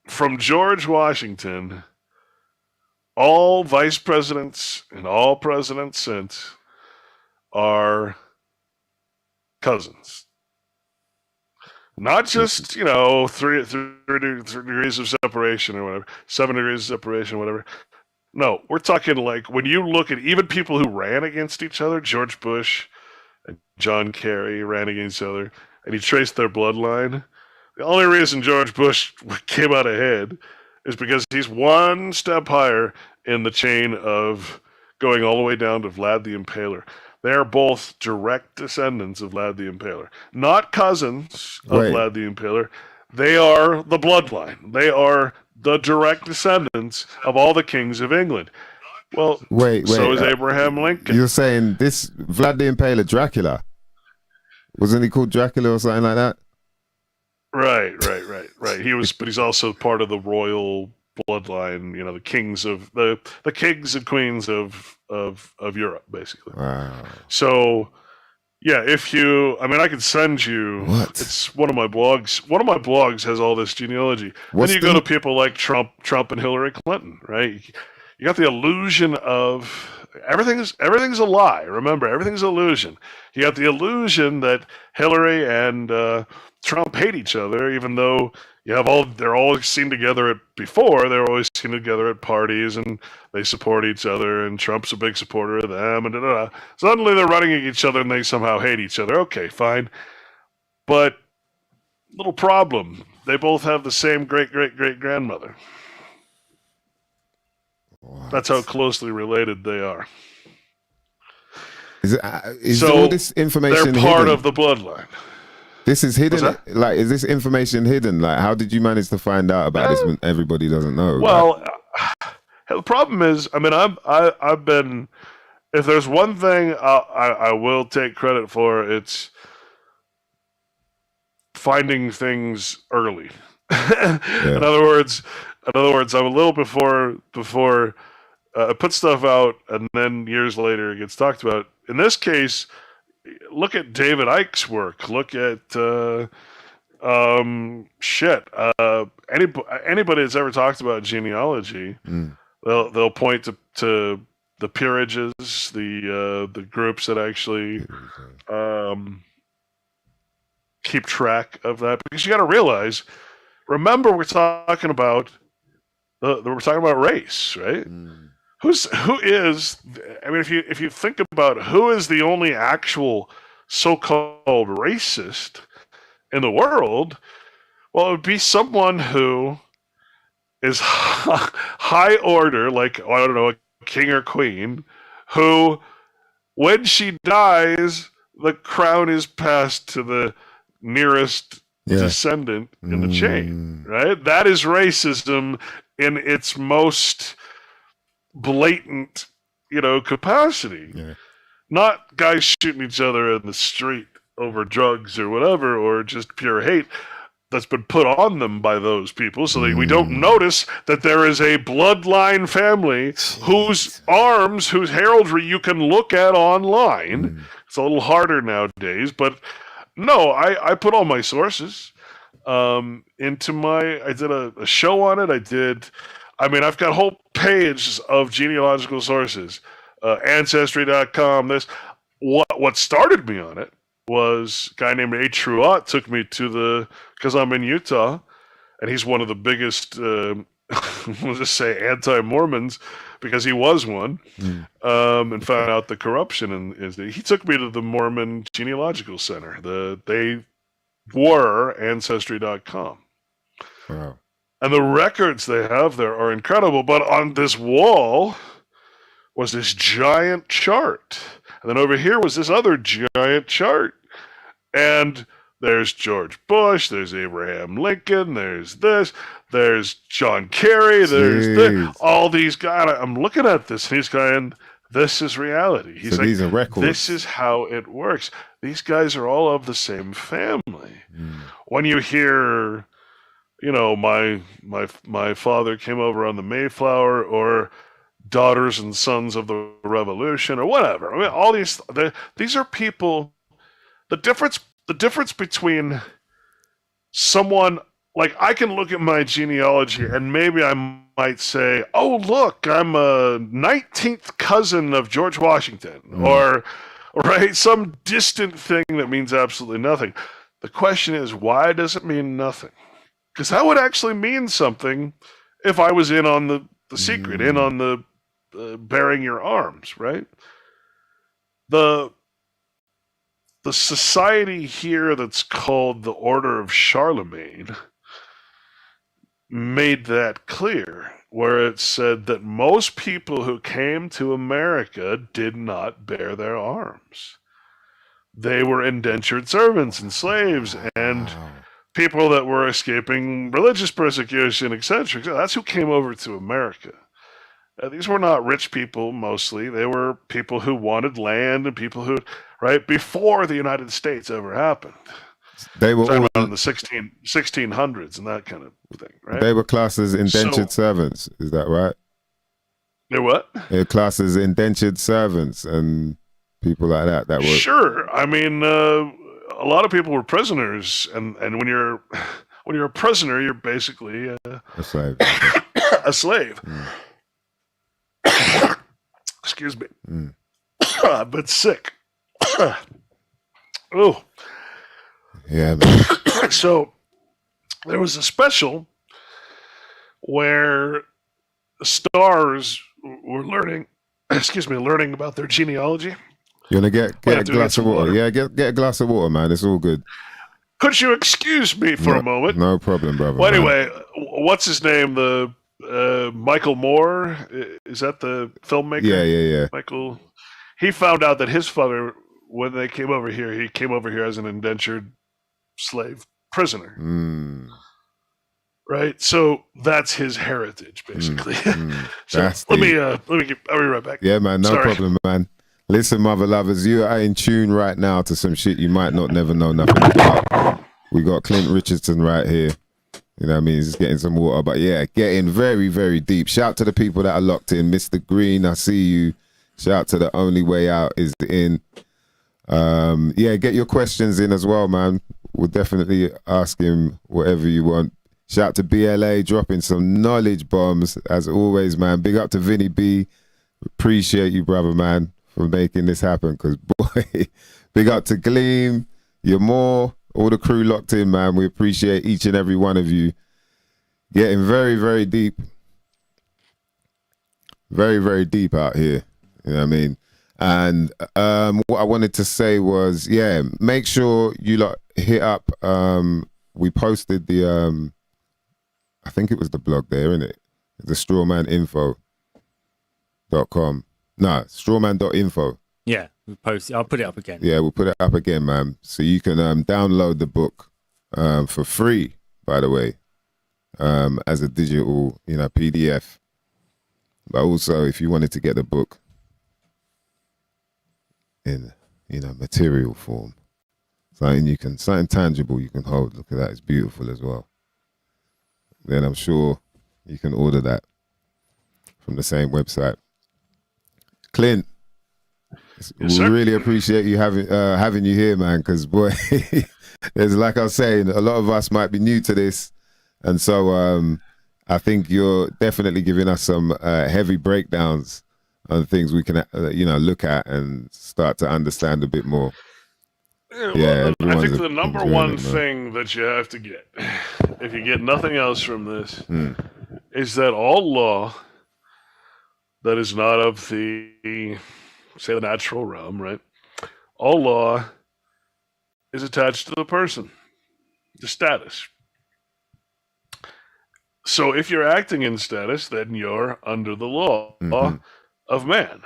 from George Washington, all vice presidents and all presidents since are cousins. Not just, 3 degrees of separation or whatever, 7 degrees of separation, whatever. No, we're talking like when you look at even people who ran against each other, George Bush and John Kerry ran against each other, and you trace their bloodline. The only reason George Bush came out ahead is because he's one step higher in the chain of going all the way down to Vlad the Impaler. They're both direct descendants of Vlad the Impaler. Not cousins of Vlad the Impaler. They are the bloodline. They are the direct descendants of all the kings of England. Well, so is Abraham Lincoln. You're saying this Vlad the Impaler, Dracula? Wasn't he called Dracula or something like that? Right. But he's also part of the royal bloodline. The kings of the kings and queens of Europe, basically. Wow. So, yeah, I can send you. What? It's one of my blogs. One of my blogs has all this genealogy. Then you go to people like Trump and Hillary Clinton, right? You got the illusion of everything's a lie. Remember, everything's illusion. You got the illusion that Hillary and Trump hate each other, even though they're always seen together before. They're always seen together at parties, and they support each other. And Trump's a big supporter of them. And suddenly they're running at each other, and they somehow hate each other. Okay, fine, but little problem. They both have the same great grandmother. What? That's how closely related they are. Is all this information they're part hidden? of the bloodline. This is hidden. Like, is this information hidden? Like, how did you manage to find out about this when everybody doesn't know? Well, the problem is, I've been. If there's one thing I will take credit for, it's finding things early. In other words, I'm a little before I put stuff out, and then years later it gets talked about. In this case, look at David Icke's work. Look at anybody that's ever talked about genealogy. They'll point to the peerages, the groups that actually keep track of that, because you got to realize. Remember, we're talking about race, right? Who is? I mean, if you think about who is the only actual so-called racist in the world, well, it would be someone who is high order, like, I don't know, a king or queen, who, when she dies, the crown is passed to the nearest descendant in the chain, right? That is racism in its most blatant, capacity. Yeah. Not guys shooting each other in the street over drugs or whatever, or just pure hate that's been put on them by those people, so that we don't notice that there is a bloodline family whose arms, whose heraldry you can look at online. It's a little harder nowadays, but no, I put all my sources into I did a show on it. I've got whole pages of genealogical sources, Ancestry.com. What started me on it was a guy named A. Truott took me to because I'm in Utah, and he's one of the biggest, we'll just say, anti-Mormons, because he was one, and found out the corruption. He took me to the Mormon Genealogical Center. They were Ancestry.com. Wow. And the records they have there are incredible. But on this wall was this giant chart. And then over here was this other giant chart. And There's George Bush, there's Abraham Lincoln, there's this, there's John Kerry, there's this, all these guys. I'm looking at this and he's going, this is reality. He's so like, these are records. this is how it works. These guys are all of the same family. When you hear, you know, my father came over on the Mayflower, or daughters and sons of the revolution, or whatever. I mean, all these are people. The difference between someone, like, I can look at my genealogy and maybe I might say, oh, look, I'm a 19th cousin of George Washington, or, right, some distant thing that means absolutely nothing. The question is, why does it mean nothing? Because that would actually mean something if I was in on the secret, in on the bearing your arms, right? The society here that's called the Order of Charlemagne made that clear, where it said that most people who came to America did not bear their arms. They were indentured servants and slaves and people that were escaping religious persecution, etc. That's who came over to America. These were not rich people mostly. They were people who wanted land and people who, right, before the United States ever happened. They were all in the 1600s and that kind of thing, right? They were classed as indentured servants. Is that right? They what? They were classed as indentured servants and people like that. That were sure. I mean, a lot of people were prisoners, and when you're a prisoner, you're basically a slave. a slave. Excuse me. But sick. Oh. Yeah, man. So there was a special where stars were learning about their genealogy. You want to get a glass of water? Yeah, get a glass of water, man. It's all good. Could you excuse me for a moment? No problem, brother. Well, anyway, what's his name? The Michael Moore, is that the filmmaker? Yeah. Michael, he found out that his father, when they came over here, he came over here as an indentured slave prisoner. Right? So that's his heritage, basically. So let me I'll be right back. Yeah, man, no problem, man. Listen, mother lovers, you are in tune right now to some shit you might not never know nothing about. We got Clint Richardson right here. You know what I mean? He's getting some water. But yeah, getting very, very deep. Shout to the people that are locked in. Mr. Green, I see you. Shout to The Only Way Out is in. Yeah, get your questions in as well, man. We'll definitely ask him whatever you want. Shout to BLA, dropping some knowledge bombs. As always, man. Big up to Vinny B. Appreciate you, brother, man, for making this happen. Because, boy, big up to Gleam, Yamore, all the crew locked in, man. We appreciate each and every one of you. Getting very, very deep. Very, very deep out here. You know what I mean? And what I wanted to say was, yeah, make sure you lot hit up. We posted the, I think it was the blog there, isn't it? The strawmaninfo.com. No, strawman.info. Yeah, we post. I'll put it up again. Yeah, we'll put it up again, man. So you can download the book for free, by the way, as a digital, PDF. But also, if you wanted to get the book in, material form, something tangible you can hold. Look at that, it's beautiful as well. Then I'm sure you can order that from the same website. Clint, yes, we really appreciate you having you here, man. Because boy, there's, like I was saying, a lot of us might be new to this, and so I think you're definitely giving us some heavy breakdowns on things we can, look at and start to understand a bit more. Yeah, I think the number one thing that you have to get, if you get nothing else from this, is that all law that is not of the, say, the natural realm, right? All law is attached to the person, the status. So if you're acting in status, then you're under the law of man.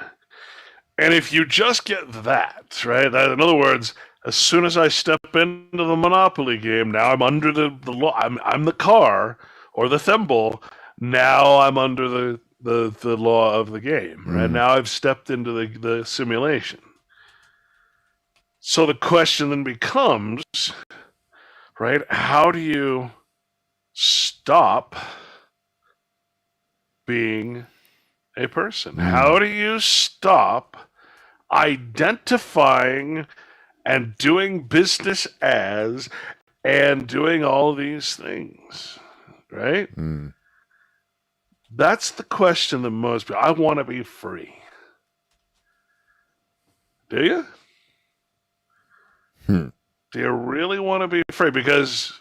And if you just get that, right? In other words, As soon as I step into the Monopoly game, now I'm under the law. I'm the car or the thimble. Now I'm under the law of the game. Right now, I've stepped into the simulation. So the question then becomes, right? How do you stop being a person? How do you stop identifying and doing business as and doing all these things, right? That's the question that most people, I want to be free. Do you? Do you really want to be free? Because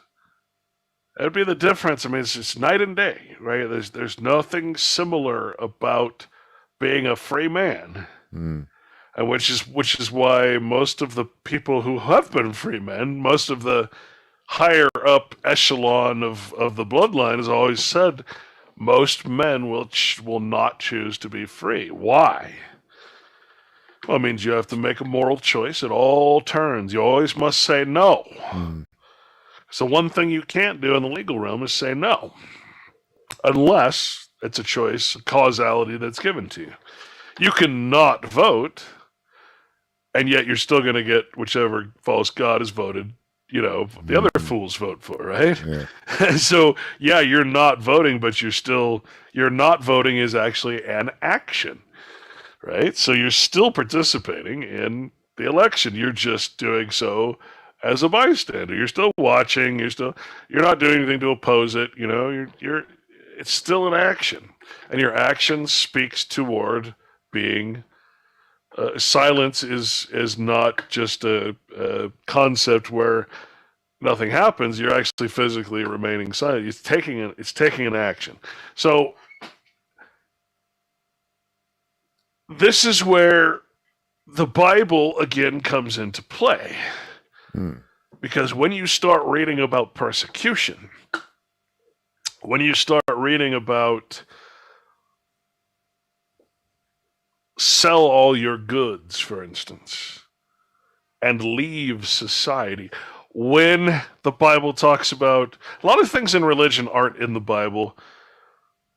that'd be the difference. I mean, it's night and day, right? There's nothing similar about being a free man. And which is why most of the people who have been free men, most of the higher up echelon of the bloodline has always said most men will not choose to be free. Why? Well, it means you have to make a moral choice at all turns. You always must say no. So one thing you can't do in the legal realm is say no, unless it's a choice, a causality that's given to you. You cannot vote, and yet you're still going to get whichever false god is voted, the other fools vote for, right? Yeah. So, yeah, you're not voting, but you're not voting is actually an action, right? So you're still participating in the election. You're just doing so as a bystander. You're still watching. You're not doing anything to oppose it. It's still an action, and your action speaks toward being. Silence is not just a concept where nothing happens. You're actually physically remaining silent. It's taking an action. So this is where the Bible again comes into play, because when you start reading about persecution, when you start reading about sell all your goods, for instance, and leave society. When the Bible talks about a lot of things in religion aren't in the Bible.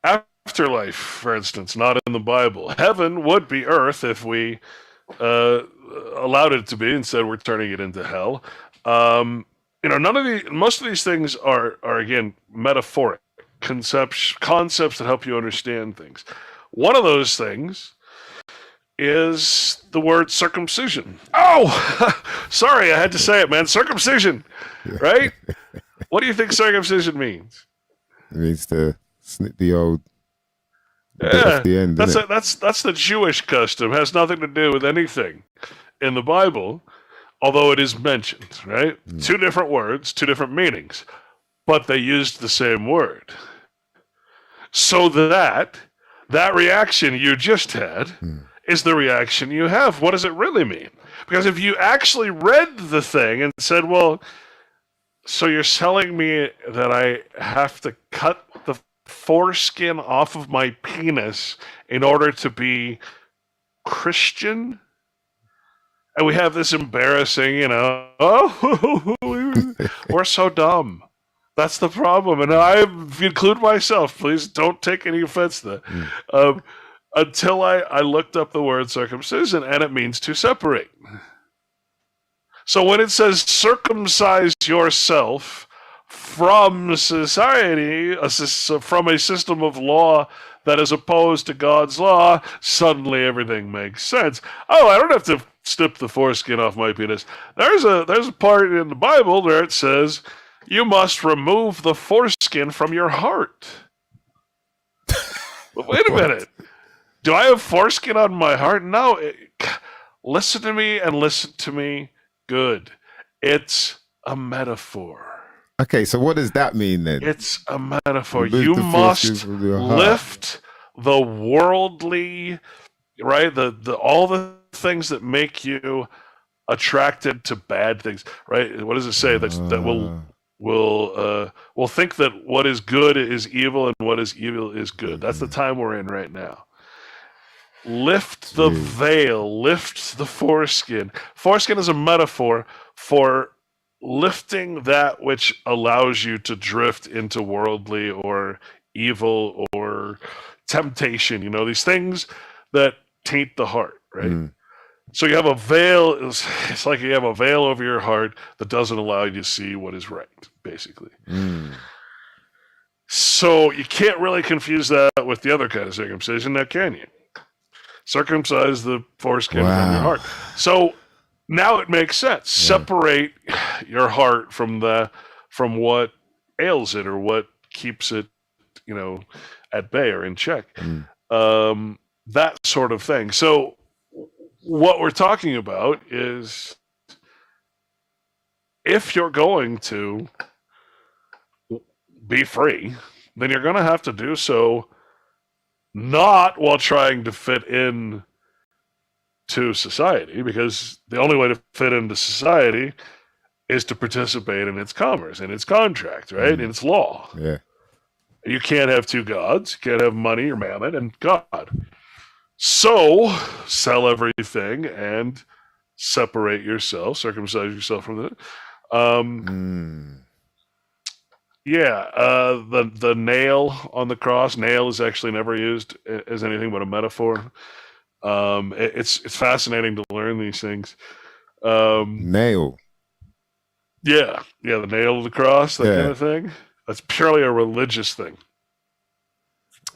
Afterlife, for instance, not in the Bible. Heaven would be earth if we allowed it to be. Instead, we're turning it into hell. Most of these things are again metaphoric concepts that help you understand things. One of those things is the word circumcision. Oh, sorry, I had to say it, man. Circumcision, right? What do you think circumcision means? It means to snip the old bit off the end. That's the Jewish custom. It has nothing to do with anything in the Bible, although it is mentioned, right? Two different words, two different meanings, but they used the same word. So that reaction you just had is the reaction you have. What does it really mean? Because if you actually read the thing and said, well, so you're telling me that I have to cut the foreskin off of my penis in order to be Christian? And we have this embarrassing, we're so dumb. That's the problem. And I include myself. Please don't take any offense to that. Until I looked up the word circumcision, and it means to separate. So when it says circumcise yourself from society, from a system of law that is opposed to God's law, suddenly everything makes sense. Oh, I don't have to snip the foreskin off my penis. There's a part in the Bible where it says you must remove the foreskin from your heart. But wait a minute. Do I have foreskin on my heart? No. Listen to me and listen to me good. It's a metaphor. Okay, so what does that mean then? It's a metaphor. You must lift the worldly, right? The all the things that make you attracted to bad things, right? What does it say? That will think that what is good is evil and what is evil is good. That's the time we're in right now. lift the veil, lift the foreskin. Foreskin is a metaphor for lifting that which allows you to drift into worldly or evil or temptation, these things that taint the heart, right? So you have a veil, it's like you have a veil over your heart that doesn't allow you to see what is right, basically. So you can't really confuse that with the other kind of circumcision, now can you? Circumcise the foreskin from your heart. So now it makes sense. Separate your heart from what ails it or what keeps it, at bay or in check. That sort of thing. So what we're talking about is if you're going to be free, then you're going to have to do so not while trying to fit in to society, because the only way to fit into society is to participate in its commerce, in its contract, right? In its law. Yeah. You can't have two gods. You can't have money or mammon and God. So sell everything and separate yourself, circumcise yourself from it. The nail on the cross. Nail is actually never used as anything but a metaphor. It's fascinating to learn these things. Nail. Yeah, the nail of the cross, that kind of thing. That's purely a religious thing.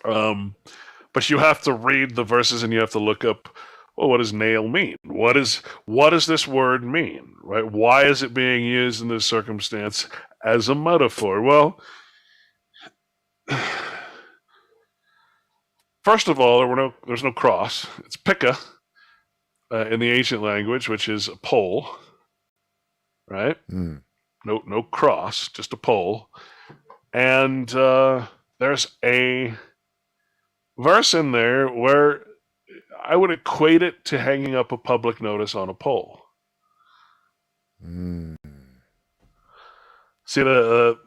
But you have to read the verses and you have to look up, well, what does nail mean? What does this word mean? Right? Why is it being used in this circumstance as a metaphor? Well, first of all, there's no cross. It's pika in the ancient language, which is a pole, right? No cross, just a pole. And there's a verse in there where I would equate it to hanging up a public notice on a pole. See, the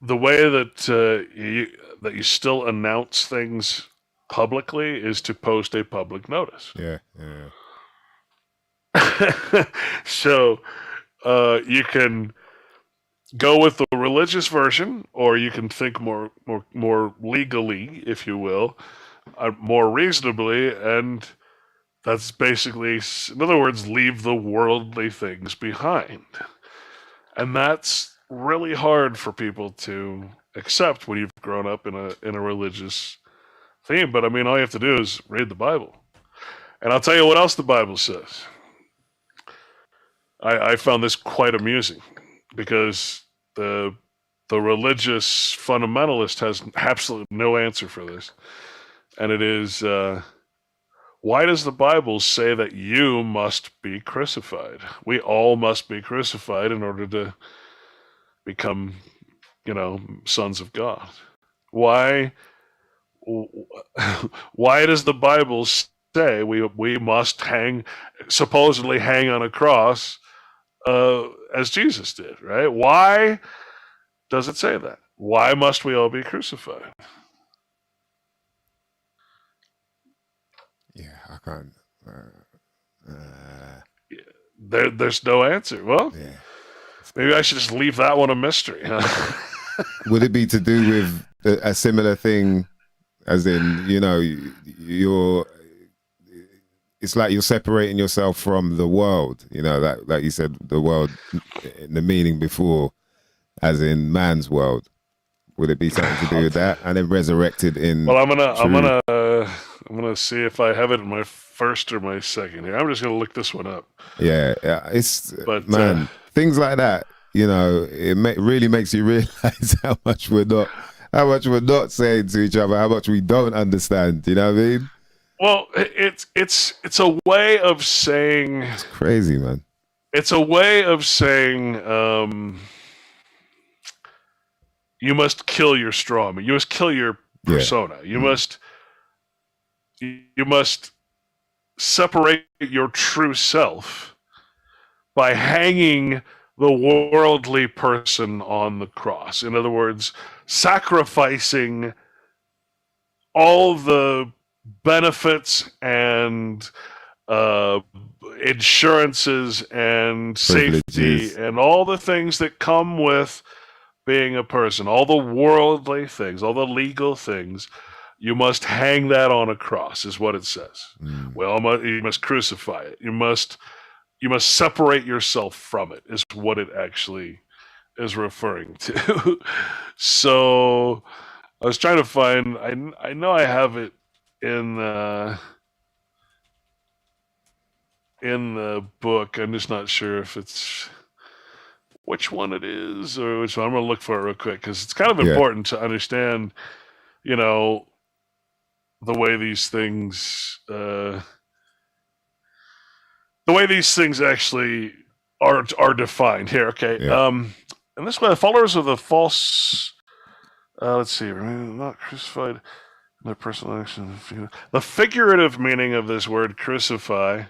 way that you still announce things publicly is to post a public notice. Yeah. So you can go with the religious version, or you can think more legally, if you will, more reasonably, and that's basically, in other words, leave the worldly things behind. And that's really hard for people to accept when you've grown up in a religious theme. But I mean, all you have to do is read the Bible. And I'll tell you what else the Bible says. I found this quite amusing, because the religious fundamentalist has absolutely no answer for this. And it is, why does the Bible say that you must be crucified? We all must be crucified in order to become, sons of God. Why does the Bible say we must supposedly hang on a cross as Jesus did, right? Why does it say that? Why must we all be crucified? Yeah, I can't. There's no answer. Well, maybe I should just leave that one a mystery. Would it be to do with a similar thing, as in, it's like you're separating yourself from the world, that, like you said, the world, the meaning before, as in man's world. Would it be something to do with that, and then resurrected in? Well, I'm gonna see if I have it in my first or my second here. I'm just gonna look this one up. Yeah, man, things like that. It really makes you realize how much we're not saying to each other, how much we don't understand. You know what I mean? Well, it's a way of saying. It's crazy, man. It's a way of saying. You must kill your strawman. You must kill your persona. You must separate your true self by hanging the worldly person on the cross. In other words, sacrificing all the benefits and insurances and Privileges. safety and all the things that come with being a person, all the worldly things, all the legal things, you must hang that on a cross, is what it says. Well, you must crucify it. You must separate yourself from it, is what it actually is referring to. So I was trying to find, I know I have it in the book. I'm just not sure if it's which one it is or which one. I'm going to look for it real quick because it's kind of important to understand, you know, the way these things actually are defined here. Okay. Yeah. And this way, the followers of the false, let's see, not crucified in their personal action. The figurative meaning of this word crucify,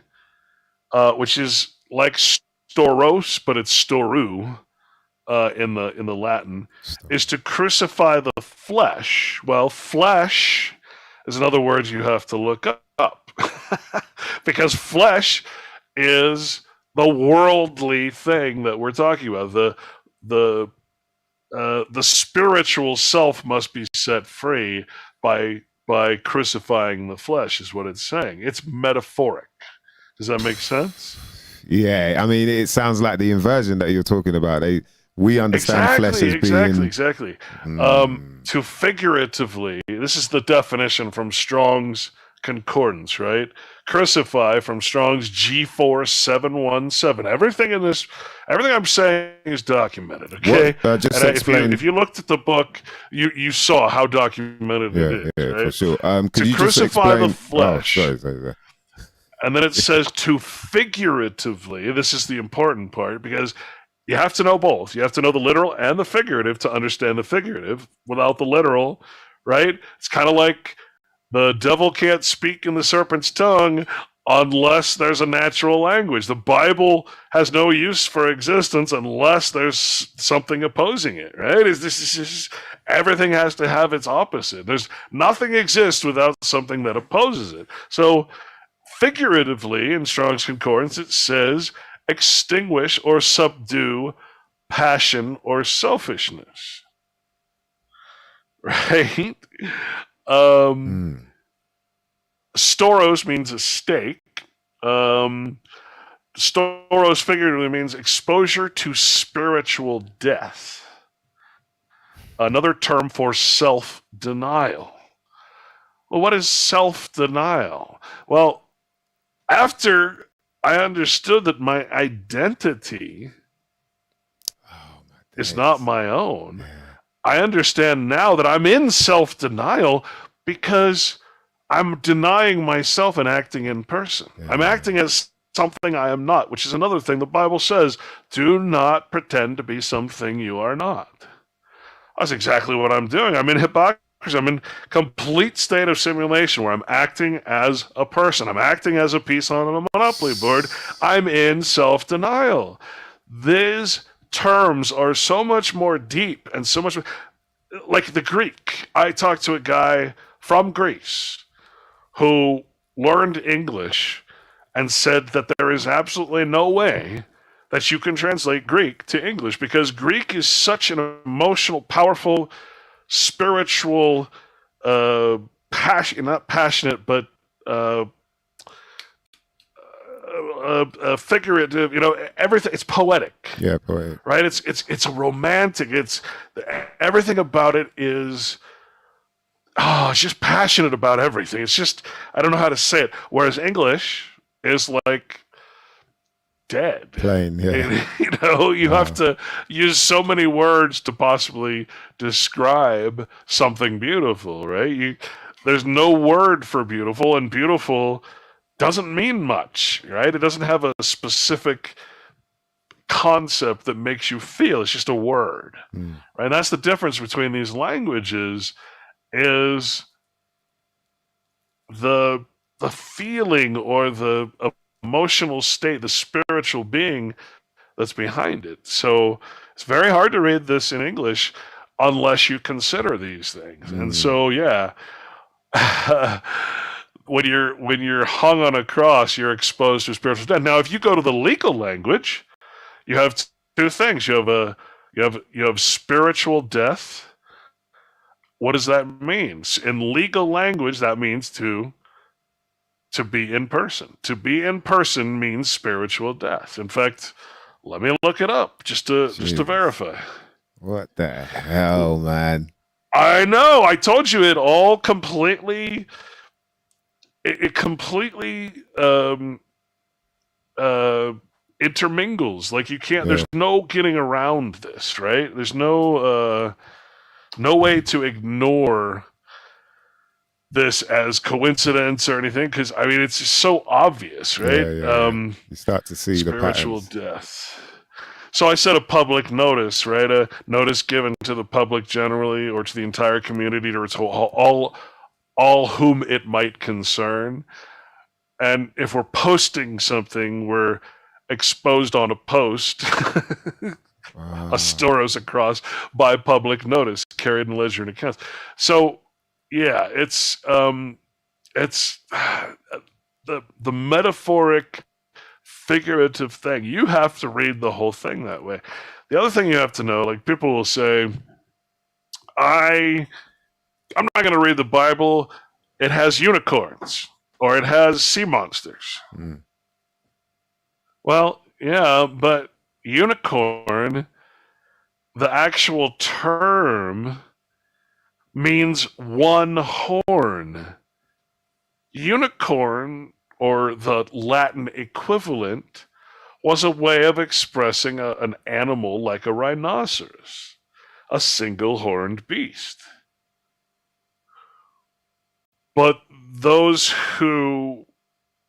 which is like storos, but it's storu in the Latin, is to crucify the flesh. Well, flesh is another word you have to look up because flesh is the worldly thing that we're talking about. The spiritual self must be set free by crucifying the flesh, is what it's saying. It's metaphoric. Does that make sense? Yeah, I mean, it sounds like the inversion that you're talking about. We understand flesh as being... Exactly. To figuratively, this is the definition from Strong's Concordance, right? Crucify from Strong's G4717. Everything I'm saying is documented, okay? Just explain... If you looked at the book, you saw how documented it is, right? For sure. To crucify the flesh. Oh, sorry. And then it says to figuratively, this is the important part, because you have to know both. You have to know the literal and the figurative to understand the figurative. Without the literal, right? It's kind of like the devil can't speak in the serpent's tongue unless there's a natural language. The Bible has no use for existence unless there's something opposing it, right? Everything has to have its opposite. There's nothing exists without something that opposes it. So figuratively, in Strong's Concordance, it says extinguish or subdue passion or selfishness. Right? Storos means a stake. Storos figuratively means exposure to spiritual death. Another term for self-denial. Well, what is self-denial? Well, after I understood that my identity is not my own, I understand now that I'm in self-denial because I'm denying myself and acting in person. I'm acting as something I am not, which is another thing the Bible says, do not pretend to be something you are not. That's exactly what I'm doing. I'm in hypocrisy. I'm in complete state of simulation where I'm acting as a person. I'm acting as a piece on a Monopoly board. I'm in self-denial. These terms are so much more deep and so much like the Greek. I talked to a guy from Greece who learned English and said that there is absolutely no way that you can translate Greek to English because Greek is such an emotional, powerful, spiritual, not passionate, but figurative. Everything. It's poetic. Yeah, poetic. Right. It's a romantic. Everything about it is. It's just passionate about everything. It's just I don't know how to say it. Whereas English is like dead. Plain, yeah. And, you have to use so many words to possibly describe something beautiful, right? There's no word for beautiful, and beautiful doesn't mean much, right? It doesn't have a specific concept that makes you feel. It's just a word, right? And that's the difference between these languages is the feeling or the emotional state, the spiritual being that's behind it. So it's very hard to read this in English unless you consider these things. And so, when you're hung on a cross, you're exposed to spiritual death. Now, if you go to the legal language, you have two things. You have spiritual death. What does that mean? In legal language, that means to be in person. To be in person means spiritual death. In fact, let me look it up just to verify. What the hell, man? I know. I told you it all completely. It completely intermingles. Like you can't. There's no getting around this, right? There's no way to ignore this as coincidence or anything, because I mean it's just so obvious, right? You start to see spiritual the patterns. death. So I said a public notice, right? A notice given to the public generally, or to the entire community, or to all whom it might concern. And if we're posting something, we're exposed on a post, a storos across by public notice, carried in ledger and accounts. So yeah, it's the metaphoric, figurative thing. You have to read the whole thing that way. The other thing you have to know, like people will say, I'm not going to read the Bible. It has unicorns or it has sea monsters. Well, yeah, but unicorn, the actual term, means one horn. Unicorn, or the Latin equivalent, was a way of expressing an animal like a rhinoceros, a single-horned beast. But those who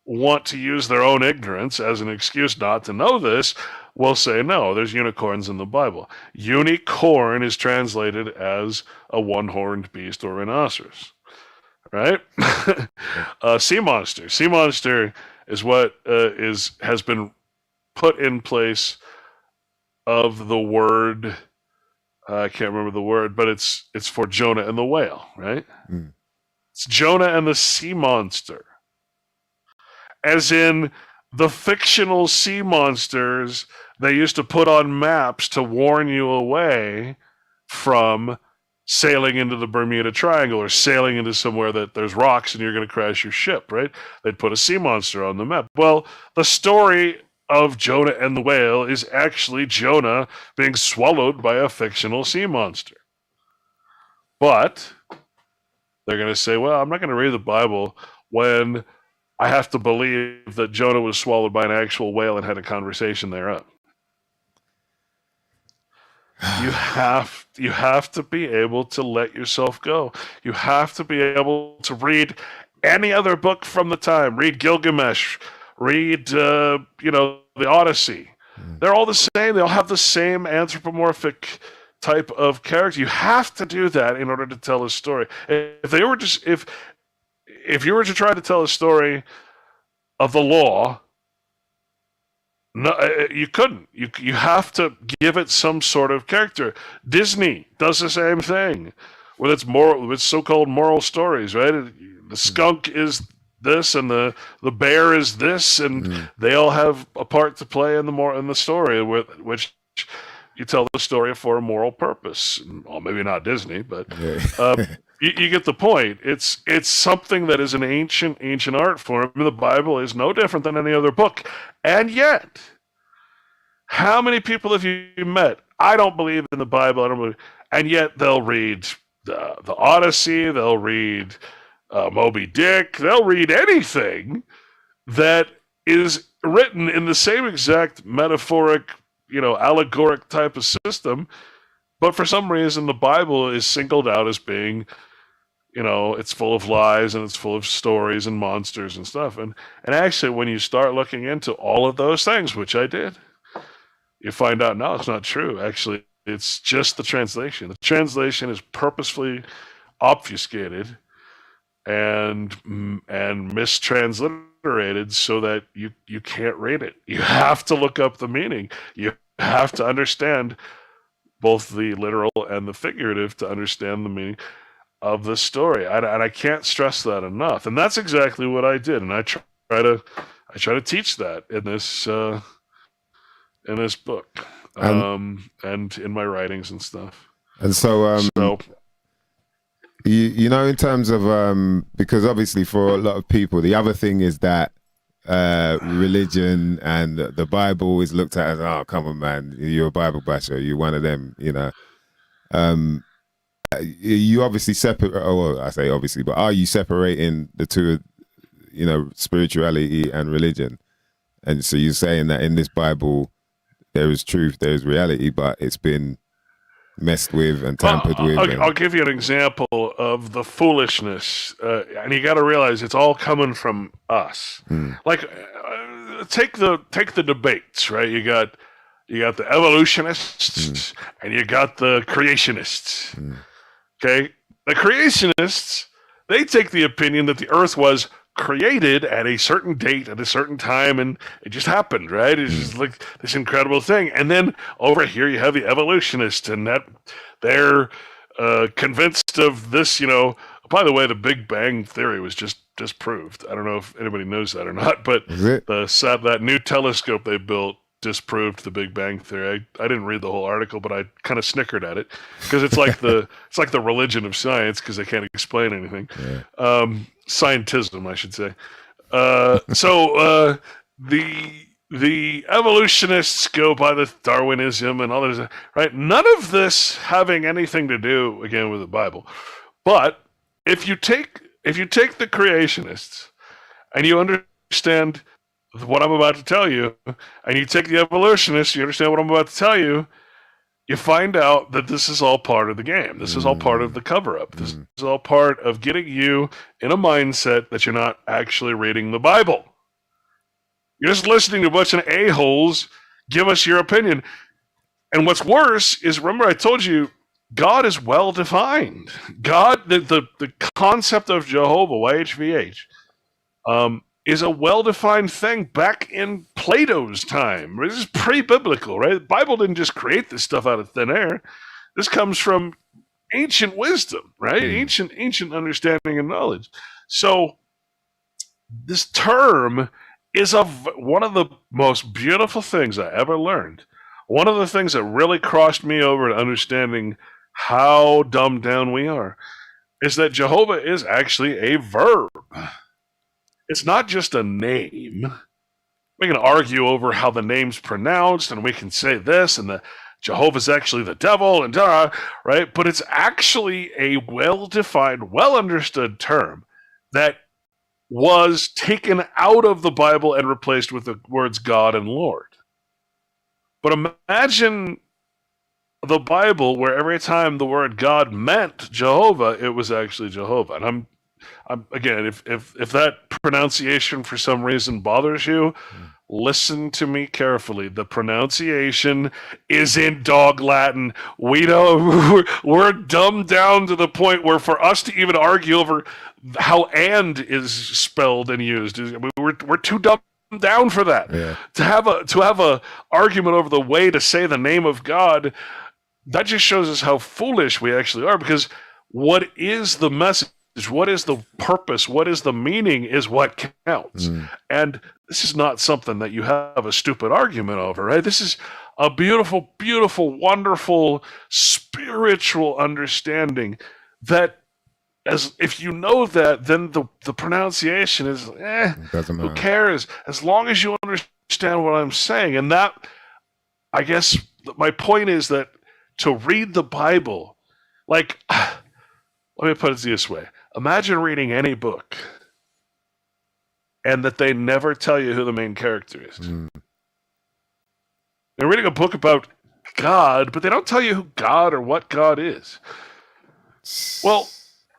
want to use their own ignorance as an excuse not to know this will say, no, there's unicorns in the Bible. Unicorn is translated as a one-horned beast or rhinoceros, right? Sea monster. Sea monster is what has been put in place of the word. I can't remember the word, but it's for Jonah and the whale, right? It's Jonah and the sea monster. As in the fictional sea monsters they used to put on maps to warn you away from sailing into the Bermuda Triangle or sailing into somewhere that there's rocks and you're going to crash your ship, right? They'd put a sea monster on the map. Well, the story of Jonah and the whale is actually Jonah being swallowed by a fictional sea monster. But they're going to say, well, I'm not going to read the Bible when I have to believe that Jonah was swallowed by an actual whale and had a conversation thereof. You have to be able to let yourself go. You have to be able to read any other book from the time. Read Gilgamesh. Read, the Odyssey. They're all the same. They all have the same anthropomorphic type of character. You have to do that in order to tell a story. If you were to try to tell a story of the law, no, you couldn't. You have to give it some sort of character. Disney does the same thing with its so-called moral stories, right? The skunk is this, and the bear is this, and they all have a part to play in the story, which you tell the story for a moral purpose. Well, maybe not Disney, but you get the point. It's something that is an ancient art form. The Bible is no different than any other book. And yet, how many people have you met? I don't believe in the Bible. And yet they'll read the Odyssey. They'll read Moby Dick. They'll read anything that is written in the same exact metaphoric, allegoric type of system. But for some reason, the Bible is singled out as being, it's full of lies and it's full of stories and monsters and stuff. And actually, when you start looking into all of those things, which I did, you find out, no, it's not true. Actually, it's just the translation. The translation is purposefully obfuscated and mistransliterated so that you can't read it. You have to look up the meaning. You have to understand both the literal and the figurative to understand the meaning. of the story. And I can't stress that enough. And that's exactly what I did. And I try to teach that in this book, and in my writings and stuff. And so, you know, in terms of because obviously for a lot of people, the other thing is that religion and the Bible is looked at as, oh, come on, man, you're a Bible basher, you're one of them, you know. You obviously separate, or I say obviously, but are you separating the two, you know, spirituality and religion? And so you're saying that in this Bible, there is truth, there is reality, but it's been messed with and tampered with. I'll give you an example of the foolishness, and you got to realize it's all coming from us. Like, take the debates, right? You got the evolutionists and you got the creationists. Okay, the creationists, they take the opinion that the Earth was created at a certain date at a certain time, and it just happened, right? It's just like this incredible thing. And then over here you have the evolutionists, and that they're convinced of this, you know. By the way, the Big Bang Theory was just disproved. I don't know if anybody knows that or not, but that new telescope they built disproved the Big Bang Theory. I didn't read the whole article, but I kind of snickered at it because it's like the religion of science because they can't explain anything. Scientism, I should say. So the evolutionists go by the Darwinism and all this, right? None of this having anything to do again with the Bible. But if you take the creationists and you understand what I'm about to tell you, and you take the evolutionists, you understand what I'm about to tell you, you find out that this is all part of the game. This is all part of the cover-up. This is all part of getting you in a mindset that you're not actually reading the Bible. You're just listening to a bunch of a-holes give us your opinion. And what's worse is, remember I told you, God is well-defined. God, the concept of Jehovah, YHVH, is a well-defined thing back in Plato's time. This is pre-biblical, right? The Bible didn't just create this stuff out of thin air. This comes from ancient wisdom, right? Ancient understanding and knowledge. So this term is one of the most beautiful things I ever learned. One of the things that really crossed me over to understanding how dumbed down we are is that Jehovah is actually a verb. It's not just a name. We can argue over how the name's pronounced, and we can say this, and the Jehovah's actually the devil, and right? But it's actually a well-defined, well-understood term that was taken out of the Bible and replaced with the words God and Lord. But imagine the Bible where every time the word God meant Jehovah, it was actually Jehovah. And I'm again, if that pronunciation for some reason bothers you, listen to me carefully. The pronunciation is in dog Latin. We're dumbed down to the point where for us to even argue over how "and" is spelled and used, we're too dumbed down for that. Yeah. To have a argument over the way to say the name of God, that just shows us how foolish we actually are. Because what is the message? What is the purpose? What is the meaning is what counts. And this is not something that you have a stupid argument over, right? This is a beautiful, beautiful, wonderful, spiritual understanding that, as if you know that, then the pronunciation is, who cares? As long as you understand what I'm saying. And that, I guess, my point is that to read the Bible, like, let me put it this way. Imagine reading any book and that they never tell you who the main character is. They're reading a book about God, but they don't tell you who God or what God is. Well,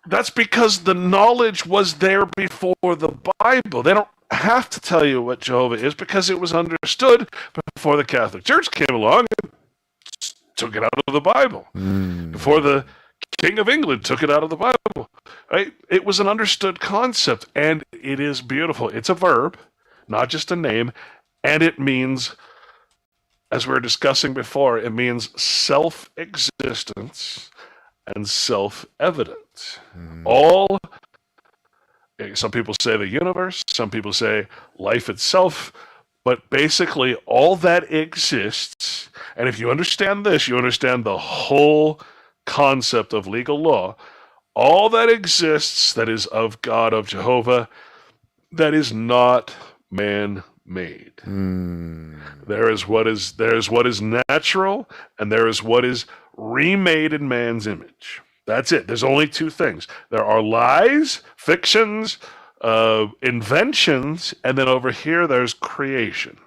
that's because the knowledge was there before the Bible. They don't have to tell you what Jehovah is because it was understood before the Catholic Church came along and took it out of the Bible. Before the King of England took it out of the Bible, right? It was an understood concept, and it is beautiful. It's a verb, not just a name, and it means, as we were discussing before, it means self-existence and self-evident. All, some people say the universe, some people say life itself, but basically all that exists, and if you understand this, you understand the whole concept of legal law. All that exists that is of God, of Jehovah, that is not man-made. There is what is natural, and there is what is remade in man's image. That's it. There's only two things. There are lies, fictions, inventions, and then over here there's creation.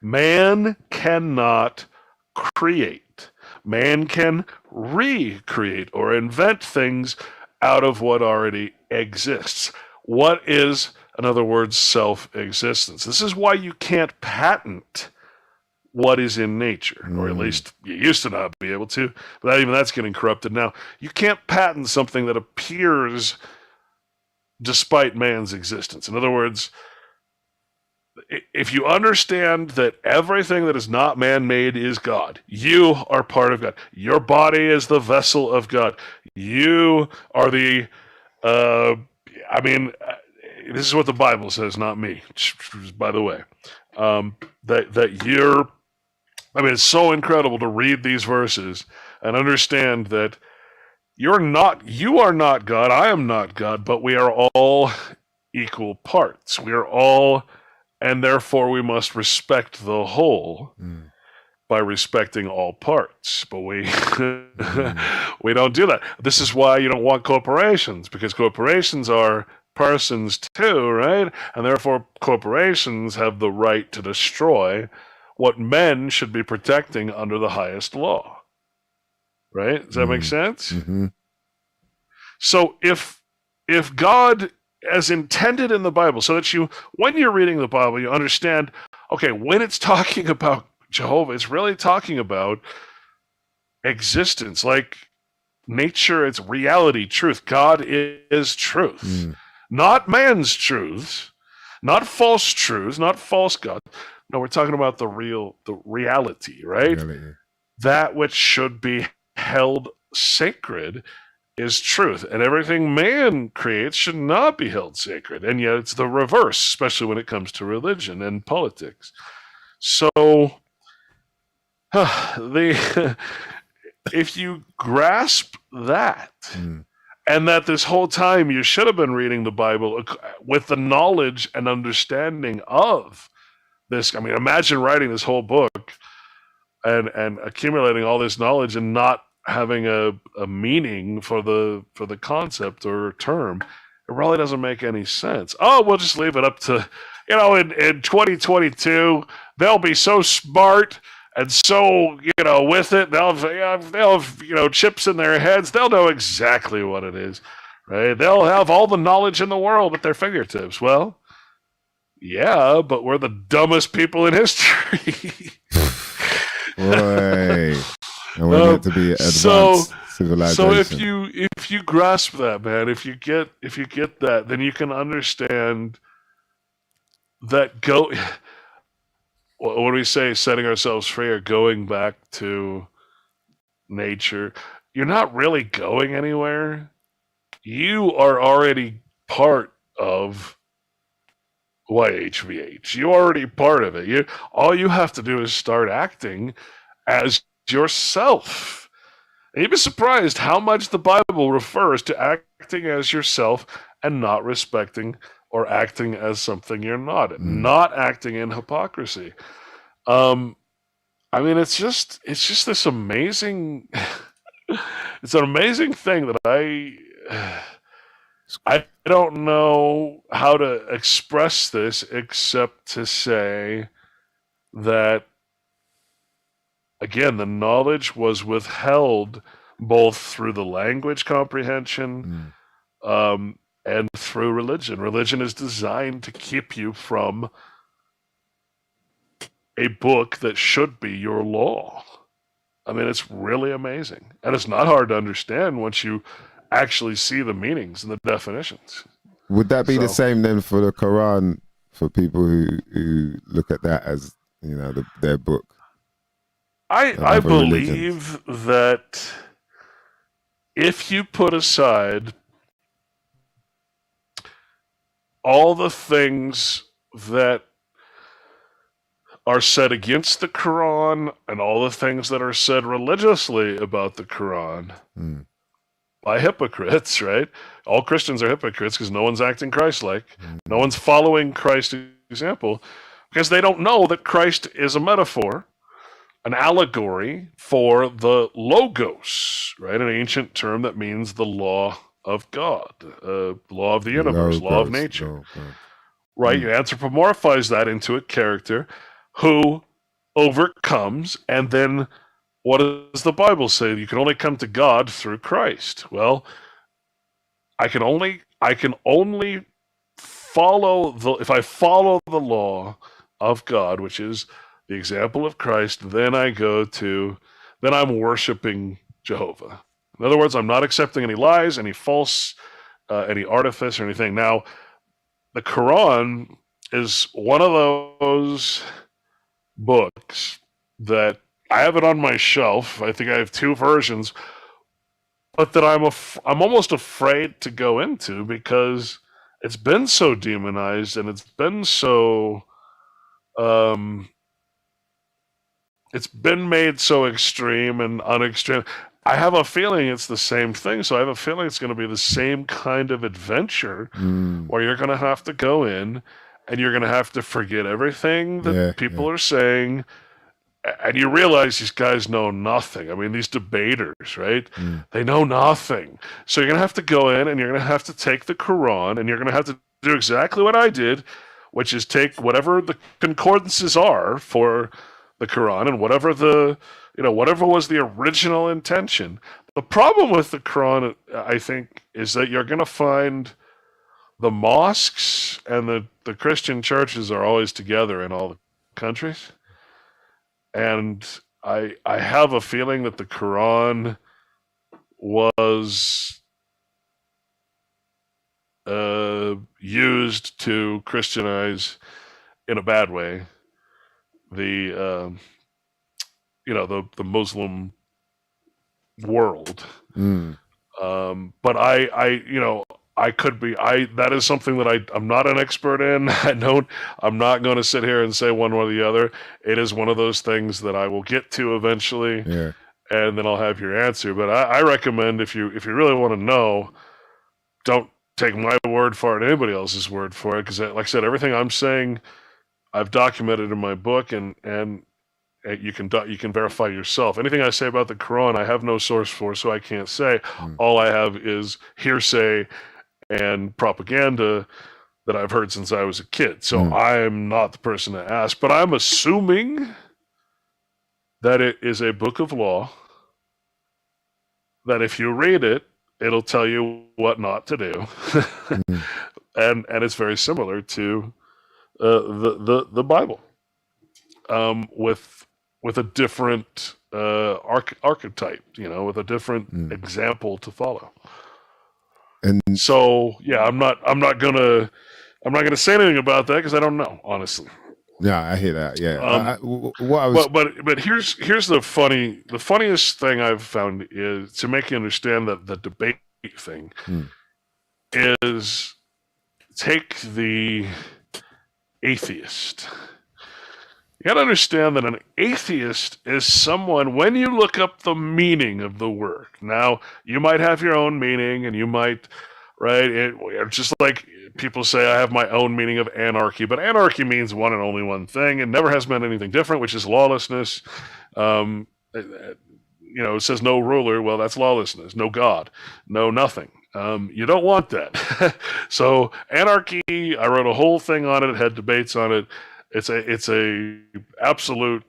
Man cannot create. Man can recreate or invent things out of what already exists. What is, in other words, self-existence? This is why you can't patent what is in nature, or at least you used to not be able to, but even that's getting corrupted now. You can't patent something that appears despite man's existence. In other words, if you understand that everything that is not man-made is God, you are part of God. Your body is the vessel of God. You are the, this is what the Bible says, not me, by the way. That you're, it's so incredible to read these verses and understand that you are not God, I am not God, but we are all equal parts. We are all, and therefore we must respect the whole by respecting all parts. But we we don't do that. This is why you don't want corporations, because corporations are persons too, right? And therefore corporations have the right to destroy what men should be protecting under the highest law. Right? Does that make sense? So if God, as intended in the Bible, so that you, when you're reading the Bible, you understand, okay, when it's talking about Jehovah, it's really talking about existence, like nature, it's reality, truth. God is truth. Not man's truths, not false truths, not false God. No, we're talking about the reality, right? Reality. That which should be held sacred is truth, and everything man creates should not be held sacred. And yet it's the reverse, especially when it comes to religion and politics. So if you grasp that, and that this whole time you should have been reading the Bible with the knowledge and understanding of this. I mean, imagine writing this whole book and accumulating all this knowledge and not having a meaning for the concept or term. It really doesn't make any sense. Oh, we'll just leave it up to, in 2022, they'll be so smart and so, with it, they'll have, chips in their heads. They'll know exactly what it is, right? They'll have all the knowledge in the world at their fingertips. Well, yeah, but we're the dumbest people in history. Right. And we're meant to be advanced civilization. So if you grasp that, man, if you get that, then you can understand that when we say setting ourselves free or going back to nature, you're not really going anywhere. You are already part of YHVH. You're already part of it. All you have to do is start acting as yourself. And you'd be surprised how much the Bible refers to acting as yourself and not respecting or acting as something you're not. Not acting in hypocrisy. It's just this amazing it's an amazing thing that I don't know how to express this except to say that, again, the knowledge was withheld both through the language comprehension and through religion. Religion is designed to keep you from a book that should be your law. It's really amazing. And it's not hard to understand once you actually see the meanings and the definitions. Would that be the same then for the Quran, for people who look at that as, their book? I believe that if you put aside all the things that are said against the Quran and all the things that are said religiously about the Quran by hypocrites, right? All Christians are hypocrites because no one's acting Christ-like. No one's following Christ's example because they don't know that Christ is a metaphor, an allegory for the logos, right? An ancient term that means the law of God, law of the universe, law of nature. Right? You anthropomorphize that into a character who overcomes, and then what does the Bible say? You can only come to God through Christ. Well, I can only follow if I follow the law of God, which is the example of Christ, then I'm worshiping Jehovah. In other words, I'm not accepting any lies, any false, any artifice or anything. Now, the Quran is one of those books that I have it on my shelf. I think I have 2 versions, but that I'm almost afraid to go into because it's been so demonized and it's been so it's been made so extreme and unextreme. I have a feeling it's the same thing. So I have a feeling it's going to be the same kind of adventure where you're going to have to go in and you're going to have to forget everything that people are saying. And you realize these guys know nothing. I mean, these debaters, right? They know nothing. So you're going to have to go in and you're going to have to take the Quran and you're going to have to do exactly what I did, which is take whatever the concordances are for the Quran and whatever was the original intention. The problem with the Quran, I think, is that you're going to find the mosques and the Christian churches are always together in all the countries. And I have a feeling that the Quran was used to Christianize in a bad way the Muslim world. But I could be. That is something that I'm not an expert in. I'm not going to sit here and say one or the other. It is one of those things that I will get to eventually, and then I'll have your answer. But I recommend if you really want to know, don't take my word for it, anybody else's word for it, because like I said, everything I'm saying, I've documented in my book, and you can verify yourself. Anything I say about the Quran, I have no source for, so I can't say. All I have is hearsay and propaganda that I've heard since I was a kid. So I'm not the person to ask, but I'm assuming that it is a book of law, that if you read it, it'll tell you what not to do. and it's very similar to the Bible, with a different archetype, with a different example to follow. And so, yeah, I'm not gonna say anything about that because I don't know, honestly. Yeah, I hear that. Yeah, but here's the funniest thing I've found is to make you understand that the debate thing is take the atheist. You gotta understand that an atheist is someone, when you look up the meaning of the word, now you might have your own meaning and you might, right? It's just like people say, I have my own meaning of anarchy, but anarchy means one and only one thing. It never has meant anything different, which is lawlessness. It says no ruler. Well, that's lawlessness. No God. No nothing. You don't want that. So anarchy, I wrote a whole thing on it, had debates on it. It's a absolute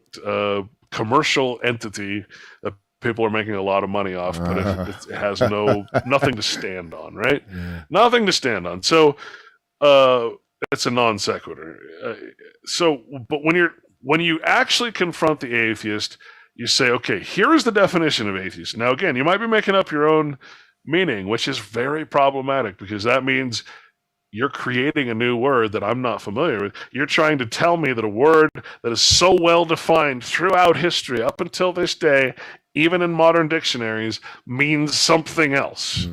commercial entity that people are making a lot of money off, but it has nothing to stand on, right? Yeah. Nothing to stand on. So it's a non sequitur. But when you actually confront the atheist, you say, okay, here is the definition of atheist. Now, again, you might be making up your own meaning, which is very problematic because that means you're creating a new word that I'm not familiar with. You're trying to tell me that a word that is so well defined throughout history up until this day even in modern dictionaries, means something else.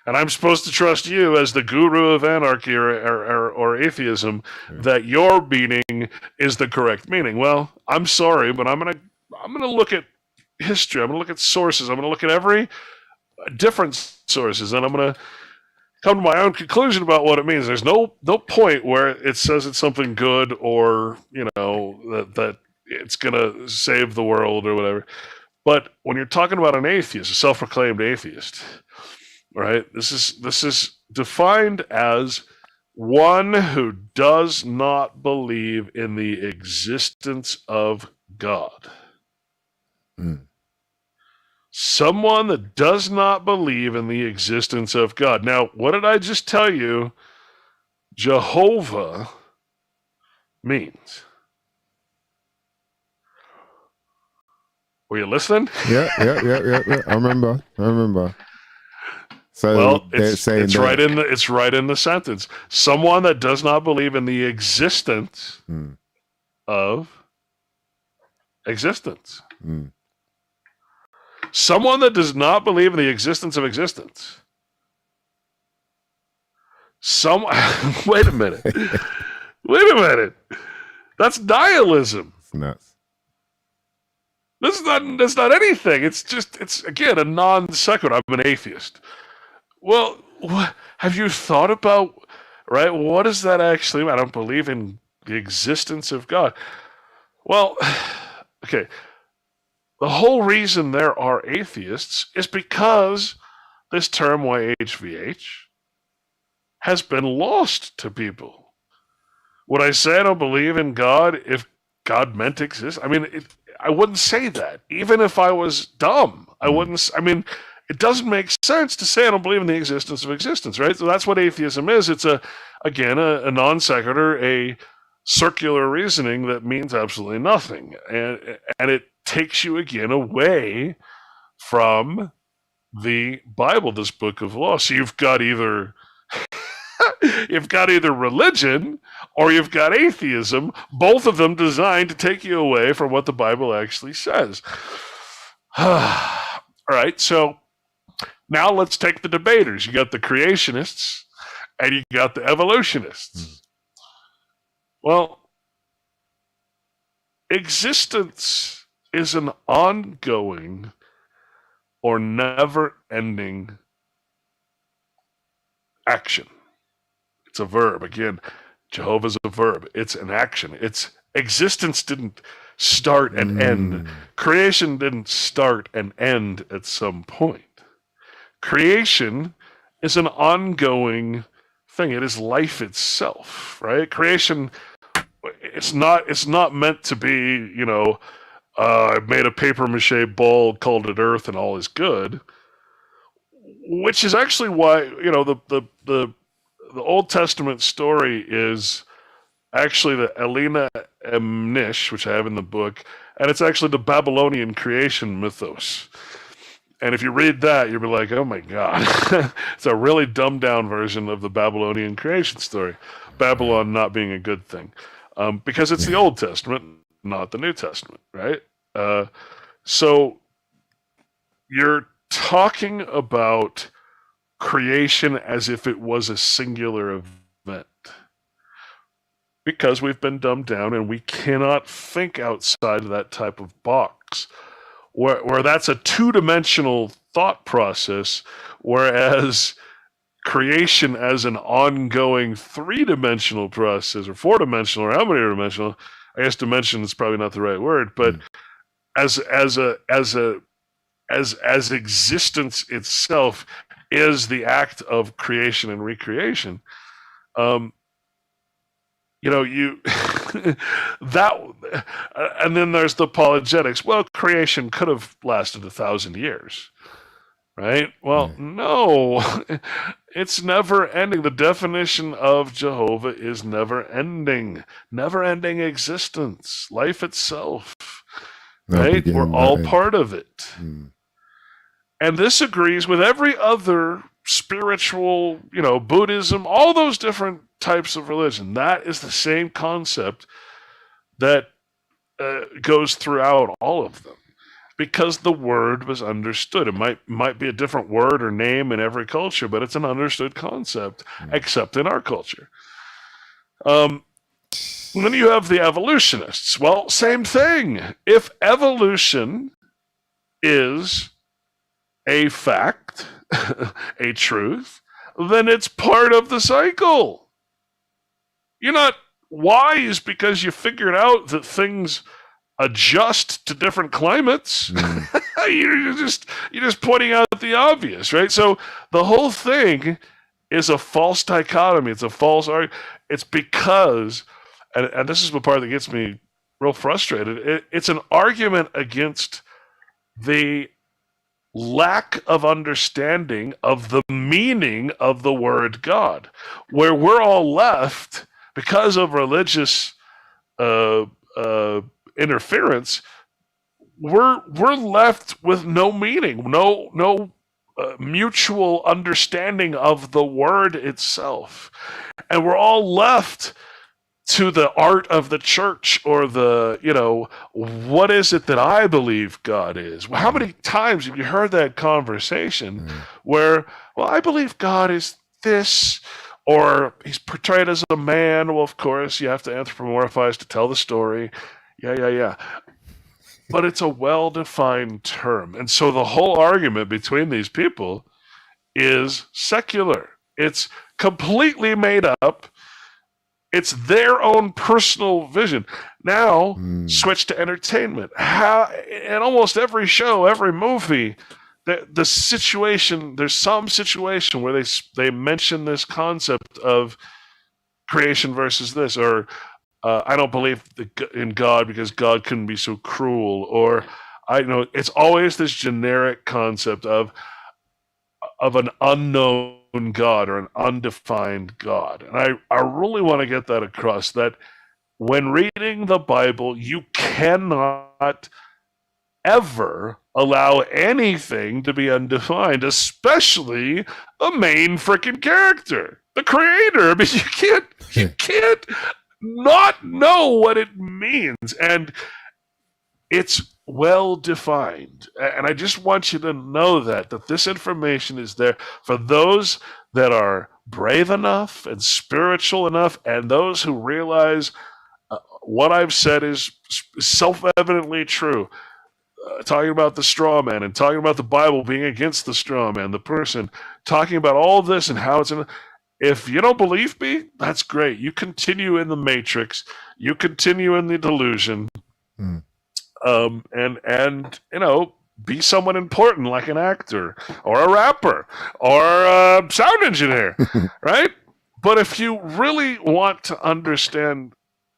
And I'm supposed to trust you as the guru of anarchy or atheism that your meaning is the correct meaning. Well, I'm sorry, but I'm gonna look at history. I'm gonna look at sources. I'm gonna look at every different sources, and I'm gonna come to my own conclusion about what it means. There's no point where it says it's something good or that it's gonna save the world or whatever. But when you're talking about an atheist, a self-proclaimed atheist, right? This is defined as one who does not believe in the existence of God. Someone that does not believe in the existence of God. Now, what did I just tell you Jehovah means? Were you listening? Yeah. I remember. So well, they're saying it's right in the sentence. Someone that does not believe in the existence of existence. Someone that does not believe in the existence of existence. Wait a minute. That's nihilism. It's nuts. That's not anything. It's again a non sequitur. I'm an atheist. Well, have you thought about, right? What does that actually mean? I don't believe in the existence of God. Well, okay. The whole reason there are atheists is because this term YHVH has been lost to people. Would I say I don't believe in God if God meant to exist? I mean, I wouldn't say that. Even if I was dumb, I wouldn't. I mean, it doesn't make sense to say I don't believe in the existence of existence, right? So that's what atheism is. It's a non sequitur, a circular reasoning that means absolutely nothing, and it takes you again away from the Bible, this book of law. So you've got either religion or you've got atheism, both of them designed to take you away from what the Bible actually says. All right, so now let's take the debaters. You got the creationists and you got the evolutionists. Well, existence is an ongoing or never-ending action. It's a verb. Again, Jehovah's a verb. It's an action. It's existence didn't start and end. Creation didn't start and end at some point. Creation is an ongoing thing. It is life itself, right? Creation, it's not meant to be, I made a paper mache ball, called it Earth, and all is good. Which is actually why, the Old Testament story is actually the Elena Emnish, which I have in the book, and it's actually the Babylonian creation mythos. And if you read that, you'll be like, oh my God. It's a really dumbed down version of the Babylonian creation story. Babylon not being a good thing. Because it's the Old Testament, not the New Testament, right? So you're talking about creation as if it was a singular event. Because we've been dumbed down and we cannot think outside of that type of box. Where that's a two-dimensional thought process, whereas creation as an ongoing three-dimensional process, or four-dimensional, or how many dimensional? I guess dimension is probably not the right word, but as existence itself is the act of creation and recreation. That, and then there's the apologetics. Well, creation could have lasted 1,000 years, right? Well, no, it's never ending. The definition of Jehovah is never ending existence, life itself, right? We're all part of it. And this agrees with every other spiritual, Buddhism, all those different types of religion. That is the same concept that goes throughout all of them. because the word was understood. It might be a different word or name in every culture, but it's an understood concept, except in our culture. Then you have the evolutionists. Well, same thing. If evolution is a fact, a truth, then it's part of the cycle. You're not wise because you figured out that things adjust to different climates. You're just pointing out the obvious, right? So the whole thing is a false dichotomy. It's a false argument. It's because, and this is the part that gets me real frustrated, it's an argument against the lack of understanding of the meaning of the word God, where we're all left because of religious interference. We're left with no meaning, no mutual understanding of the word itself, and we're all left to the art of the church, or the, what is it that I believe God is? How many times have you heard that conversation where, well, I believe God is this, or he's portrayed as a man? Well, of course, you have to anthropomorphize to tell the story. Yeah. But it's a well-defined term. And so the whole argument between these people is secular. It's completely made up. It's their own personal vision. Now, switch to entertainment. In almost every show, every movie, the situation, there's some situation where they mention this concept of creation versus this, or I don't believe in God because God couldn't be so cruel, or it's always this generic concept of an unknown God or an undefined God. And I really want to get that across, that when reading the Bible, you cannot ever allow anything to be undefined, especially the main freaking character, the creator. I mean, you can't not know what it means, and it's well defined. And I just want you to know that this information is there for those that are brave enough and spiritual enough, and those who realize what I've said is self-evidently true. Talking about the straw man, and talking about the Bible being against the straw man, the person, talking about all of this and how it's in. If you don't believe me, that's great. You continue in the matrix. You continue in the delusion. And be someone important, like an actor or a rapper or a sound engineer, right? But if you really want to understand,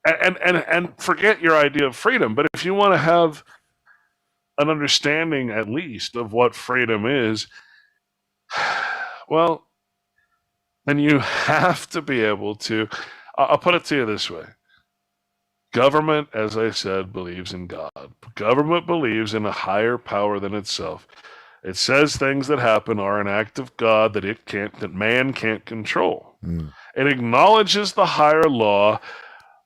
and forget your idea of freedom, but if you want to have an understanding at least of what freedom is, well, then you have to be able to, I'll put it to you this way. Government, as I said, believes in God. Government believes in a higher power than itself. It says things that happen are an act of God that man can't control. It acknowledges the higher law.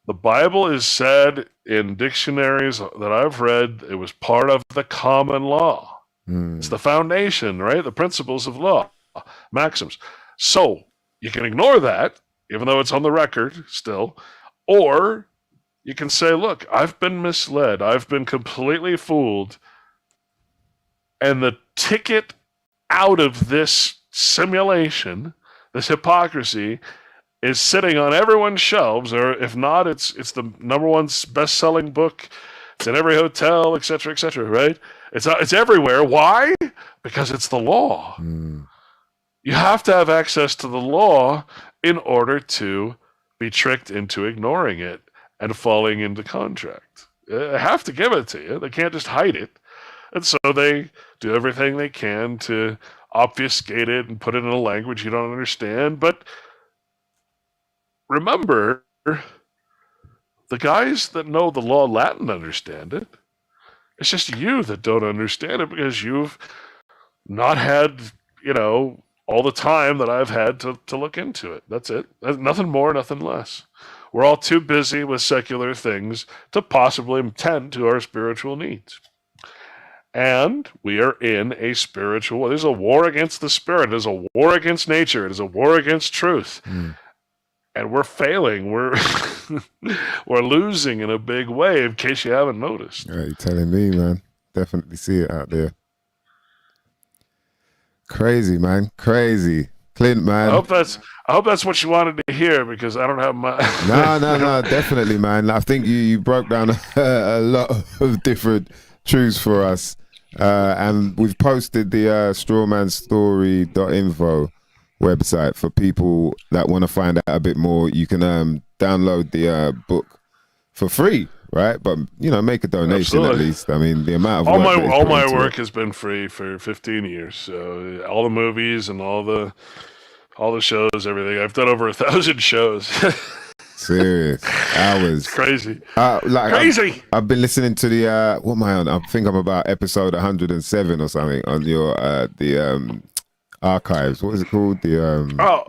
The Bible is said in dictionaries that I've read, it was part of the common law. It's the foundation, right? The principles of law, maxims. So you can ignore that, even though it's on the record still, or you can say, look, I've been misled. I've been completely fooled. And the ticket out of this simulation, this hypocrisy, is sitting on everyone's shelves, or if not, it's the number one best-selling book. It's in every hotel, et cetera, right? It's everywhere. Why? Because it's the law. You have to have access to the law in order to be tricked into ignoring it and falling into contract. They have to give it to you. They can't just hide it. And so they do everything they can to obfuscate it and put it in a language you don't understand. But remember, the guys that know the law Latin understand it. It's just you that don't understand it because you've not had, all the time that I've had to look into it. That's it. Nothing more, nothing less. We're all too busy with secular things to possibly tend to our spiritual needs. And we are in a spiritual war. There's a war against the spirit. There's a war against nature. There's a war against truth. And we're failing. We're we're losing in a big way, in case you haven't noticed. Yeah, you're telling me, man. Definitely see it out there. Crazy, man. Crazy. Clint, man. I hope that's what you wanted to hear, because I don't have my No, definitely, man. I think you broke down a lot of different truths for us. And we've posted the strawmanstory.info website for people that want to find out a bit more. You can download the book for free, right? But make a donation. Absolutely. At least. I mean, the amount of all my work has been free for 15 years. So all the movies and all the shows, everything. I've done over 1,000 shows. Serious hours. It's crazy. Crazy. I've been listening to the what am I on? I think I'm about episode 107 or something on your the archives. What is it called? The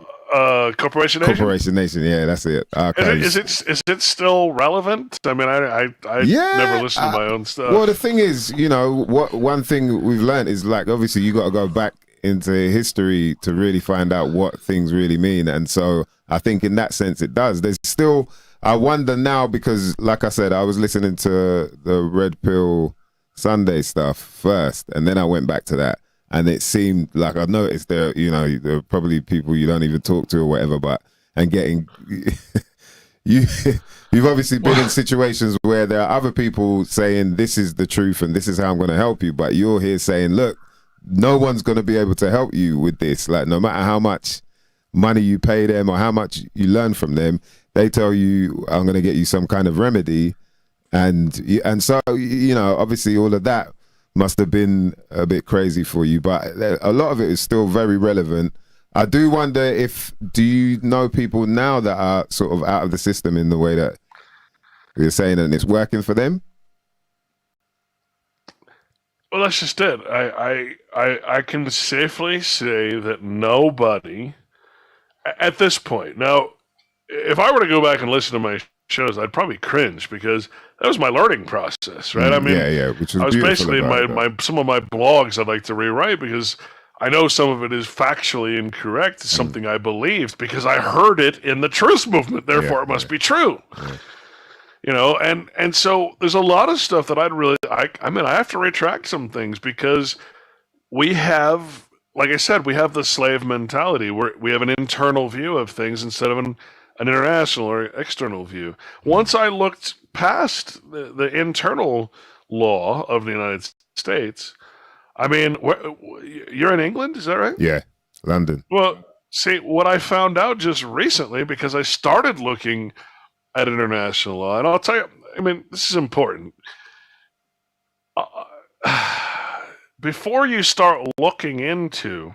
Corporation Nation. Corporation Nation. Yeah, that's it. Archives. Is it still relevant? I mean, I never listen to my own stuff. Well, the thing is, one thing we've learned is, like, obviously you got to go back into history to really find out what things really mean, and so I think in that sense it does. There's still, I wonder now, because like I said, I was listening to the Red Pill Sunday stuff first, and then I went back to that. And it seemed like I noticed there are probably people you don't even talk to or whatever, and getting you've obviously been in situations where there are other people saying this is the truth and this is how I'm going to help you, but you're here saying, look, no one's going to be able to help you with this. Like, no matter how much money you pay them or how much you learn from them, they tell you, I'm going to get you some kind of remedy, and so obviously all of that must have been a bit crazy for you, but a lot of it is still very relevant. I do wonder do you know people now that are sort of out of the system in the way that you're saying, and it's working for them? Well, that's just it. I can safely say that nobody at this point. Now, if I were to go back and listen to my shows, I'd probably cringe, because that was my learning process, right? I mean, which was I was basically some of my blogs I'd like to rewrite, because I know some of it is factually incorrect. It's something I believed because I heard it in the truth movement. Therefore, it must be true. And so there's a lot of stuff that I have to retract some things, because we have, like I said, we have the slave mentality where we have an internal view of things instead of an international or external view. Once I looked past the internal law of the United States, I mean, you're in England, is that right? Yeah, London. Well, see, what I found out just recently, because I started looking at international law, and I'll tell you, I mean, this is important. Before you start looking into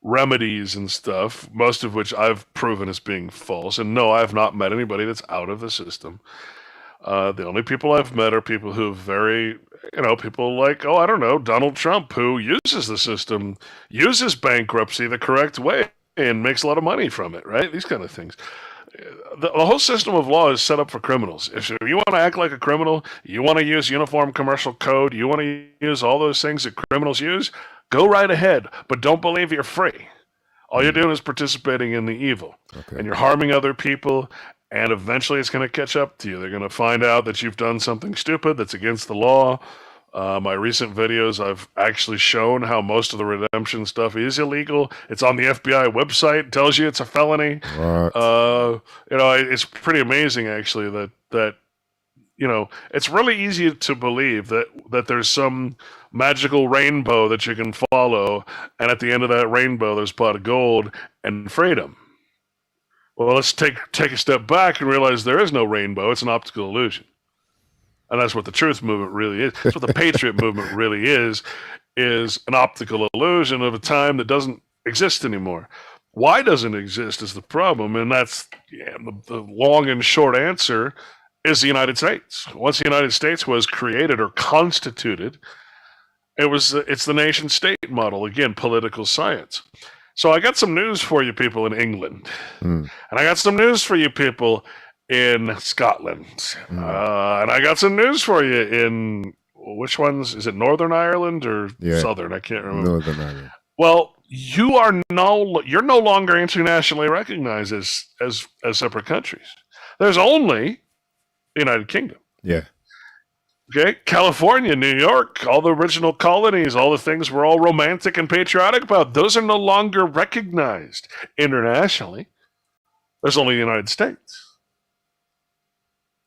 remedies and stuff, most of which I've proven as being false, and no, I've not met anybody that's out of the system. The only people I've met are people who people like, I don't know, Donald Trump, who uses the system, uses bankruptcy the correct way, and makes a lot of money from it, right? These kind of things. The whole system of law is set up for criminals. If you want to act like a criminal, you want to use Uniform Commercial Code, you want to use all those things that criminals use, go right ahead, but don't believe you're free. All you're doing is participating in the evil, and you're harming other people, and eventually it's going to catch up to you. They're going to find out that you've done something stupid that's against the law. My recent videos, I've actually shown how most of the redemption stuff is illegal. It's on the FBI website. It tells you it's a felony. It's pretty amazing, actually, that it's really easy to believe that there's some magical rainbow that you can follow, and at the end of that rainbow, there's a pot of gold and freedom. Well, let's take a step back and realize there is no rainbow. It's an optical illusion. And that's what the truth movement really is. That's what the patriot movement really is an optical illusion of a time that doesn't exist anymore. Why doesn't it exist is the problem, and that's the long and short answer is the United States. Once the United States was created or constituted, it's the nation state model, again, political science. So I got some news for you people in England, and I got some news for you people in Scotland, and I got some news for you in which ones? Is it Northern Ireland or Yeah. Southern? I can't remember. Northern Ireland. Well, you're no longer internationally recognized as separate countries. There's only the United Kingdom. Yeah. Okay, California, New York, all the original colonies, all the things we're all romantic and patriotic about, those are no longer recognized internationally. There's only the United States.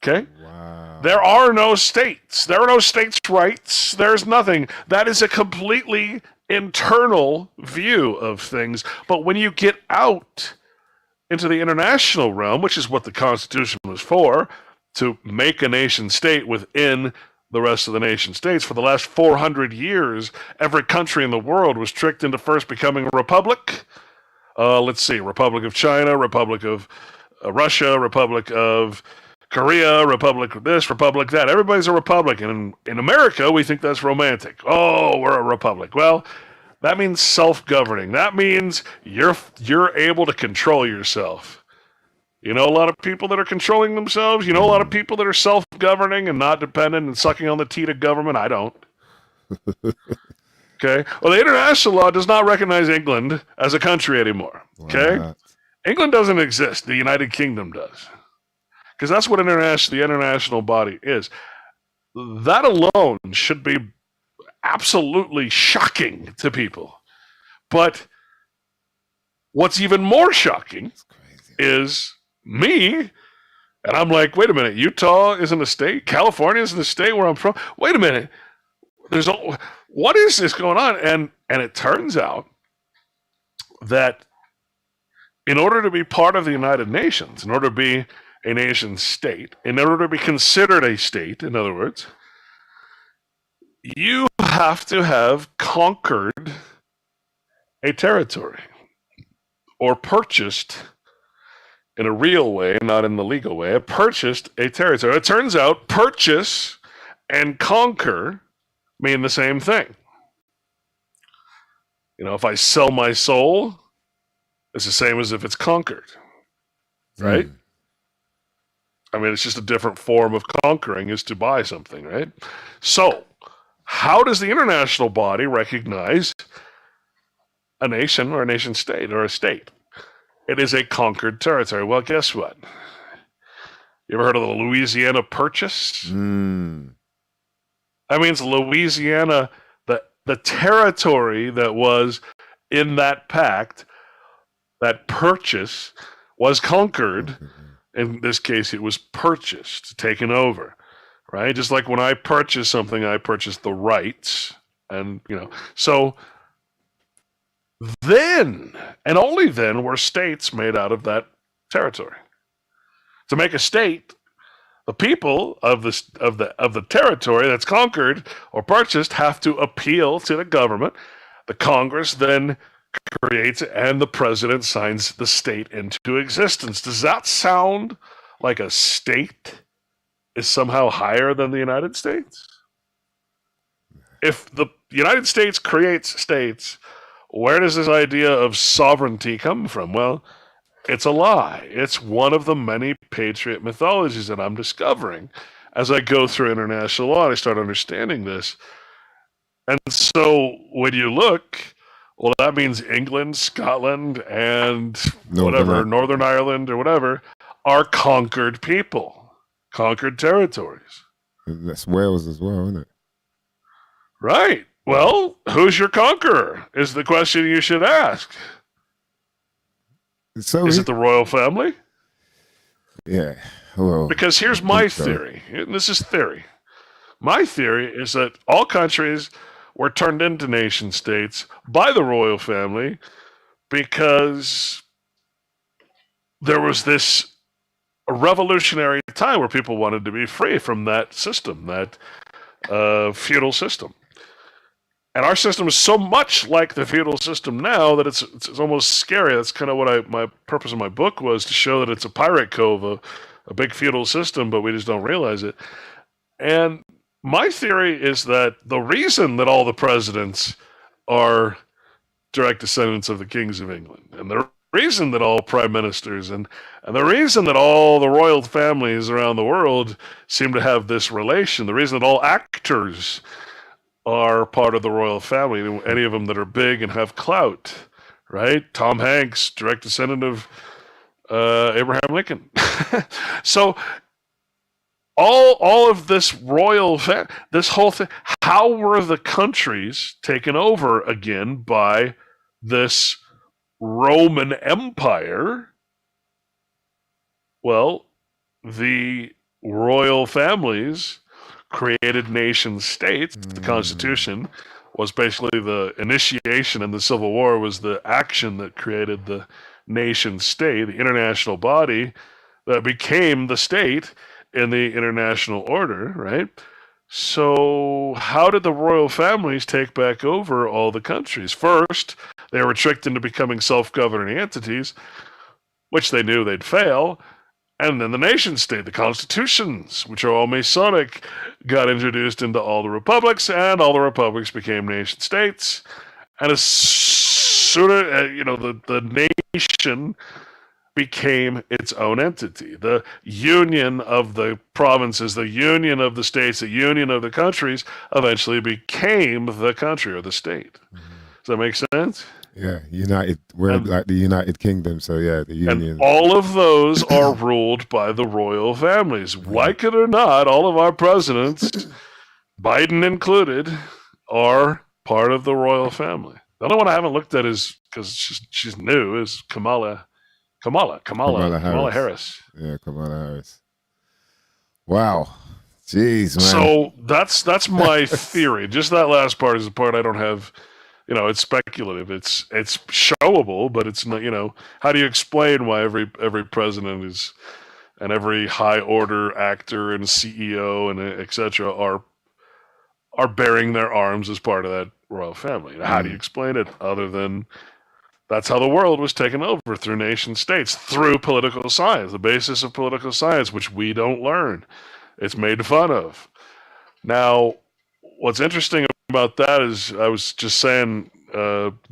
Okay? Wow. There are no states. There are no states' rights. There's nothing. That is a completely internal view of things. But when you get out into the international realm, which is what the Constitution was for, to make a nation state within the rest of the nation states, for the last 400 years, every country in the world was tricked into first becoming a republic. Let's see, Republic of China, Republic of Russia, Republic of Korea, Republic of this, Republic that. Everybody's a republic. And in America, we think that's romantic. Oh, we're a republic. Well, that means self-governing. That means you're able to control yourself. You know a lot of people that are controlling themselves? You know a lot of people that are self-governing and not dependent and sucking on the teat of government? I don't. Okay? Well, the international law does not recognize England as a country anymore. Okay? Wow. England doesn't exist. The United Kingdom does. Because that's what the international body is. That alone should be absolutely shocking to people. But what's even more shocking is me, and I'm like, wait a minute, Utah isn't a state? California isn't a state where I'm from? Wait a minute. What is this going on? And it turns out that in order to be part of the United Nations, in order to be a nation state, in order to be considered a state, in other words, you have to have conquered a territory or purchased in a real way, not in the legal way, purchased a territory. It turns out purchase and conquer mean the same thing. You know, if I sell my soul, it's the same as if it's conquered, right? I mean, it's just a different form of conquering is to buy something, right? So, how does the international body recognize a nation or a nation state or a state? It is a conquered territory. Well, guess what? You ever heard of the Louisiana Purchase? That means Louisiana, the territory that was in that pact, that purchase was conquered. In this case, it was purchased, taken over, right? Just like when I purchase something, I purchase the rights. And, you know, so then, and only then, were states made out of that territory. To make a state, the people of the territory that's conquered or purchased have to appeal to the government. The Congress then creates it, and the president signs the state into existence. Does that sound like a state is somehow higher than the United States? If the United States creates states, where does this idea of sovereignty come from? Well, it's a lie. It's one of the many patriot mythologies that I'm discovering as I go through international law and I start understanding this. And so when you look, well, that means England, Scotland, and Northern Ireland or whatever, are conquered people, conquered territories. That's Wales as well, isn't it? Right. Well, who's your conqueror is the question you should ask. Is it the royal family? Yeah. Well, because here's my theory. And this is theory. My theory is that all countries were turned into nation states by the royal family because there was this revolutionary time where people wanted to be free from that system, that feudal system. And our system is so much like the feudal system now that it's almost scary. That's kind of what my purpose of my book was, to show that it's a pirate cove, a big feudal system, but we just don't realize it. And my theory is that the reason that all the presidents are direct descendants of the kings of England, and the reason that all prime ministers and the reason that all the royal families around the world seem to have this relation, the reason that all actors are part of the royal family, any of them that are big and have clout, right? Tom Hanks, direct descendant of Abraham Lincoln. So all of this royal, this whole thing, how were the countries taken over again by this Roman Empire? Well, the royal families created nation states. The Constitution was basically the initiation, and the Civil War was the action that created the nation state, the international body that became the state in the international order, right? So how did the royal families take back over all the countries? First, they were tricked into becoming self-governing entities, which they knew they'd fail. And then the nation state, the constitutions, which are all Masonic, got introduced into all the republics, and all the republics became nation states. And as soon as, the nation became its own entity. The union of the provinces, the union of the states, the union of the countries eventually became the country or the state. Does that make sense? Yeah, United. We're like the United Kingdom, so yeah, the Union. And all of those are ruled by the royal families. Like it or not, all of our presidents, Biden included, are part of the royal family. The only one I haven't looked at is, because she's new, is Kamala Harris. Yeah, Kamala Harris. Wow. Jeez, man. So that's my theory. Just that last part is the part I don't have. It's speculative. It's showable, but it's not. How do you explain why every president is, and every high order actor and CEO and etc. are bearing their arms as part of that royal family? How do you explain it other than that's how the world was taken over, through nation states, through political science, the basis of political science, which we don't learn. It's made fun of. Now, what's interesting about that is, I was just saying,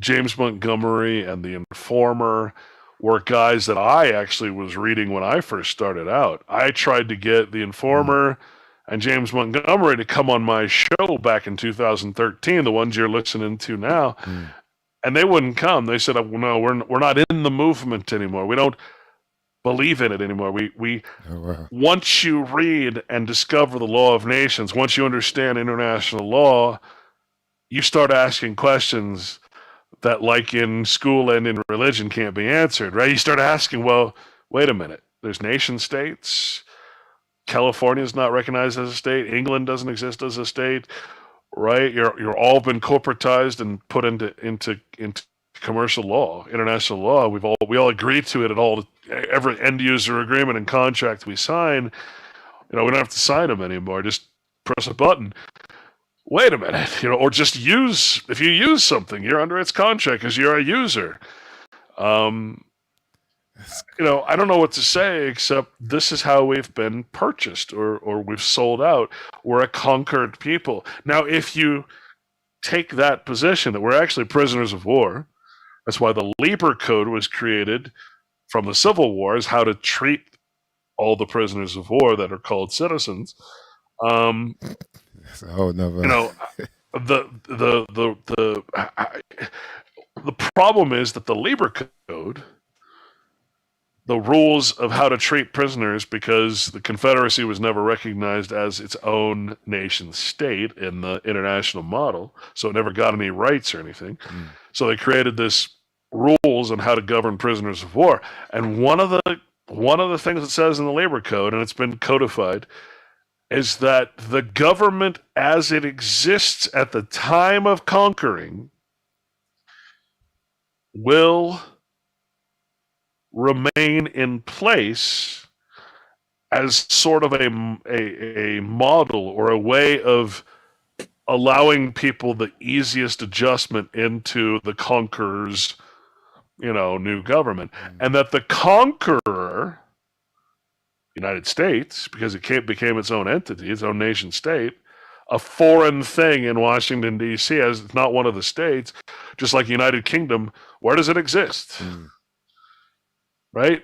James Montgomery and The Informer were guys that I actually was reading when I first started out. I tried to get The Informer and James Montgomery to come on my show back in 2013, the ones you're listening to now. And they wouldn't come. They said, "No, we're not in the movement anymore. We don't believe in it anymore. We Once you read and discover the law of nations, once you understand international law, you start asking questions that, like in school and in religion, can't be answered, right? You start asking, well, wait a minute. There's nation states. California is not recognized as a state. England doesn't exist as a state." Right, you're all been corporatized and put into commercial law, international law. We all agree to it at all. Every end user agreement and contract we sign, we don't have to sign them anymore. Just press a button. Wait a minute, or just if you use something, you're under its contract because you're a user. I don't know what to say except this is how we've been purchased or we've sold out. We're a conquered people. Now, if you take that position that we're actually prisoners of war, that's why the Lieber Code was created from the Civil War, is how to treat all the prisoners of war that are called citizens. That's a whole nother. The problem is that the Lieber Code, the rules of how to treat prisoners, because the Confederacy was never recognized as its own nation state in the international model, so it never got any rights or anything. So they created this rules on how to govern prisoners of war. And one of the things it says in the Labor Code, and it's been codified, is that the government as it exists at the time of conquering will remain in place as sort of a model or a way of allowing people the easiest adjustment into the conqueror's, new government. And that the conqueror, United States, because it became its own entity, its own nation state, a foreign thing in Washington, D.C., as it's not one of the states, just like United Kingdom, where does it exist? right?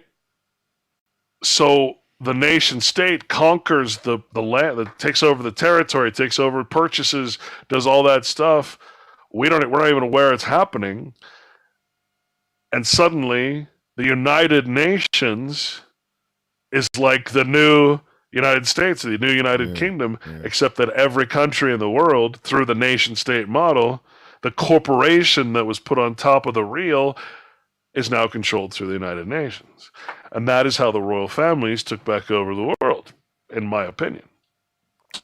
So the nation state conquers the land, that takes over the territory, takes over purchases, does all that stuff. We're not even aware it's happening. And suddenly the United Nations is like the new United States, the new United Kingdom, except that every country in the world, through the nation state model, the corporation that was put on top of the real is now controlled through the United Nations. And that is how the royal families took back over the world, in my opinion.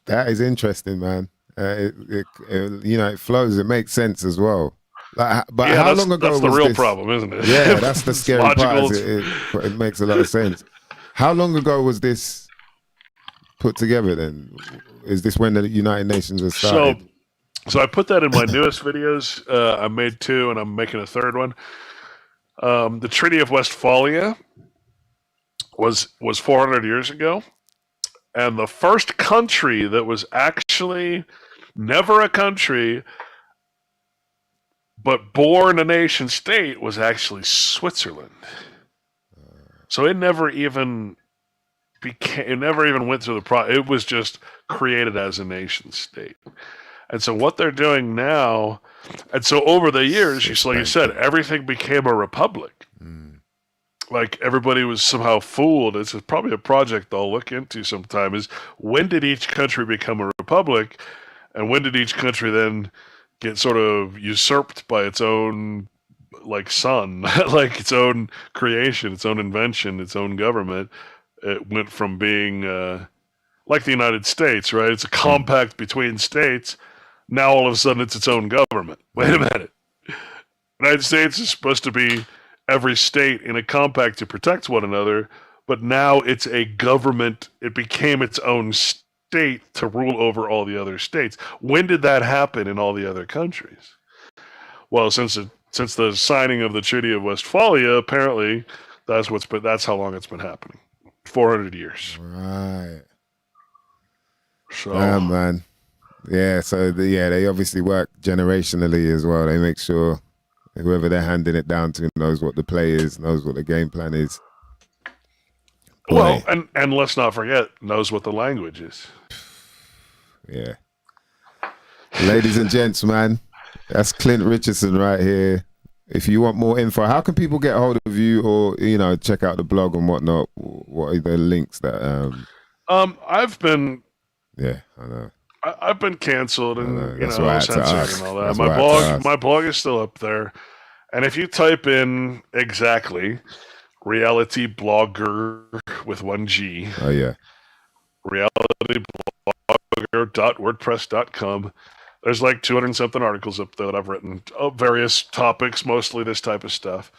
That is interesting, man. It flows. It makes sense as well. But how long ago was that's the real this? problem, isn't it? Yeah, that's the scary part. It makes a lot of sense. How long ago was this put together then? Is this when the United Nations was started? So I put that in my newest videos. I made 2 and I'm making a 3rd one. The Treaty of Westphalia was 400 years ago. And the first country that was actually never a country, but born a nation state, was actually Switzerland. So it never even went through the process. It was just created as a nation state. And so what they're doing now, and so over the years, like you said, everything became a republic. Like everybody was somehow fooled. It's probably a project I'll look into sometime, is when did each country become a republic, and when did each country then get sort of usurped by its own son, like its own creation, its own invention, its own government. It went from being like the United States, right? It's a compact between states. Now all of a sudden it's its own government. Wait a minute. The United States is supposed to be every state in a compact to protect one another, but now it's a government. It became its own state to rule over all the other states. When did that happen in all the other countries? Well, since the signing of the Treaty of Westphalia, apparently that's how long it's been happening. 400 years. Right. So, man. Yeah, so they obviously work generationally as well. They make sure whoever they're handing it down to knows what the play is, knows what the game plan is. Well, and let's not forget, knows what the language is. Yeah. Ladies and gents, man, that's Clint Richardson right here. If you want more info, how can people get hold of you, or check out the blog and whatnot? What are the links that? I've been. Yeah, I know. I've been canceled and censored and all that. My blog is still up there, and if you type in exactly reality blogger with 1 G. Oh yeah. realityblogger.wordpress.com. There's like 200 and something articles up there that I've written of various topics, mostly this type of stuff.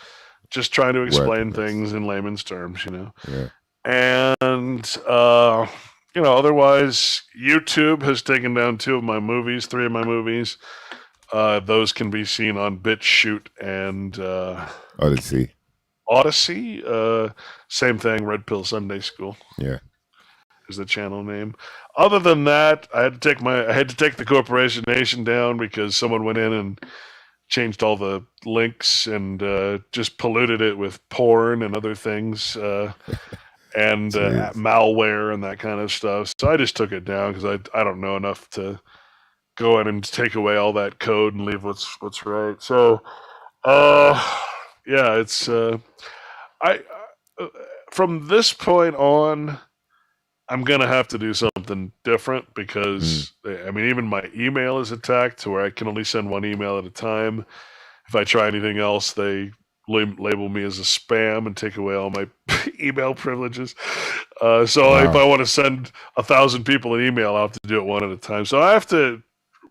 Just trying to explain things in layman's terms, Yeah. And otherwise, YouTube has taken down 3 of my movies. Those can be seen on BitChute and Odyssey. Same thing, Red Pill Sunday School. Yeah. Is the channel name. Other than that, I had to take the Corporation Nation down because someone went in and changed all the links and just polluted it with porn and other things. And malware and that kind of stuff. So I just took it down because I don't know enough to go in and take away all that code and leave what's right. So, it's from this point on, I'm gonna have to do something different because even my email is attacked to where I can only send 1 email at a time. If I try anything else, they label me as a spam and take away all my email privileges. If I want to send 1,000 people an email, I'll have to do it 1 at a time. So I have to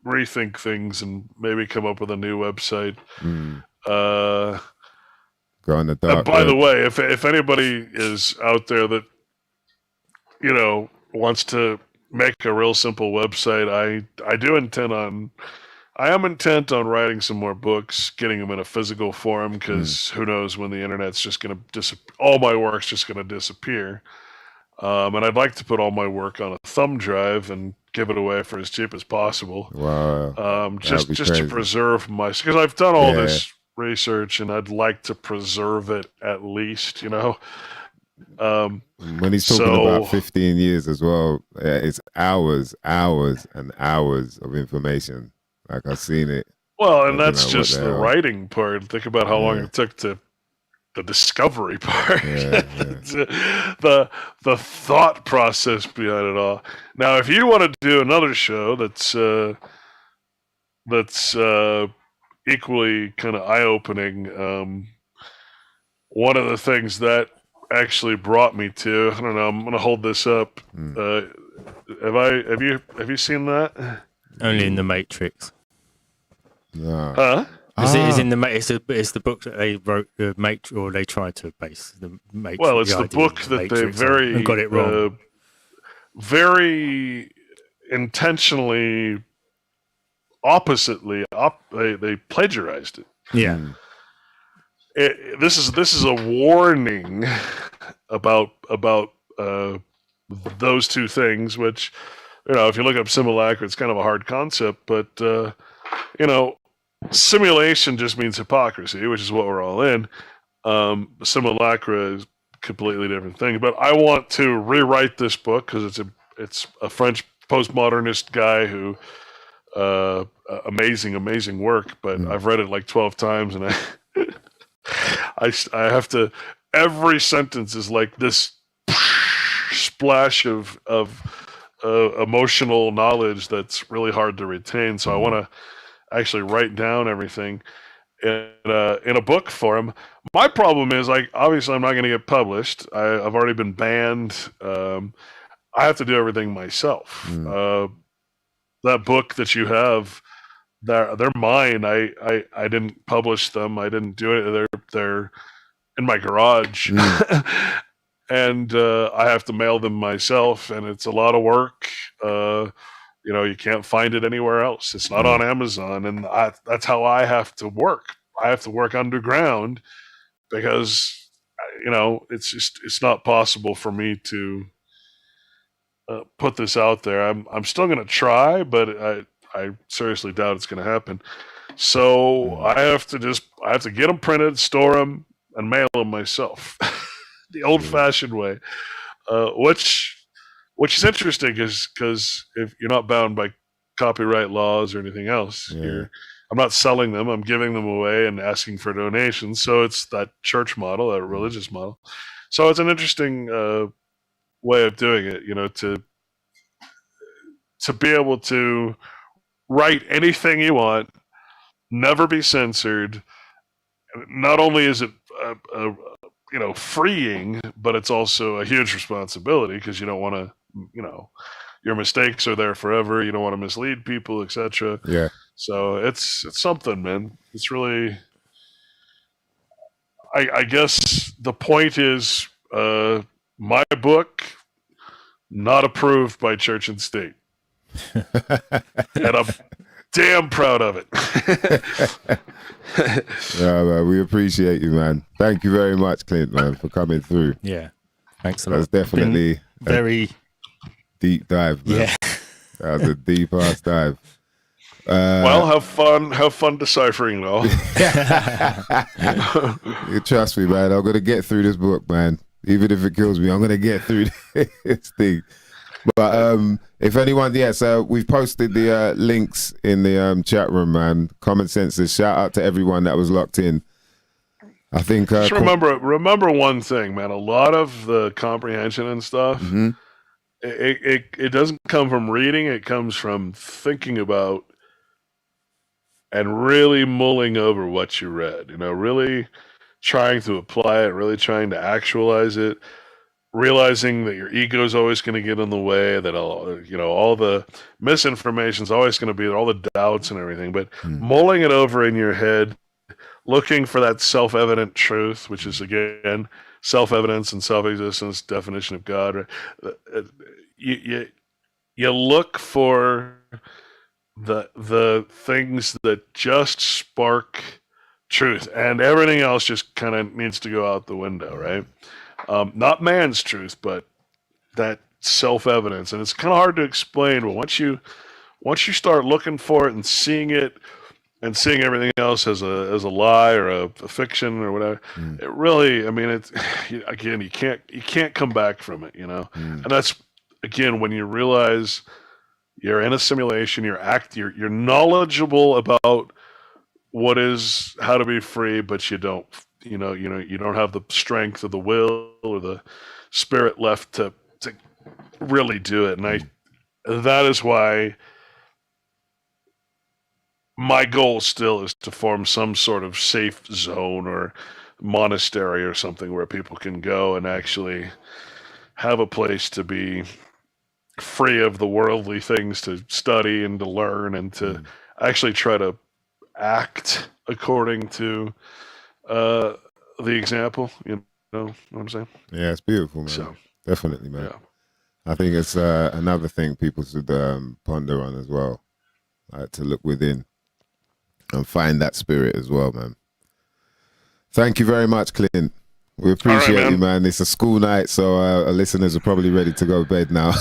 rethink things and maybe come up with a new website. Go on the dark. By the way, if anybody is out there that wants to make a real simple website, I am intent on writing some more books, getting them in a physical form, because who knows when the internet's just going to disappear. All my work's just going to disappear. And I'd like to put all my work on a thumb drive and give it away for as cheap as possible. Wow. Just to preserve because I've done all this research, and I'd like to preserve it at least, When he's talking about 15 years as well, it's hours and hours of information. Like, I've seen it. Well, and that's just the writing part. Think about how long it took to the discovery part, the thought process behind it all. Now, if you want to do another show that's equally kind of eye-opening, one of the things that actually brought me to, I don't know, I'm gonna hold this up. Have you seen that? Only in the Matrix. No. Huh? It's in the it's the book that they wrote, the Matrix, or they tried to base the Matrix. Well, it's the book that they very got it wrong. Very intentionally, oppositely, they plagiarized it. Yeah. This is a warning about those two things, which, if you look up simulacra, it's kind of a hard concept, but simulation just means hypocrisy, which is what we're all in. Simulacra is a completely different thing. But I want to rewrite this book because it's a French postmodernist guy who amazing work. But I've read it like 12 times, and I have to. Every sentence is like this splash of emotional knowledge that's really hard to retain. So I want to actually write down everything in a book form. My problem is, obviously I'm not going to get published. I've already been banned. I have to do everything myself. That book that you have, they're mine. I didn't publish them. I didn't do it. They're in my garage. And I have to mail them myself, and it's a lot of work. You can't find it anywhere else. It's not on Amazon, and that's how I have to work. I have to work underground because, it's not possible for me to put this out there. I'm still going to try, but I seriously doubt it's going to happen. So I have to get them printed, store them, and mail them myself, the old-fashioned way, which is interesting, because if you're not bound by copyright laws or anything else, I'm not selling them. I'm giving them away and asking for donations. So it's that church model, that religious model. So it's an interesting way of doing it, to be able to write anything you want, never be censored. Not only is it freeing, but it's also a huge responsibility, because you don't want to, your mistakes are there forever. You don't want to mislead people, etc. Yeah. So it's something, man. It's really, I guess the point is, my book, not approved by church and state. And I'm damn proud of it. Yeah, man, we appreciate you, man. Thank you very much, Clint, man, for coming through. Yeah. Thanks a lot. That's definitely very deep dive, man. Yeah. That was a deep ass dive. Well, have fun deciphering though. Trust me, man. I'm gonna get through this book, man. Even if it kills me, I'm gonna get through this thing. But if anyone, so we've posted the links in the chat room, man. Common Senses. Shout out to everyone that was locked in. I think. Just remember one thing, man. A lot of the comprehension and stuff, it doesn't come from reading. It comes from thinking about and really mulling over what you read. Really trying to apply it, really trying to actualize it. Realizing that your ego is always going to get in the way, that all the misinformation is always going to be there, all the doubts and everything, but mulling it over in your head, looking for that self-evident truth, which is, again, self-evidence and self-existence definition of God. Right? You look for the things that just spark truth, and everything else just kind of needs to go out the window, right? Not man's truth, but that self-evidence. And it's kind of hard to explain, but once you start looking for it and seeing it and seeing everything else as a lie or a fiction or whatever. It really, I mean, it's again, you can't come back from it, you know. And that's again when you realize you're in a simulation, you're knowledgeable about what is how to be free, but you don't, you don't have the strength of the will or the spirit left to really do it. And that is why my goal still is to form some sort of safe zone or monastery or something where people can go and actually have a place to be free of the worldly things to study and to learn and to actually try to act according to the example. You know what I'm saying? Yeah, it's beautiful, man. So, definitely, man. yeah. I think it's another thing people should ponder on as well, like to look within and find that spirit as well, man. Thank you very much, Clint. We appreciate you, man. It's a school night, so our listeners are probably ready to go to bed now.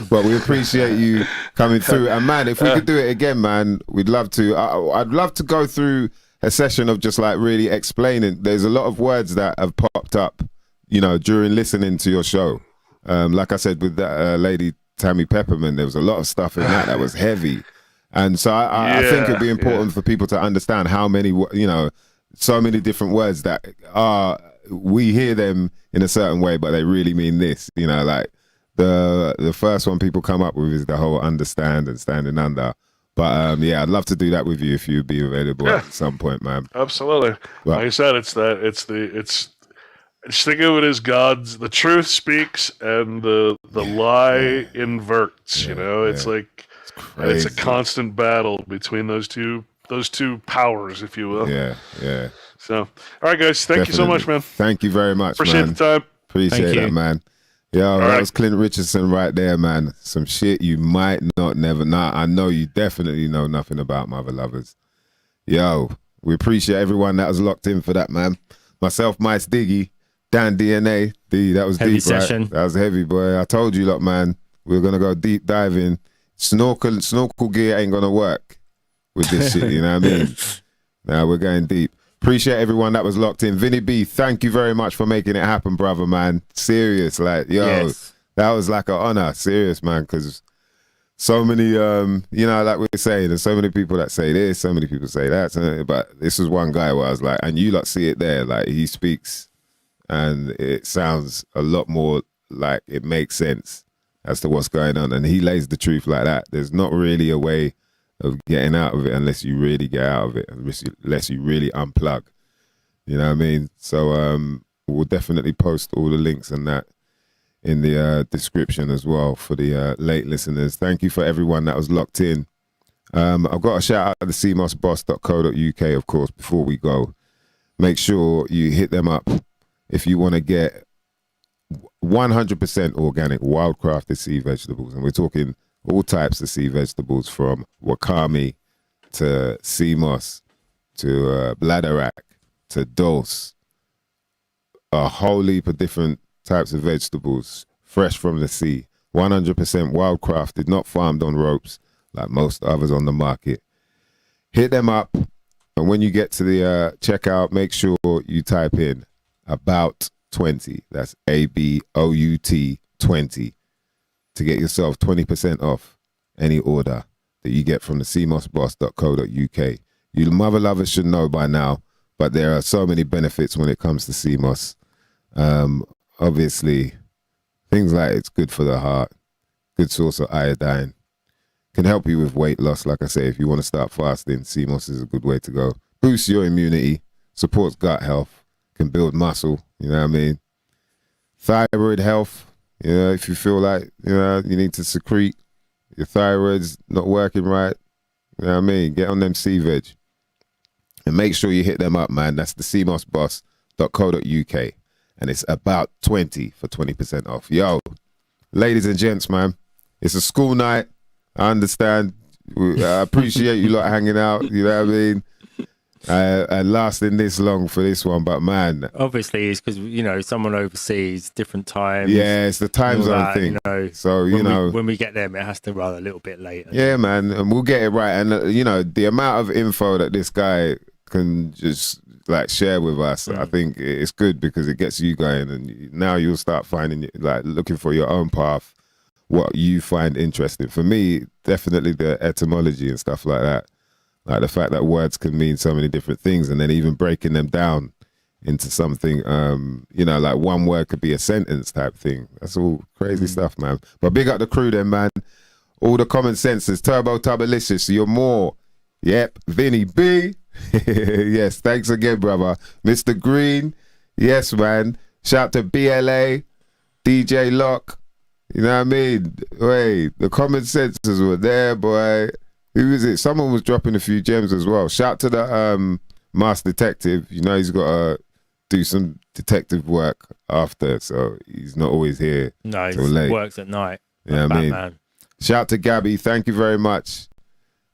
But we appreciate you coming through. And, man, if we could do it again, man, we'd love to. I'd love to go through a session of just, like, really explaining. There's a lot of words that have popped up, you know, during listening to your show. Like I said, with that lady, Tammy Pepperman, there was a lot of stuff in that was heavy. And so I think it'd be important for people to understand how many, you know, so many different words that we hear them in a certain way, but they really mean this. You know, like the first one people come up with is the whole understand and standing under. But yeah, I'd love to do that with you if you'd be available at some point, man. Absolutely. Well, like I said, just think of it as the truth speaks and the lie inverts. You know, it's like it's a constant battle between those two powers, if you will. Yeah. So, all right, guys, thank you so much, man. Thank you very much, Appreciate the time. Appreciate that, man. Yo, that was Clint Richardson right there, man. Some shit you might not never know. I know you definitely know nothing about Mother Lovers. Yo, we appreciate everyone that was locked in for that, man. Myself, Mysdiggi, Dan DNA. That was heavy deep, session. Right? That was heavy, boy. I told you, lot, man. We were going to go deep diving. Snorkel gear ain't going to work with this shit, you know what I mean? Now we're going deep. Appreciate everyone that was locked in. Vinny B, thank you very much for making it happen, brother, man. Serious, like, yo, that was like an honor. Serious, man, because so many, you know, like we were saying, there's so many people that say this, so many people say that, but this was one guy where I was like, and you lot see it there, like he speaks and it sounds a lot more like it makes sense as to what's going on, and he lays the truth like that. There's not really a way of getting out of it unless you really get out of it, unless you really unplug. You know what I mean? So we'll definitely post all the links and that in the description as well for the late listeners. Thank you for everyone that was locked in. I've got a shout out to the cmosboss.co.uk, of course, before we go. Make sure you hit them up if you want to get 100% organic, wild-crafted sea vegetables. And we're talking all types of sea vegetables, from wakame to sea moss to bladderwrack to dulse. A whole heap of different types of vegetables, fresh from the sea. 100% wild-crafted, not farmed on ropes like most others on the market. Hit them up, and when you get to the checkout, make sure you type in about 20. That's ABOUT 20 to get yourself 20% off any order that you get from the cmosboss.co.uk. You mother lovers should know by now, but there are so many benefits when it comes to CMOS. Obviously, things like it's good for the heart, good source of iodine, can help you with weight loss. Like I say, if you want to start fasting, CMOS is a good way to go. Boosts your immunity, supports gut health, can build muscle, you know what I mean? Thyroid health, you know, if you feel like, you know, you need to secrete, your thyroid's not working right, you know what I mean? Get on them sea veg. And make sure you hit them up, man. That's the cmosboss.co.uk. And it's about 20 for 20% off. Yo, ladies and gents, man, it's a school night. I understand. I appreciate you lot hanging out, you know what I mean? and lasting this long for this one, but man, Obviously, it's because someone overseas, different times. yeah, it's the time all zone that, thing. So when we get them, it has to run a little bit later. Yeah, man, and we'll get it right. And the amount of info that this guy can just like share with us, I think it's good because it gets you going, and now you'll start finding looking for your own path, what you find interesting. For me, definitely the etymology and stuff like that, like the fact that words can mean so many different things, and then even breaking them down into something, like one word could be a sentence type thing. That's all crazy stuff, man. But big up the crew then, man. All the common senses, Turbo Tubalicious, you're more. Yep, Vinny B. Yes, thanks again, brother. Mr. Green, yes, man. Shout to BLA, DJ Lock. You know what I mean? Wait, the common senses were there, boy. Who is it? Someone was dropping a few gems as well. Shout to the Masked Detective. He's got to do some detective work after, so he's not always here. No, till late. He works at night. Yeah, I mean. Shout to Gabby. Thank you very much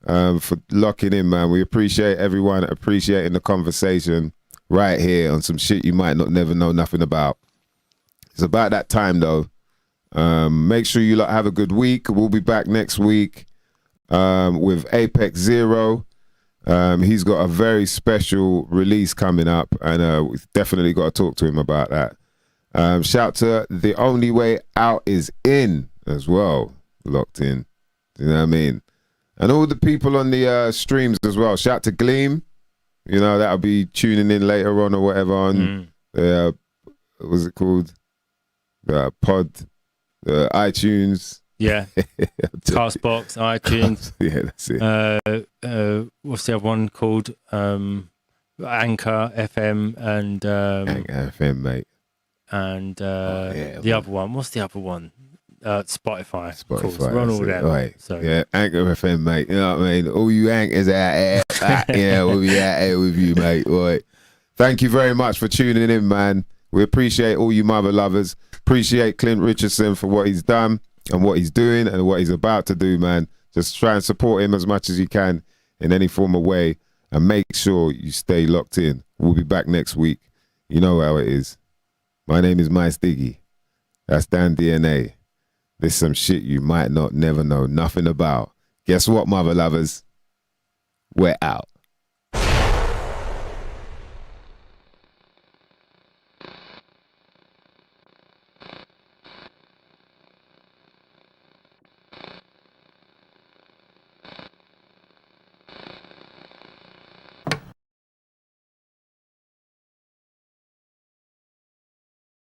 for locking in, man. We appreciate everyone appreciating the conversation right here on some shit you might not never know nothing about. It's about that time, though. Make sure you have a good week. We'll be back next week with Apex Zero. He's got a very special release coming up, and we've definitely got to talk to him about that. Shout to The Only Way Out Is In as well. Locked in. You know what I mean? And all the people on the streams as well. Shout to Gleam. That'll be tuning in later on or whatever on what's it called? Pod, iTunes. Yeah. Castbox, iTunes. Yeah, that's it. What's the other one called? Anchor FM and Anchor FM, mate. And the other one. What's the other one? Spotify. Of course. We're on all them. Right. So. Yeah, Anchor FM, mate. You know what I mean? All you anchors out there, we'll be out here with you, mate. Right. Thank you very much for tuning in, man. We appreciate all you mother lovers. Appreciate Clint Richardson for what he's done and what he's doing and what he's about to do, man. Just try and support him as much as you can in any form of way, and make sure you stay locked in. We'll be back next week. You know how it is. My name is Mysdiggi. That's Dan DNA. There's some shit you might not never know nothing about. Guess what, mother lovers? We're out.